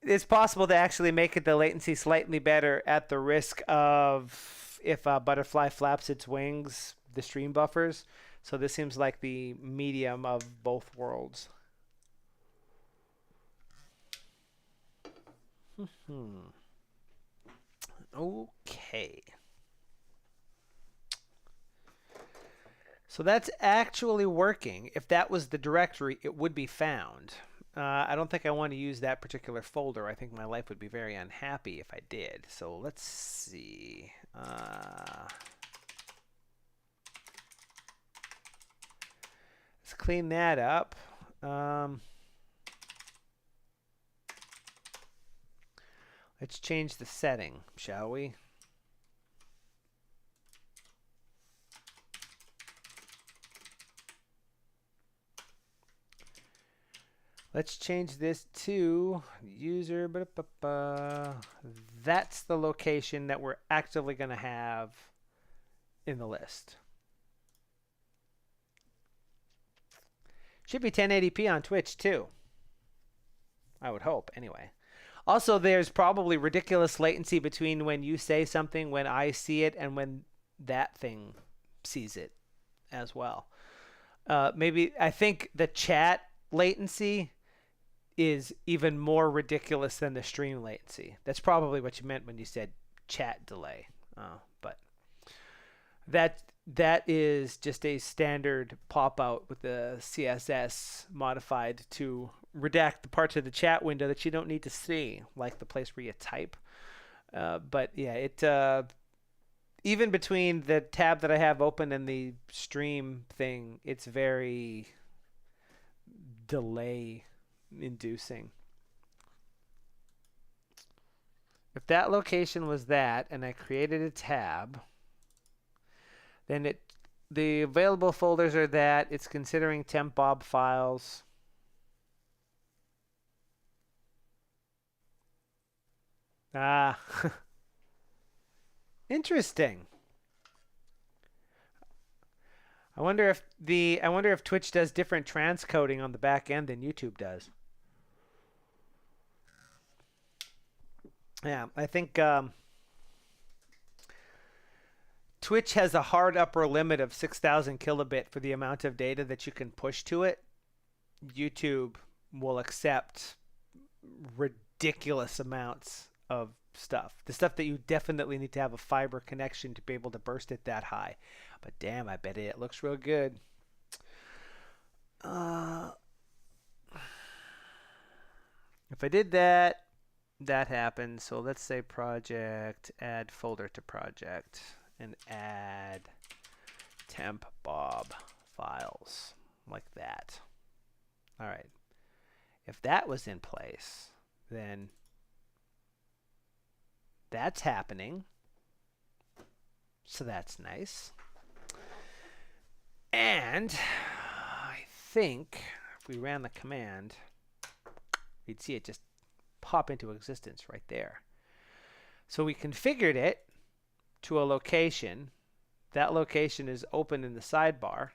It's possible to actually make it the latency slightly better at the risk of if a butterfly flaps its wings, the stream buffers. So this seems like the medium of both worlds. Okay. So that's actually working. If that was the directory, it would be found. I don't think I want to use that particular folder. I think my life would be very unhappy if I did. So let's see. Let's clean that up. Let's change the setting, shall we? Let's change this to user. That's the location that we're actively going to have in the list. Should be 1080p on Twitch too. I would hope, anyway. Also, there's probably ridiculous latency between when you say something, when I see it, and when that thing sees it as well. Maybe I think the chat latency is even more ridiculous than the stream latency. That's probably what you meant when you said chat delay. But that is just a standard pop-out with the CSS modified to redact the parts of the chat window that you don't need to see, like the place where you type. But yeah, it even between the tab that I have open and the stream thing, it's very delay inducing. If that location was that and I created a tab, then the available folders are that. It's considering temp bob files. Interesting. I wonder if Twitch does different transcoding on the back end than YouTube does. Yeah, I think Twitch has a hard upper limit of 6,000 kilobit for the amount of data that you can push to it. YouTube will accept ridiculous amounts of stuff. The stuff that you definitely need to have a fiber connection to be able to burst it that high. But damn, I bet it looks real good. If I did that, that happens. So let's say project, add folder to project, and add temp bob files like that. All right. If that was in place, then that's happening. So that's nice. And I think if we ran the command, you'd see it just pop into existence right there. So we configured it to a location. That location is open in the sidebar,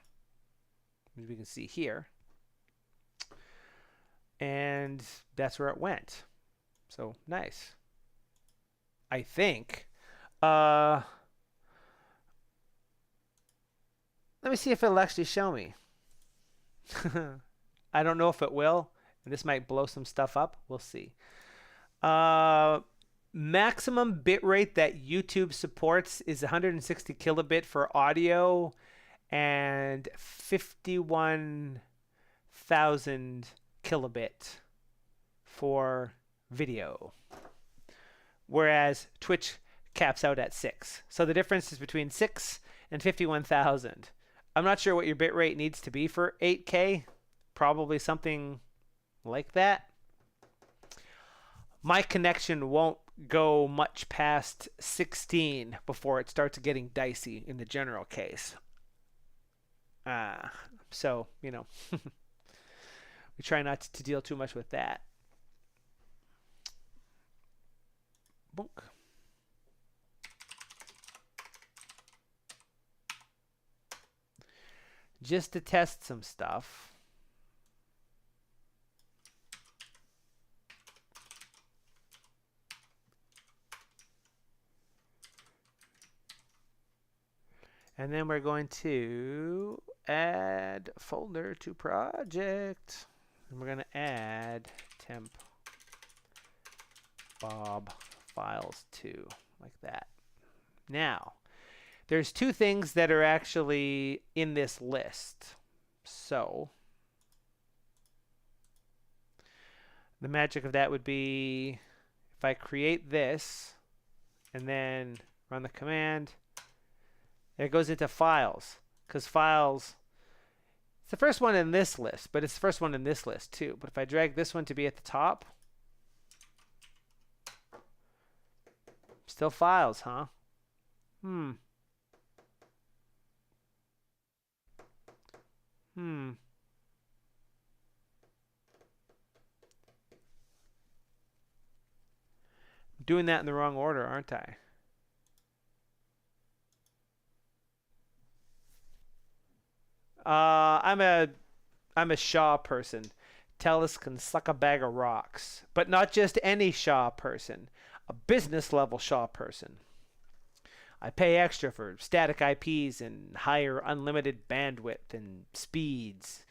as we can see here. And that's where it went. So nice. I think. Let me see if it'll actually show me. I don't know if it will. And this might blow some stuff up. We'll see. Maximum bitrate that YouTube supports is 160 kilobit for audio and 51,000 kilobit for video. Whereas Twitch caps out at 6. So the difference is between 6 and 51,000. I'm not sure what your bitrate needs to be for 8K. Probably something like that. My connection won't go much past 16 before it starts getting dicey in the general case. So, you know, we try not to deal too much with that. Bonk. Just to test some stuff. And then we're going to add folder to project. And we're going to add temp bob files too, like that. Now, there's two things that are actually in this list. So the magic of that would be if I create this and then run the command, it goes into files, because files, it's the first one in this list, but it's the first one in this list too. But if I drag this one to be at the top, Still files, huh? Hmm. Hmm. Doing that in the wrong order, aren't I? I'm a Shaw person. Telus can suck a bag of rocks, but not just any Shaw person, a business level Shaw person. I pay extra for static IPs and higher unlimited bandwidth and speeds,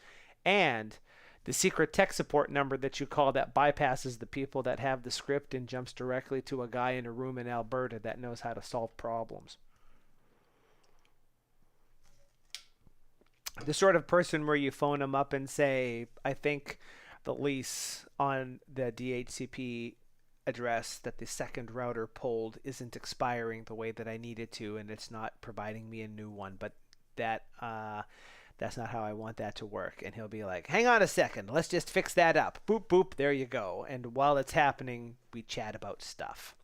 and the secret tech support number that you call that bypasses the people that have the script and jumps directly to a guy in a room in Alberta that knows how to solve problems. The sort of person where you phone them up and say, I think the lease on the DHCP address that the second router pulled isn't expiring the way that I need it to, and it's not providing me a new one, but that that's not how I want that to work. And he'll be like, hang on a second, let's just fix that up. Boop, boop, there you go. And while it's happening, we chat about stuff.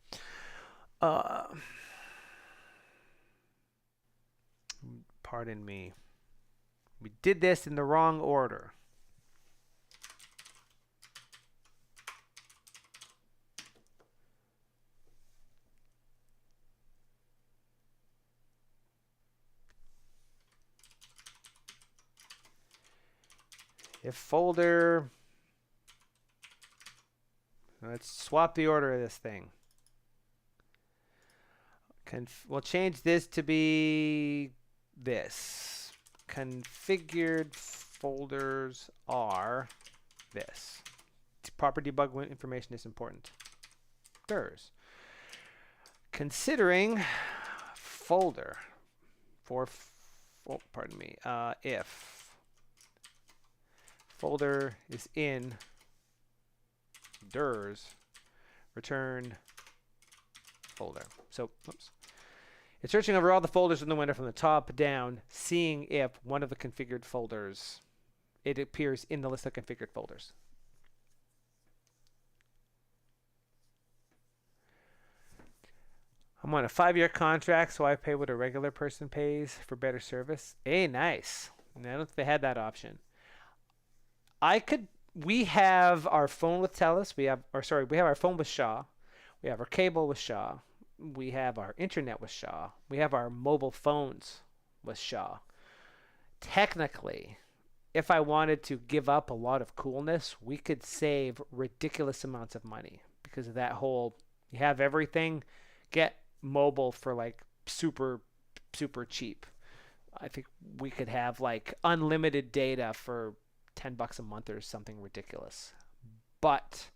Pardon me. We did this in the wrong order. If folder, let's swap the order of this thing. We'll change this to be this. Configured folders are this. Proper debug information is important. There's considering folder for, pardon me, if folder is in DIRs, return folder. So, oops. It's searching over all the folders in the window from the top down, seeing if one of the configured folders, it appears in the list of configured folders. I'm on a 5-year contract, so I pay what a regular person pays for better service. Hey, nice. And I don't think they had that option. We have our phone with TELUS. We have our phone with Shaw. We have our cable with Shaw. We have our internet with Shaw. We have our mobile phones with Shaw. Technically, if I wanted to give up a lot of coolness, we could save ridiculous amounts of money because of that whole, you have everything, get mobile for like super, super cheap. I think we could have like unlimited data for $10 a month or something ridiculous. But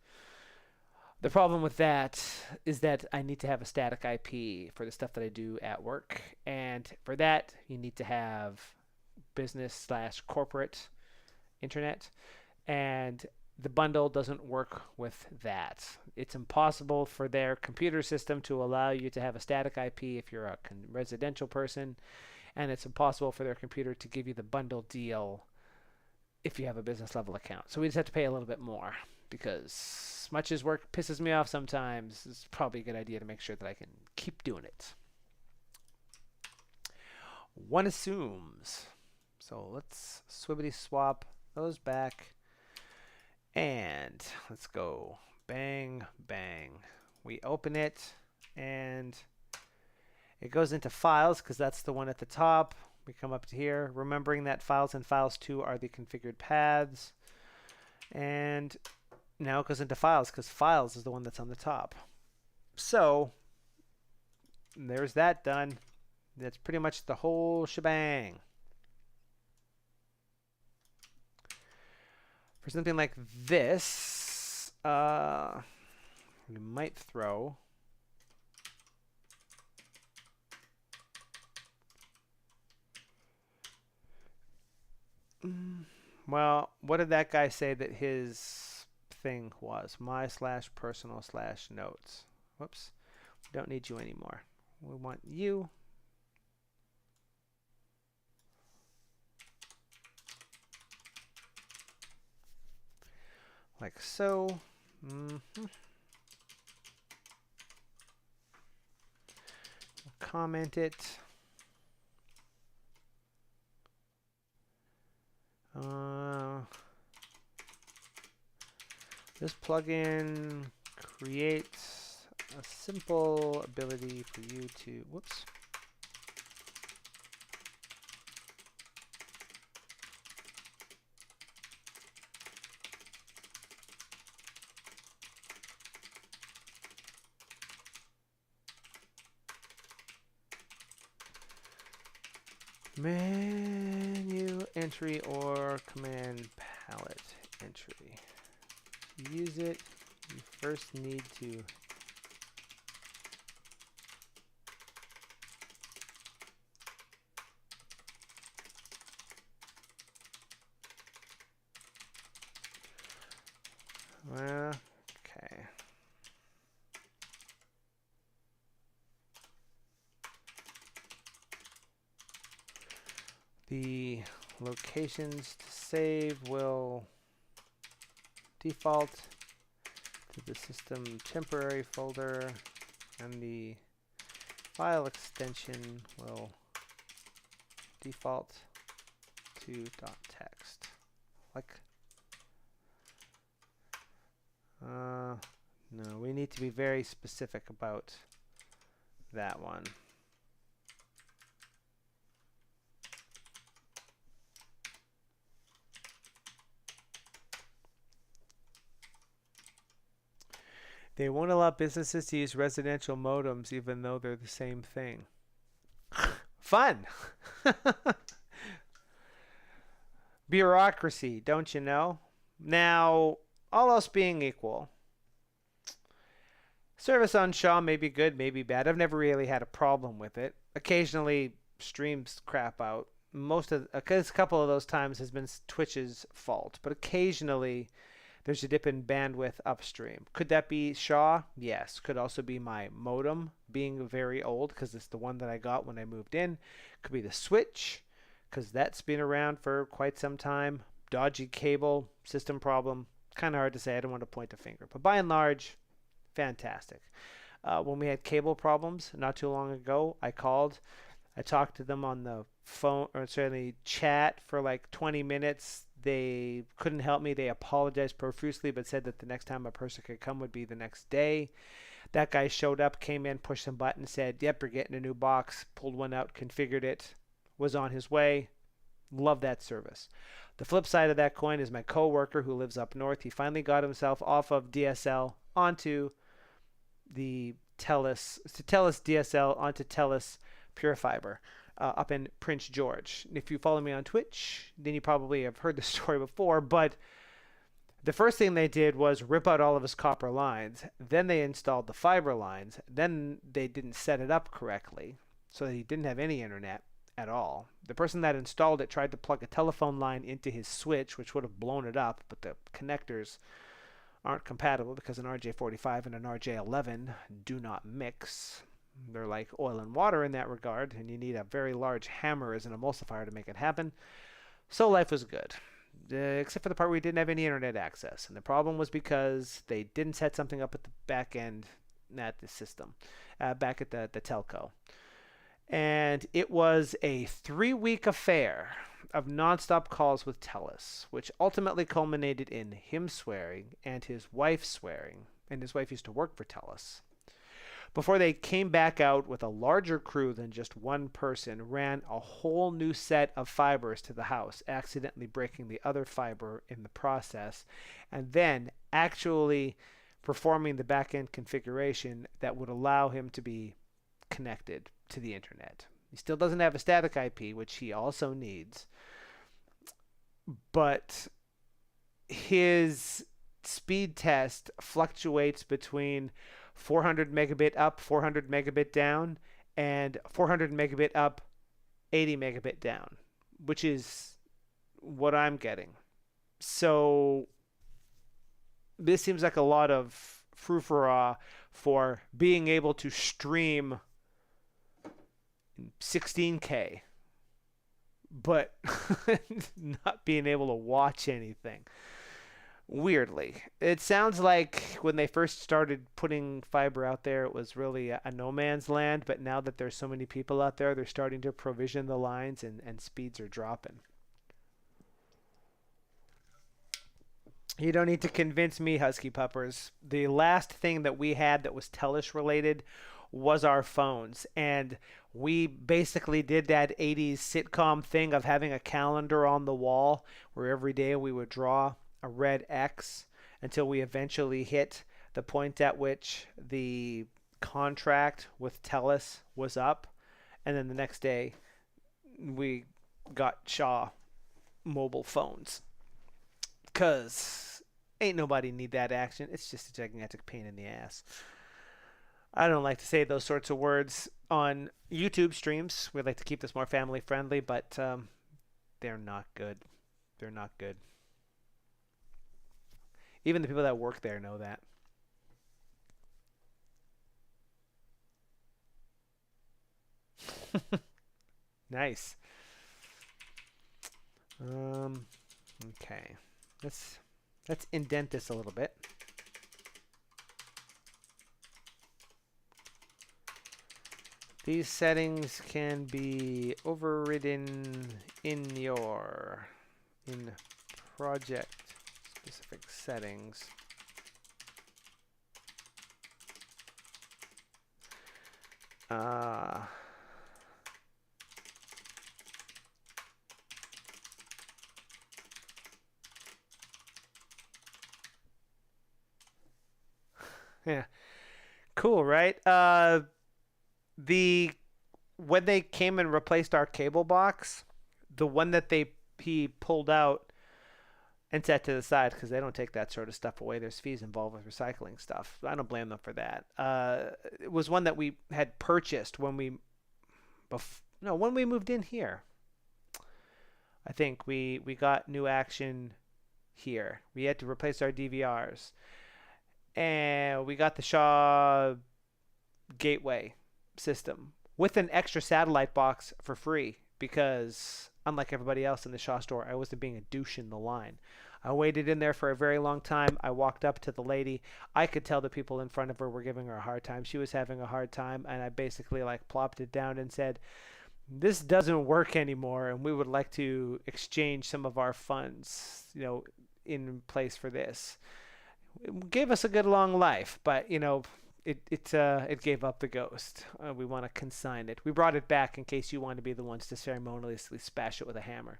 the problem with that is that I need to have a static IP for the stuff that I do at work. And for that, you need to have business/corporate internet. And the bundle doesn't work with that. It's impossible for their computer system to allow you to have a static IP if you're a residential person. And it's impossible for their computer to give you the bundle deal if you have a business level account. So we just have to pay a little bit more because as much as work pisses me off sometimes, it's probably a good idea to make sure that I can keep doing it. One assumes. So let's swibbity swap those back. And let's go bang, bang. We open it and it goes into files because that's the one at the top. We come up to here, remembering that files and files 2 are the configured paths. And now it goes into files because files is the one that's on the top. So there's that done. That's pretty much the whole shebang. For something like this, we might throw well, what did that guy say that his thing was? My/personal/notes. Whoops. We don't need you anymore. We want you. Like so. comment it. This plugin creates a simple ability for you to, whoops. Menu entry or command palette entry. To use it, you first need to okay. The locations to save will default to the system temporary folder, and the file extension will default to .text. Like, no, we need to be very specific about that one. They won't allow businesses to use residential modems even though they're the same thing. Fun! Bureaucracy, don't you know? Now, all else being equal, service on Shaw may be good, may be bad. I've never really had a problem with it. Occasionally, streams crap out. A couple of those times has been Twitch's fault, but occasionally there's a dip in bandwidth upstream. Could that be Shaw? Yes. Could also be my modem being very old, because it's the one that I got when I moved in. Could be the switch, because that's been around for quite some time. Dodgy cable, system problem. Kind of hard to say. I don't want to point a finger. But by and large, fantastic. When we had cable problems not too long ago, I called. I talked to them on the phone, or certainly chat, for like 20 minutes. They couldn't help me. They apologized profusely, but said that the next time a person could come would be the next day. That guy showed up, came in, pushed some buttons, said, yep, you're getting a new box, pulled one out, configured it, was on his way. Love that service. The flip side of that coin is my coworker who lives up north. He finally got himself off of DSL onto the TELUS DSL onto TELUS Pure Fiber. Up in Prince George. If you follow me on Twitch, then you probably have heard the story before, but the first thing they did was rip out all of his copper lines. Then they installed the fiber lines. Then they didn't set it up correctly, so he didn't have any internet at all. The person that installed it tried to plug a telephone line into his switch, which would have blown it up, but the connectors aren't compatible because an RJ45 and an RJ11 do not mix. They're like oil and water in that regard, and you need a very large hammer as an emulsifier to make it happen. So life was good, except for the part where we didn't have any internet access. And the problem was because they didn't set something up at the back end at the system, back at the telco. And it was a 3-week affair of nonstop calls with TELUS, which ultimately culminated in him swearing and his wife swearing. And his wife used to work for TELUS. Before they came back out with a larger crew than just one person, ran a whole new set of fibers to the house, accidentally breaking the other fiber in the process, and then actually performing the back-end configuration that would allow him to be connected to the internet. He still doesn't have a static IP, which he also needs, but his speed test fluctuates between 400 megabit up, 400 megabit down, and 400 megabit up, 80 megabit down, which is what I'm getting. So this seems like a lot of frou-frou for being able to stream 16K, but not being able to watch anything. Weirdly, it sounds like when they first started putting fiber out there, it was really a no man's land. But now that there's so many people out there, they're starting to provision the lines, and speeds are dropping. You don't need to convince me, Husky Puppers. The last thing that we had that was Telus related was our phones. And we basically did that 80s sitcom thing of having a calendar on the wall where every day we would draw a red X until we eventually hit the point at which the contract with Telus was up. And then the next day, we got Shaw mobile phones. Because ain't nobody need that action. It's just a gigantic pain in the ass. I don't like to say those sorts of words on YouTube streams. We like to keep this more family friendly, but they're not good. They're not good. Even the people that work there know that. Nice. Okay. Let's indent this a little bit. These settings can be overridden in project specific settings. Yeah. Cool, right? When they came and replaced our cable box, the one that he pulled out and set to the side because they don't take that sort of stuff away. There's fees involved with recycling stuff. I don't blame them for that. It was one that we had purchased when we moved in here. I think we got new action here. We had to replace our DVRs. And we got the Shaw Gateway system with an extra satellite box for free because, unlike everybody else in the Shaw store, I wasn't being a douche in the line. I waited in there for a very long time. I walked up to the lady. I could tell the people in front of her were giving her a hard time. She was having a hard time, and I basically plopped it down and said, "This doesn't work anymore, and we would like to exchange some of our funds, in place for this." It gave us a good long life, but it gave up the ghost. We want to consign it. We brought it back in case you want to be the ones to ceremoniously smash it with a hammer.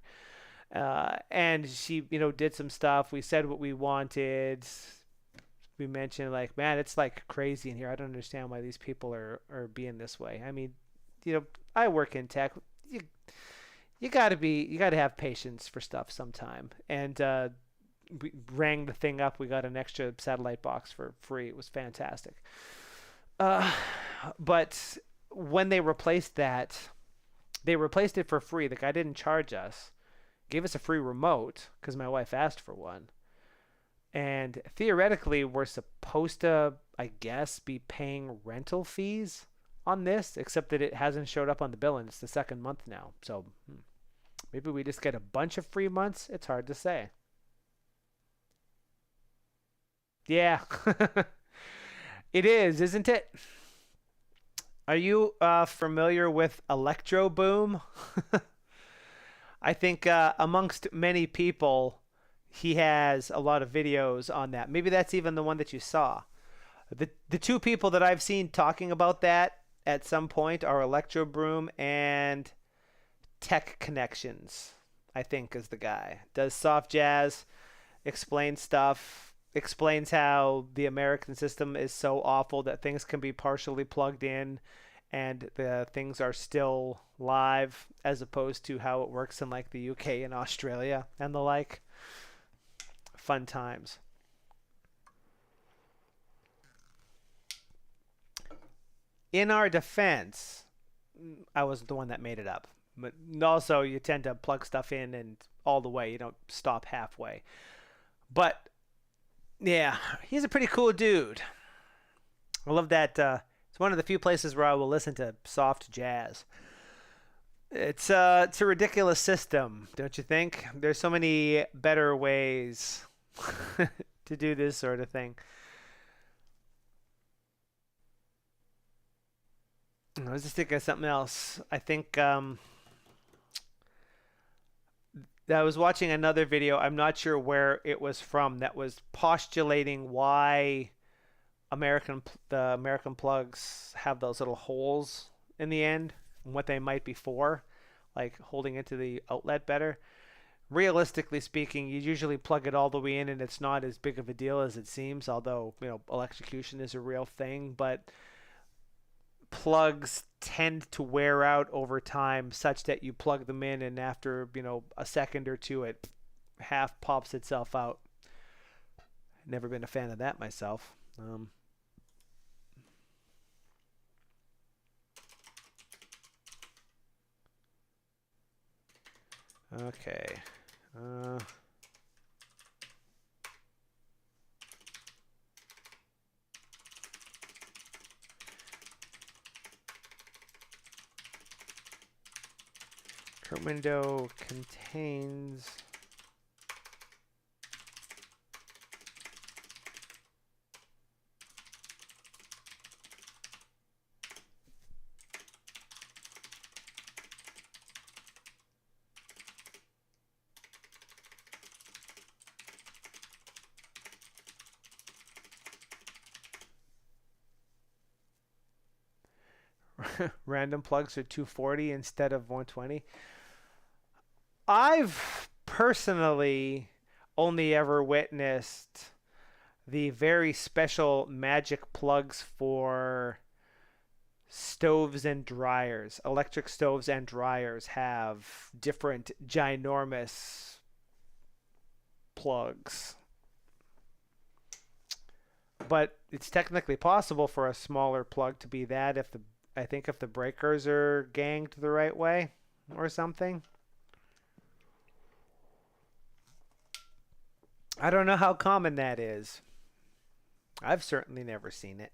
And she, did some stuff. We said what we wanted. We mentioned man, it's crazy in here. I don't understand why these people are being this way. I mean, I work in tech. You gotta have patience for stuff sometime. And we rang the thing up. We got an extra satellite box for free. It was fantastic. But when they replaced that, they replaced it for free. The guy didn't charge us. Gave us a free remote because my wife asked for one. And theoretically, we're supposed to, I guess, be paying rental fees on this, except that it hasn't showed up on the bill and it's the second month now. So maybe we just get a bunch of free months. It's hard to say. Yeah, it is, isn't it? Are you familiar with Electro Boom? I think amongst many people, he has a lot of videos on that. Maybe that's even the one that you saw. The two people that I've seen talking about that at some point are Electro Boom and Tech Connections, I think is the guy. Does soft jazz, explains stuff. Explains how the American system is so awful that things can be partially plugged in and the things are still live as opposed to how it works in the UK and Australia and the like. Fun times. In our defense, I wasn't the one that made it up. But also, you tend to plug stuff in and all the way. You don't stop halfway. But yeah, he's a pretty cool dude. I love that. It's one of the few places where I will listen to soft jazz. It's a ridiculous system, don't you think? There's so many better ways to do this sort of thing. I was just thinking of something else. I think I was watching another video. I'm not sure where it was from that was postulating why the American plugs have those little holes in the end and what they might be for, like holding into the outlet better. Realistically speaking, you usually plug it all the way in and it's not as big of a deal as it seems, although, electrocution is a real thing, but plugs tend to wear out over time such that you plug them in and after, a second or two it half pops itself out. Never been a fan of that myself. Okay. Current window contains random plugs are 240 instead of 120. I've personally only ever witnessed the very special magic plugs for stoves and dryers. Electric stoves and dryers have different ginormous plugs. But it's technically possible for a smaller plug to be that if the breakers are ganged the right way or something. I don't know how common that is. I've certainly never seen it.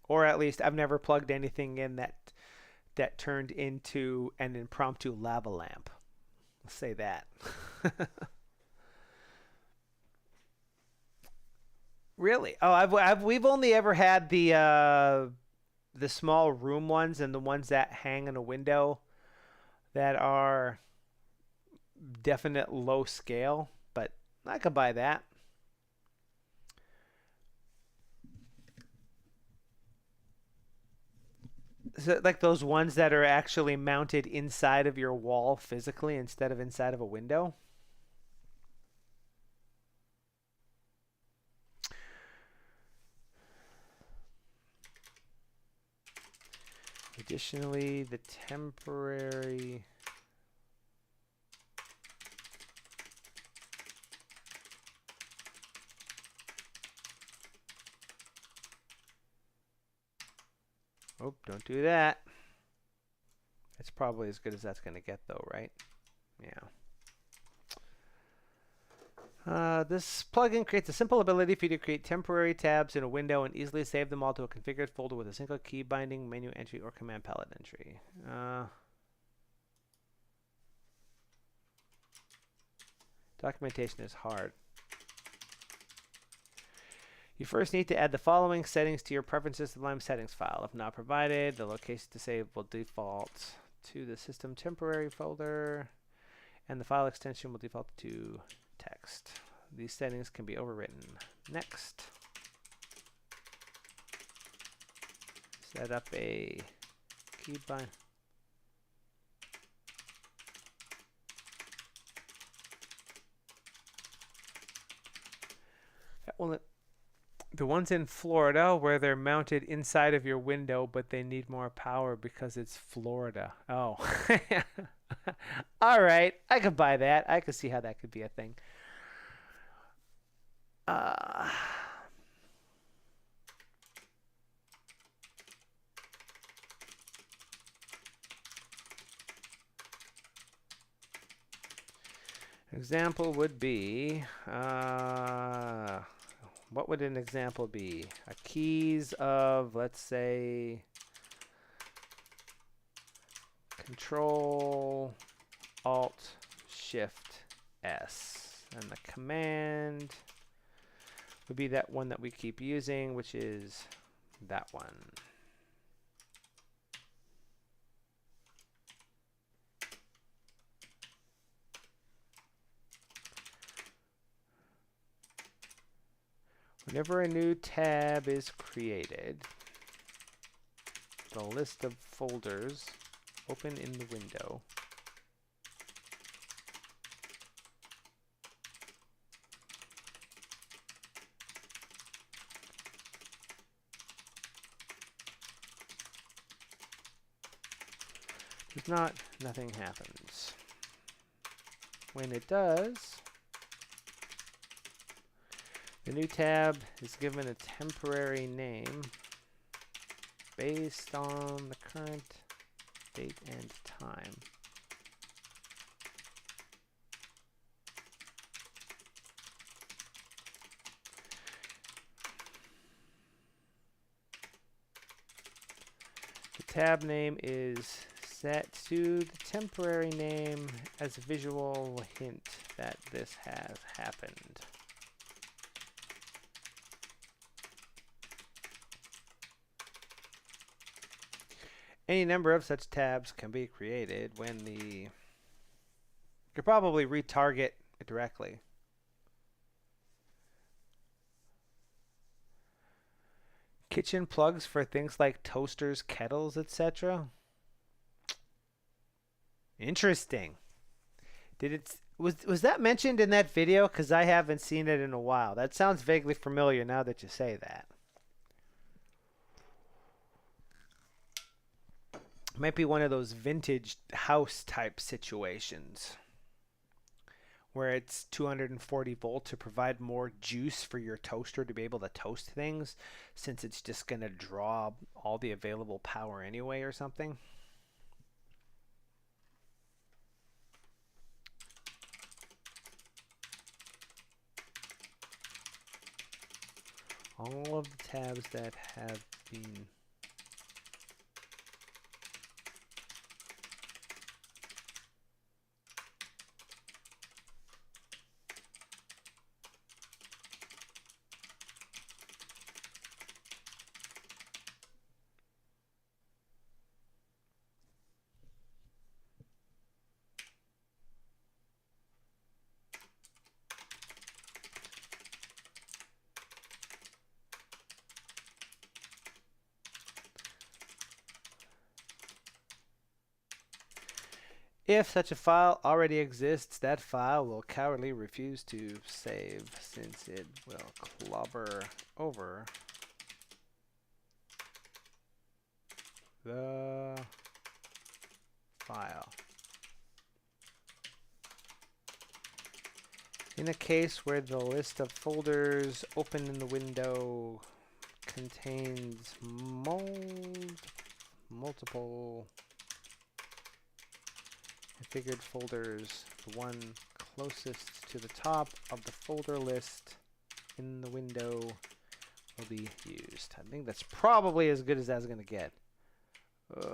Or at least I've never plugged anything in that turned into an impromptu lava lamp. Let's say that. Really? Oh, we've only ever had the small room ones and the ones that hang in a window that are definite low scale, but I could buy that. So, like those ones that are actually mounted inside of your wall physically instead of inside of a window. Additionally, the temporary Oh, don't do that. It's probably as good as that's going to get though, right? Yeah. This plugin creates a simple ability for you to create temporary tabs in a window and easily save them all to a configured folder with a single key binding, menu entry, or command palette entry. Documentation is hard. You first need to add the following settings to your Preferences Sublime settings file. If not provided, the location to save will default to the system temporary folder, and the file extension will default to text. These settings can be overwritten. Next. Set up a keybind. Well, the ones in Florida where they're mounted inside of your window, but they need more power because it's Florida. Oh. All right. I could buy that. I could see how that could be a thing. Example would be, what would an example be? A keys of, let's say, Control Alt Shift S. And the command would be that one that we keep using, which is that one. Whenever a new tab is created, the list of folders open in the window if not, nothing happens. When it does, the new tab is given a temporary name based on the current date and time. The tab name is set to the temporary name as a visual hint that this has happened. Any number of such tabs can be created when the... You could probably retarget it directly. Kitchen plugs for things like toasters, kettles, etc. Interesting. Was that mentioned in that video? Because I haven't seen it in a while. That sounds vaguely familiar now that you say that. Might be one of those vintage house type situations where it's 240 volt to provide more juice for your toaster to be able to toast things, since it's just going to draw all the available power anyway or something. All of the tabs that have been If such a file already exists, that file will cowardly refuse to save, since it will clobber over the file. In a case where the list of folders open in the window contains multiple configured folders, the one closest to the top of the folder list in the window will be used. I think that's probably as good as that's going to get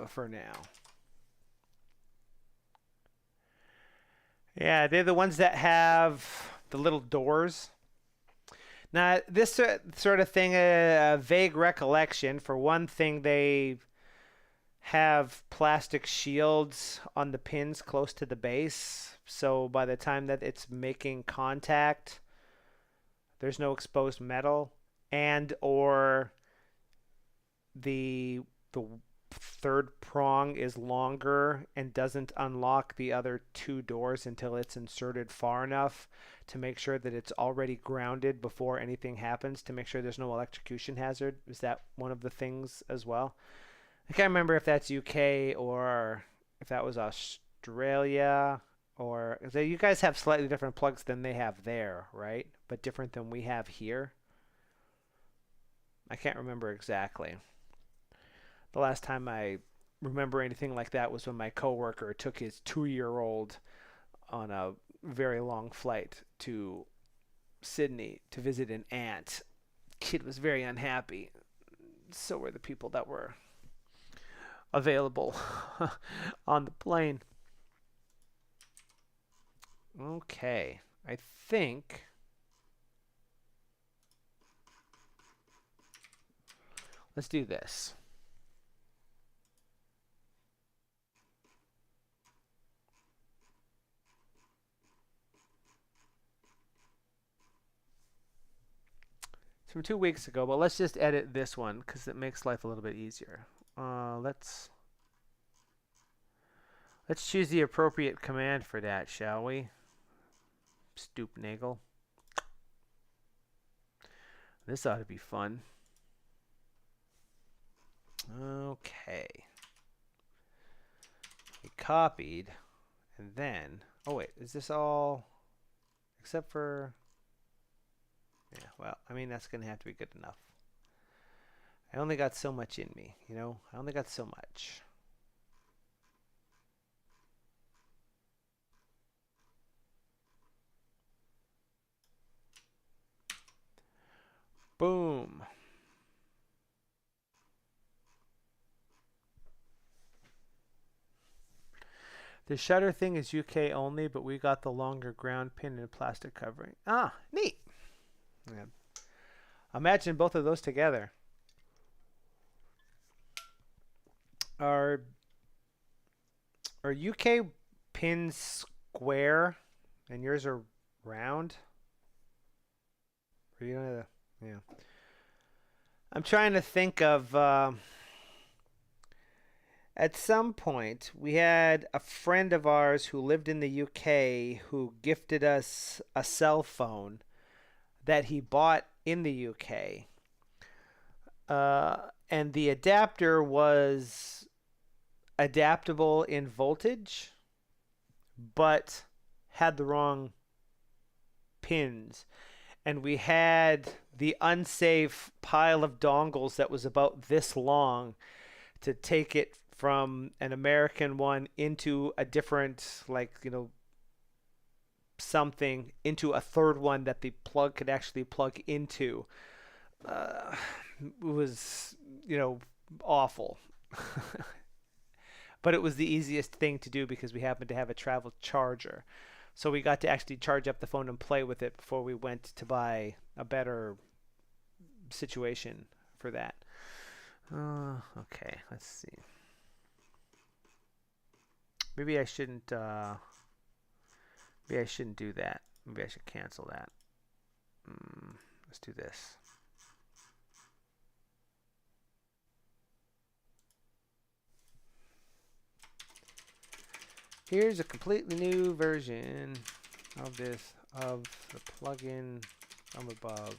for now. Yeah, they're the ones that have the little doors. Now, this sort of thing, a vague recollection. For one thing, they have plastic shields on the pins close to the base, so by the time that it's making contact, there's no exposed metal, and or the third prong is longer and doesn't unlock the other two doors until it's inserted far enough to make sure that it's already grounded before anything happens, to make sure there's no electrocution hazard. Is that one of the things as well? I can't remember if that's UK or if that was Australia, or you guys have slightly different plugs than they have there, right? But different than we have here. I can't remember exactly. The last time I remember anything like that was when my coworker took his 2-year-old on a very long flight to Sydney to visit an aunt. Kid was very unhappy. So were the people that were available on the plane. Okay. I think let's do this. It's from 2 weeks ago, but let's just edit this one because it makes life a little bit easier. Let's choose the appropriate command for that, shall we? Stoopnagel. This ought to be fun. Okay. We copied, and then, oh wait, is this all, except for, yeah, well, I mean, that's going to have to be good enough. I only got so much in me, you know? I only got so much. Boom. The shutter thing is UK only, but we got the longer ground pin and plastic covering. Ah, neat. Yeah. Imagine both of those together. Are UK pins square and yours are round? Or you know, yeah. I'm trying to think of. At some point, we had a friend of ours who lived in the UK who gifted us a cell phone that he bought in the UK. And the adapter was adaptable in voltage, but had the wrong pins. And we had the unsafe pile of dongles that was about this long to take it from an American one into a different, like, you know, something into a third one that the plug could actually plug into. It was, you know, awful. But it was the easiest thing to do because we happened to have a travel charger. So we got to actually charge up the phone and play with it before we went to buy a better situation for that. Okay, let's see. Maybe I shouldn't. Maybe I shouldn't do that. Maybe I should cancel that. Let's do this. Here's a completely new version of the plugin from above.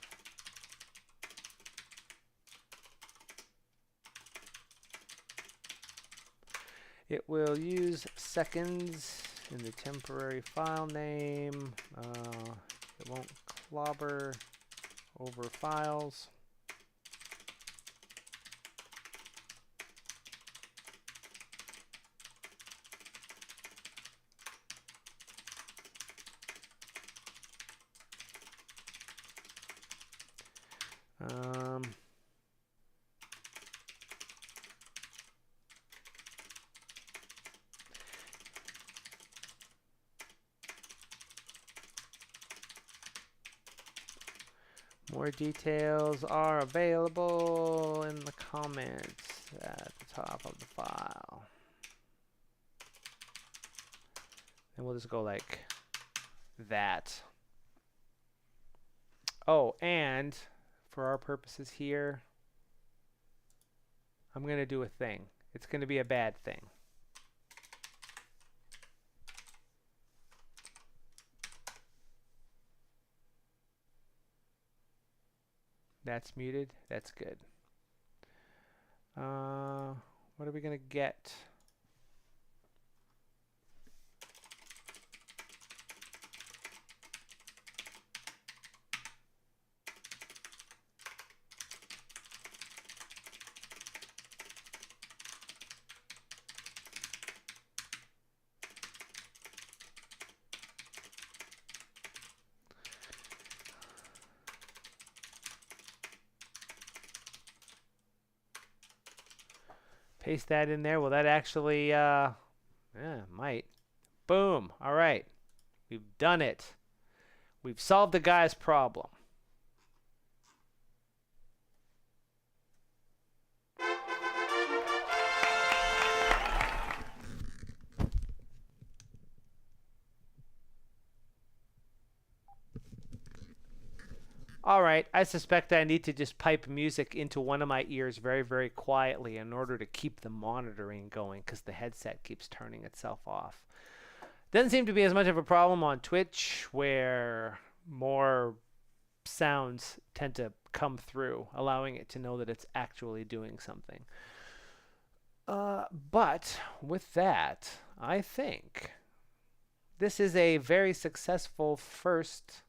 It will use seconds in the temporary file name. It won't clobber over files. More details are available in the comments at the top of the file. And we'll just go like that. Oh, and for our purposes here, I'm going to do a thing. It's going to be a bad thing. That's muted. That's good. What are we going to get? Paste that in there. Will that actually, yeah, might. Boom. All right. We've done it. We've solved the guy's problem. All right, I suspect I need to just pipe music into one of my ears very, very quietly in order to keep the monitoring going because the headset keeps turning itself off. Doesn't seem to be as much of a problem on Twitch where more sounds tend to come through, allowing it to know that it's actually doing something. But with that, I think this is a very successful first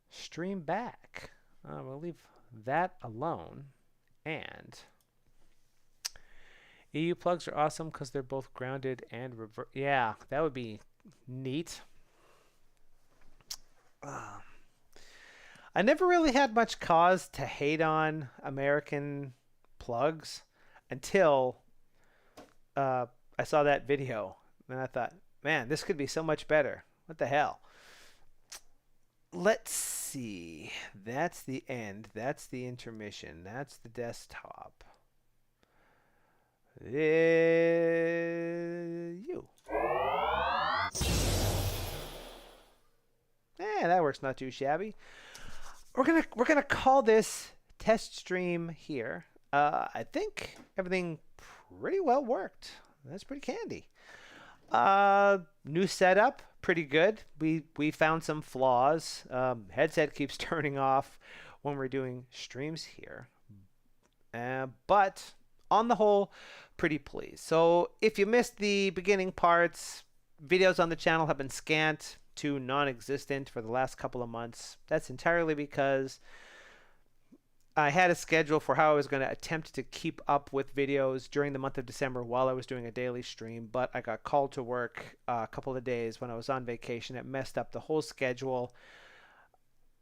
stream back. We'll leave that alone. And EU plugs are awesome because they're both grounded and reverse. Yeah, that would be neat. I never really had much cause to hate on American plugs until I saw that video. And I thought, man, this could be so much better. What the hell? Let's see. That's the end. That's the intermission. That's the desktop. You. That works not too shabby. We're gonna call this test stream here. I think everything pretty well worked. That's pretty candy. New setup, pretty good. We found some flaws. Headset keeps turning off when we're doing streams here. But on the whole, pretty pleased. So if you missed the beginning parts, videos on the channel have been scant to non-existent for the last couple of months. That's entirely because I had a schedule for how I was going to attempt to keep up with videos during the month of December while I was doing a daily stream, but I got called to work a couple of days when I was on vacation. It messed up the whole schedule.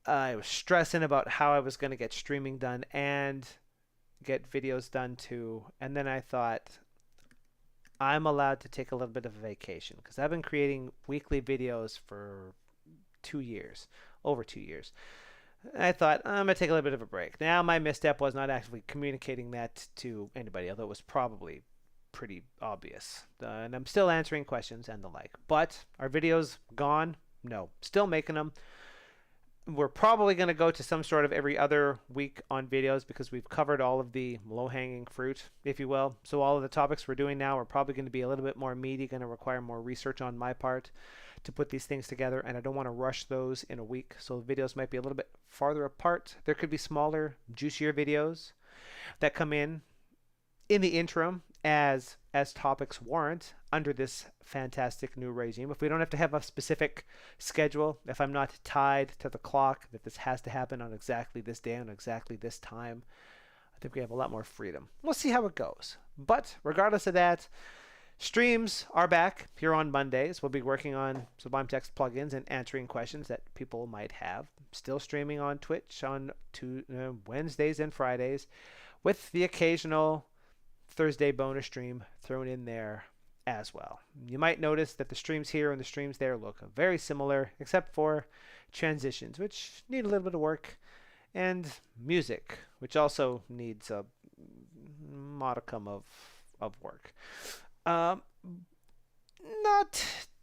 I was stressing about how I was going to get streaming done and get videos done too. And then I thought, I'm allowed to take a little bit of a vacation because I've been creating weekly videos for 2 years, over 2 years. I thought, I'm going to take a little bit of a break. Now, my misstep was not actually communicating that to anybody, although it was probably pretty obvious. And I'm still answering questions and the like. But are videos gone? No. Still making them. We're probably going to go to some sort of every other week on videos because we've covered all of the low-hanging fruit, if you will. So all of the topics we're doing now are probably going to be a little bit more meaty, going to require more research on my part to put these things together, and I don't want to rush those in a week. So the videos might be a little bit farther apart. There could be smaller, juicier videos that come in the interim as topics warrant under this fantastic new regime. If we don't have to have a specific schedule, if I'm not tied to the clock that this has to happen on exactly this day on exactly this time, I think we have a lot more freedom. We'll see how it goes. But regardless of that, streams are back here on Mondays. We'll be working on Sublime Text plugins and answering questions that people might have. Still streaming on Twitch on Wednesdays and Fridays with the occasional Thursday bonus stream thrown in there as well. You might notice that the streams here and the streams there look very similar except for transitions, which need a little bit of work, and music, which also needs a modicum of work. Not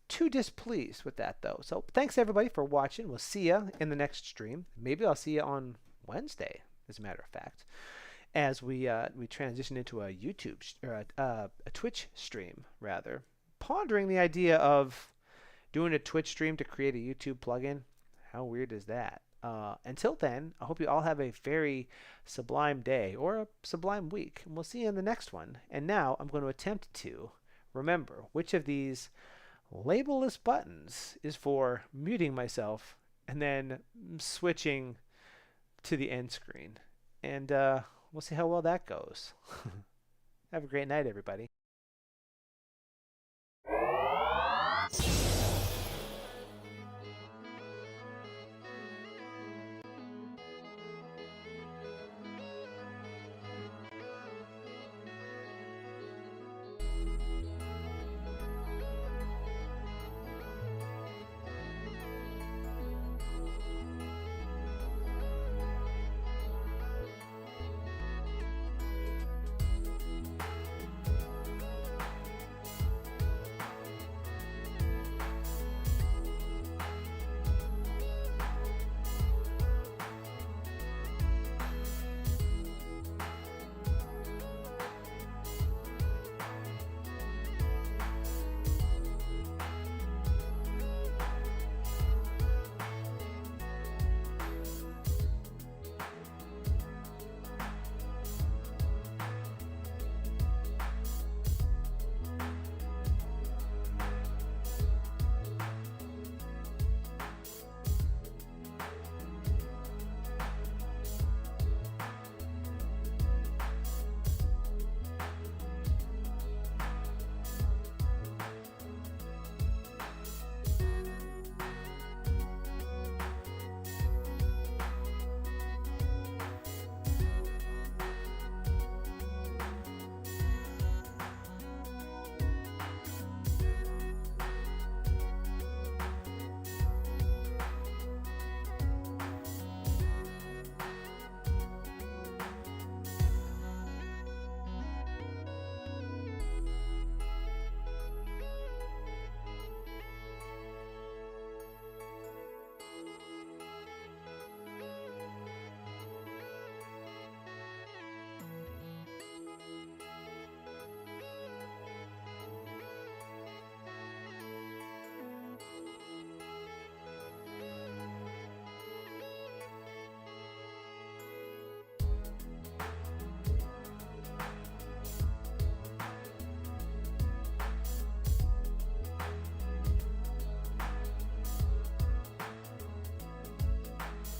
too displeased with that though. So thanks everybody for watching. We'll see you in the next stream. Maybe I'll see you on Wednesday, as a matter of fact, as we transition into a YouTube or a Twitch stream rather. Pondering the idea of doing a Twitch stream to create a YouTube plugin. How weird is that? Until then, I hope you all have a very sublime day or a sublime week. And we'll see you in the next one. And now I'm going to attempt to remember which of these labelless buttons is for muting myself and then switching to the end screen. And we'll see how well that goes. Have a great night, everybody.